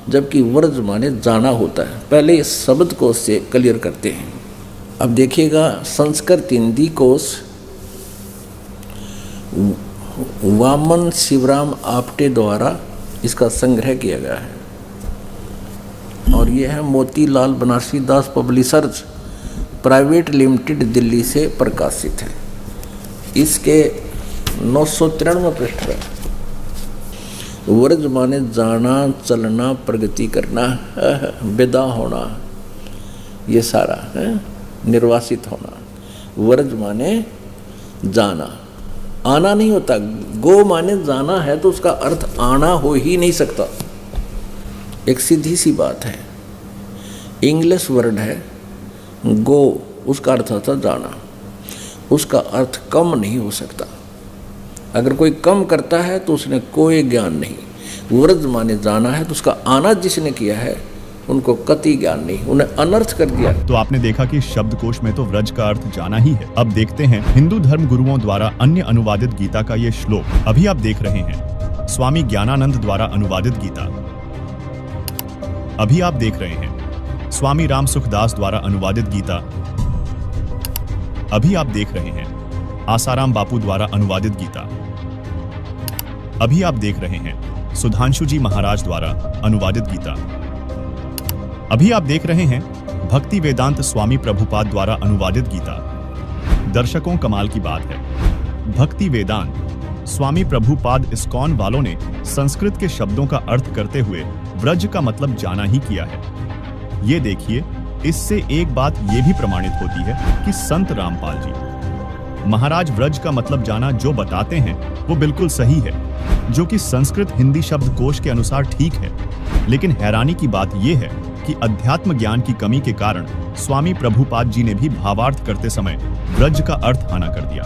जबकि व्रज माने जाना होता है। पहले इस शब्द को से क्लियर करते हैं। अब देखिएगा, संस्कृत हिंदी कोश वामन शिवराम आप्टे द्वारा इसका संग्रह किया गया है, और यह है मोतीलाल बनारसी दास पब्लिशर्स प्राइवेट लिमिटेड, दिल्ली से प्रकाशित है। इसके 993 पृष्ठ है। व्रज माने जाना, चलना, प्रगति करना, विदा होना, ये सारा है, निर्वासित होना। व्रज माने जाना, आना नहीं होता। गो माने जाना है तो उसका अर्थ आना हो ही नहीं सकता। एक सीधी सी बात है। इंग्लिश वर्ड है गो, उसका अर्थ होता जाना, उसका अर्थ कम नहीं हो सकता। अगर कोई कम करता है तो उसने कोई ज्ञान नहीं। व्रज माने जाना है तो उसका आना जिसने किया है उनको कति ज्ञान नहीं, उन्हें अनर्थ कर दिया। तो आपने देखा कि शब्दकोश में तो व्रज का अर्थ जाना ही है। अब देखते हैं हिंदू धर्म गुरुओं द्वारा अन्य अनुवादित गीता का ये श्लोक। अभी आप देख रहे हैं स्वामी ज्ञानानंद द्वारा अनुवादित गीता। अभी आप देख रहे हैं स्वामी राम सुखदास द्वारा अनुवादित गीता। अभी आप देख रहे हैं आसाराम बापू द्वारा अनुवादित गीता। अभी आप देख रहे हैं सुधांशु जी महाराज द्वारा अनुवादित गीता। अभी आप देख रहे हैं भक्ति वेदांत स्वामी प्रभुपाद द्वारा अनुवादित गीता। दर्शकों, कमाल की बात है, भक्ति वेदांत स्वामी प्रभुपाद इस्कॉन वालों ने संस्कृत के शब्दों का अर्थ करते हुए व्रज का मतलब जाना ही किया है। ये देखिए, इससे एक बात ये भी प्रमाणित होती है कि संत रामपाल जी महाराज व्रज का मतलब जाना जो बताते हैं वो बिल्कुल सही है, जो कि संस्कृत हिंदी शब्दकोश के अनुसार ठीक है। लेकिन हैरानी की बात यह है कि अध्यात्म ज्ञान की कमी के कारण स्वामी प्रभुपाद जी ने भी भावार्थ करते समय व्रज का अर्थ आना कर दिया,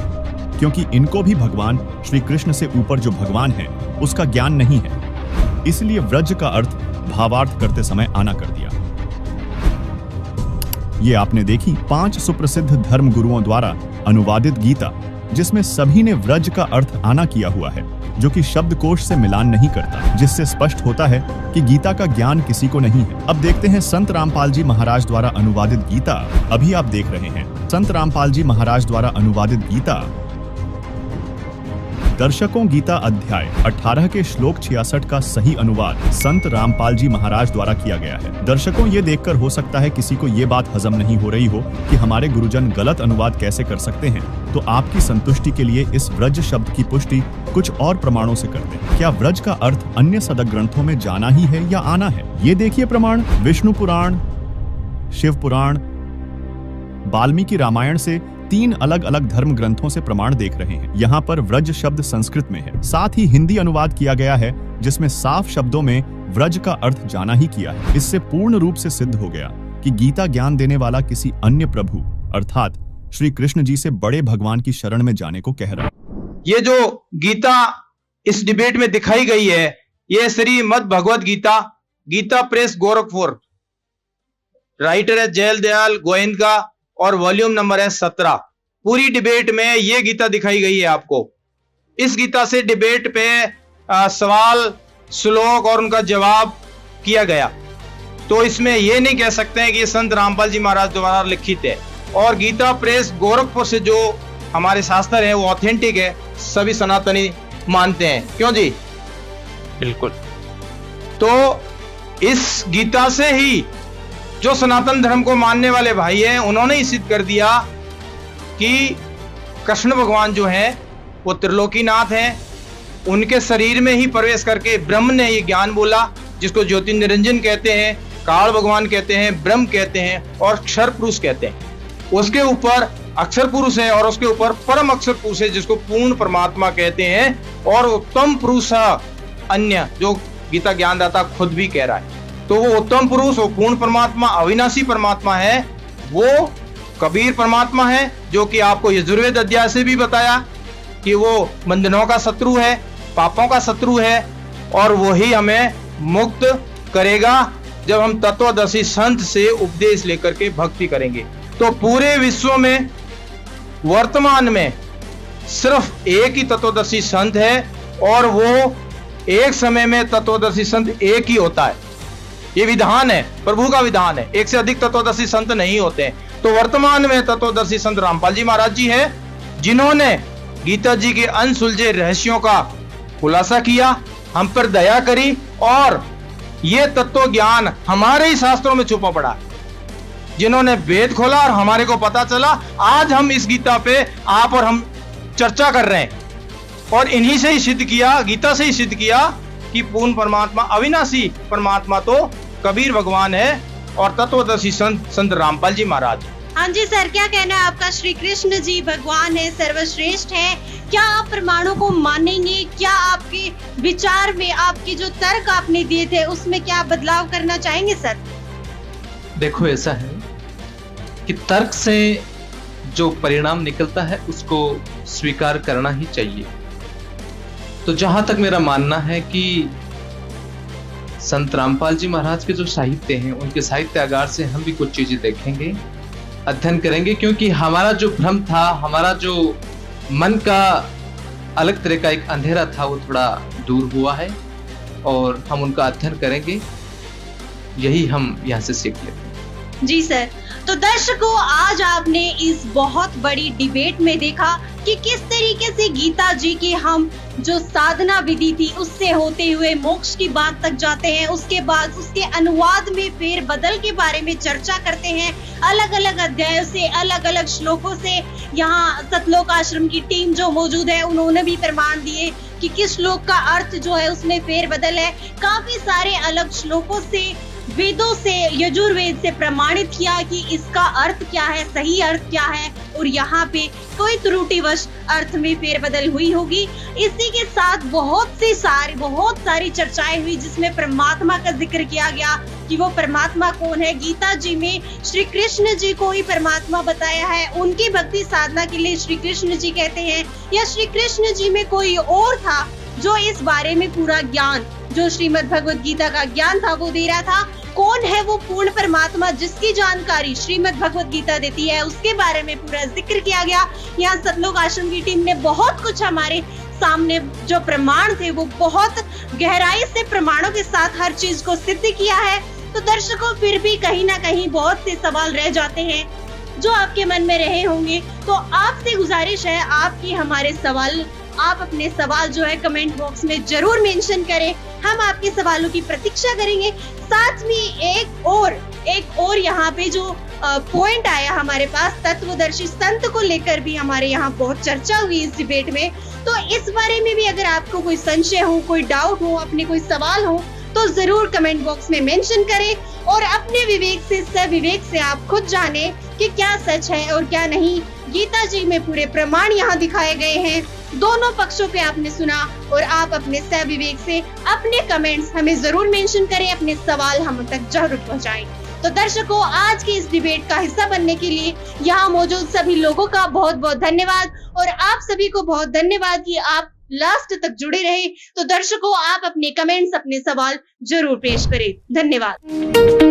क्योंकि इनको भी भगवान श्री कृष्ण से ऊपर जो भगवान है उसका ज्ञान नहीं है, इसलिए व्रज का अर्थ भावार्थ करते समय आना कर दिया। ये आपने देखी 5 सुप्रसिद्ध धर्म गुरुओं द्वारा अनुवादित गीता, जिसमें सभी ने व्रज का अर्थ आना किया हुआ है, जो कि शब्दकोश से मिलान नहीं करता, जिससे स्पष्ट होता है कि गीता का ज्ञान किसी को नहीं है। अब देखते हैं संत रामपाल जी महाराज द्वारा अनुवादित गीता। अभी आप देख रहे हैं संत रामपाल जी महाराज द्वारा अनुवादित गीता। दर्शकों, गीता अध्याय 18 के श्लोक 66 का सही अनुवाद संत रामपाल जी महाराज द्वारा किया गया है। दर्शकों, ये देखकर हो सकता है किसी को ये बात हजम नहीं हो रही हो कि हमारे गुरुजन गलत अनुवाद कैसे कर सकते हैं, तो आपकी संतुष्टि के लिए इस व्रज शब्द की पुष्टि कुछ और प्रमाणों से करते हैं। क्या व्रज का अर्थ अन्य सदक ग्रंथों में जाना ही है या आना है? ये देखिए प्रमाण। विष्णु पुराण, शिव पुराण, वाल्मीकि रामायण से 3 अलग अलग धर्म ग्रंथों से प्रमाण देख रहे हैं। यहाँ पर व्रज शब्द संस्कृत में है, साथ ही हिंदी अनुवाद किया गया है जिसमें साफ शब्दों में व्रज का अर्थ जाना ही किया है। इससे पूर्ण रूप से सिद्ध हो गया कि गीता ज्ञान देने वाला किसी अन्य प्रभु अर्थात श्री कृष्ण जी से बड़े भगवान की शरण में जाने को कह रहा है। ये जो गीता इस डिबेट में दिखाई गई है, ये श्रीमद् भगवद गीता, गीता प्रेस गोरखपुर, राइटर है जयल दयाल गोयनका और वॉल्यूम नंबर है 17। पूरी डिबेट में ये गीता दिखाई गई है आपको। इस गीता से डिबेट पे सवाल, श्लोक और उनका जवाब किया गया, तो इसमें ये नहीं कह सकते हैं कि ये संत रामपाल जी महाराज द्वारा लिखित है। और गीता प्रेस गोरखपुर से जो हमारे शास्त्र है वो ऑथेंटिक है, सभी सनातनी मानते हैं। क्यों जी? बिल्कुल। तो इस गीता से ही जो सनातन धर्म को मानने वाले भाई हैं, उन्होंने ही सिद्ध कर दिया कि कृष्ण भगवान जो हैं वो त्रिलोकीनाथ हैं। उनके शरीर में ही प्रवेश करके ब्रह्म ने ये ज्ञान बोला, जिसको ज्योति निरंजन कहते हैं, काल भगवान कहते हैं, ब्रह्म कहते हैं और अक्षर पुरुष कहते हैं। उसके ऊपर अक्षर पुरुष है और उसके ऊपर परम अक्षर पुरुष है, जिसको पूर्ण परमात्मा कहते हैं। और उत्तम पुरुष अन्य, जो गीता ज्ञानदाता खुद भी कह रहा है, तो वो उत्तम पुरुष, वो पूर्ण परमात्मा, अविनाशी परमात्मा है, वो कबीर परमात्मा है, जो कि आपको यजुर्वेद अध्याय से भी बताया कि वो बंधनों का शत्रु है, पापों का शत्रु है, और वही हमें मुक्त करेगा जब हम तत्वदर्शी संत से उपदेश लेकर के भक्ति करेंगे। तो पूरे विश्व में वर्तमान में सिर्फ एक ही तत्वदर्शी संत है, और वो एक समय में तत्वदर्शी संत एक ही होता है। ये विधान है, प्रभु का विधान है, एक से अधिक तत्वदर्शी संत नहीं होते हैं। तो वर्तमान में तत्वदर्शी संत रामपाल जी महाराज जी है, जिन्होंने गीता जी के अनसुलझे रहस्यों का खुलासा किया, हम पर दया करी, और ये तत्व ज्ञान हमारे ही शास्त्रों में छुपा पड़ा है। जिन्होंने वेद खोला और हमारे को पता चला, आज हम इस गीता पे आप और हम चर्चा कर रहे हैं, और इन्हीं से ही सिद्ध किया, गीता से ही सिद्ध किया कि पूर्ण परमात्मा, अविनाशी परमात्मा तो कबीर भगवान है और तत्वदर्शी संत रामपाल जी महाराज। हाँ जी सर, क्या कहना है आपका? श्री कृष्ण जी भगवान है, सर्वश्रेष्ठ है, क्या आप प्रमाणों को मानेंगे? क्या आपके विचार में, आपके जो तर्क आपने दिए थे उसमें क्या बदलाव करना चाहेंगे सर? देखो, ऐसा है कि तर्क से जो परिणाम निकलता है उसको स्वीकार करना ही चाहिए। तो जहां तक मेरा मानना है कि संत रामपाल जी महाराज के जो साहित्य हैं, उनके साहित्यागार से हम भी कुछ चीजें देखेंगे, अध्ययन करेंगे, क्योंकि हमारा जो भ्रम था, हमारा जो मन का अलग तरह का एक अंधेरा था, वो थोड़ा दूर हुआ है, और हम उनका अध्ययन करेंगे, यही हम यहाँ से सीख लेते हैं। जी सर, तो दर्शकों, आज आपने इस बहुत बड़ी डिबेट में देखा कि किस तरीके से गीता जी की हम जो साधना विधि थी उससे होते हुए मोक्ष की बात तक जाते हैं, उसके बाद उसके अनुवाद में फेर बदल के बारे में चर्चा करते हैं, अलग अलग अध्यायों से, अलग अलग श्लोकों से। यहाँ सतलोक आश्रम की टीम जो मौजूद है, उन्होंने भी प्रमाण दिए कि किस श्लोक का अर्थ जो है उसमें फेर बदल है। काफी सारे अलग श्लोकों से, वेदों से, यजुर्वेद से प्रमाणित किया कि इसका अर्थ क्या है, सही अर्थ क्या है, और यहाँ पे कोई त्रुटिवश अर्थ में फेरबदल हुई होगी। इसी के साथ बहुत सारी चर्चाएं हुई, जिसमें परमात्मा का जिक्र किया गया कि वो परमात्मा कौन है। गीता जी में श्री कृष्ण जी को ही परमात्मा बताया है, उनकी भक्ति साधना के लिए श्री कृष्ण जी कहते हैं, या श्री कृष्ण जी में कोई और था जो इस बारे में पूरा ज्ञान, जो श्रीमद् भगवद गीता का ज्ञान था, वो दे रहा था। कौन है वो पूर्ण परमात्मा जिसकी जानकारी श्रीमद् भगवद गीता देती है, उसके बारे में पूरा जिक्र किया गया। यहाँ सतलोक आश्रम की टीम ने बहुत कुछ हमारे सामने जो प्रमाण थे वो बहुत गहराई से प्रमाणों के साथ हर चीज को सिद्ध किया है। तो दर्शकों, फिर भी कहीं ना कहीं बहुत से सवाल रह जाते हैं जो आपके मन में रहे होंगे, तो आपसे गुजारिश है आपकी हमारे सवाल आप अपने सवाल जो है कमेंट बॉक्स में जरूर मेंशन करें। हम आपके सवालों की प्रतीक्षा करेंगे। साथ में एक और यहाँ पे जो पॉइंट आया हमारे पास, तत्वदर्शी संत को लेकर भी हमारे यहाँ बहुत चर्चा हुई इस डिबेट में। तो इस बारे में भी अगर आपको कोई संशय हो, कोई डाउट हो, अपने कोई सवाल हो, तो जरूर कमेंट बॉक्स में मेंशन करें और अपने विवेक से, सविवेक से आप खुद जाने कि क्या सच है और क्या नहीं। गीता जी में पूरे प्रमाण यहाँ दिखाए गए हैं। दोनों पक्षों के आपने सुना और आप अपने सविवेक से अपने कमेंट्स हमें जरूर मेंशन करें, अपने सवाल हम तक जरूर पहुँचाएं। तो दर्शकों, आज के इस डिबेट का हिस्सा बनने के लिए यहाँ मौजूद सभी लोगों का बहुत बहुत धन्यवाद और आप सभी को बहुत धन्यवाद कि आप लास्ट तक जुड़े रहे। तो दर्शकों, आप अपने कमेंट्स, अपने सवाल जरूर पेश करें। धन्यवाद।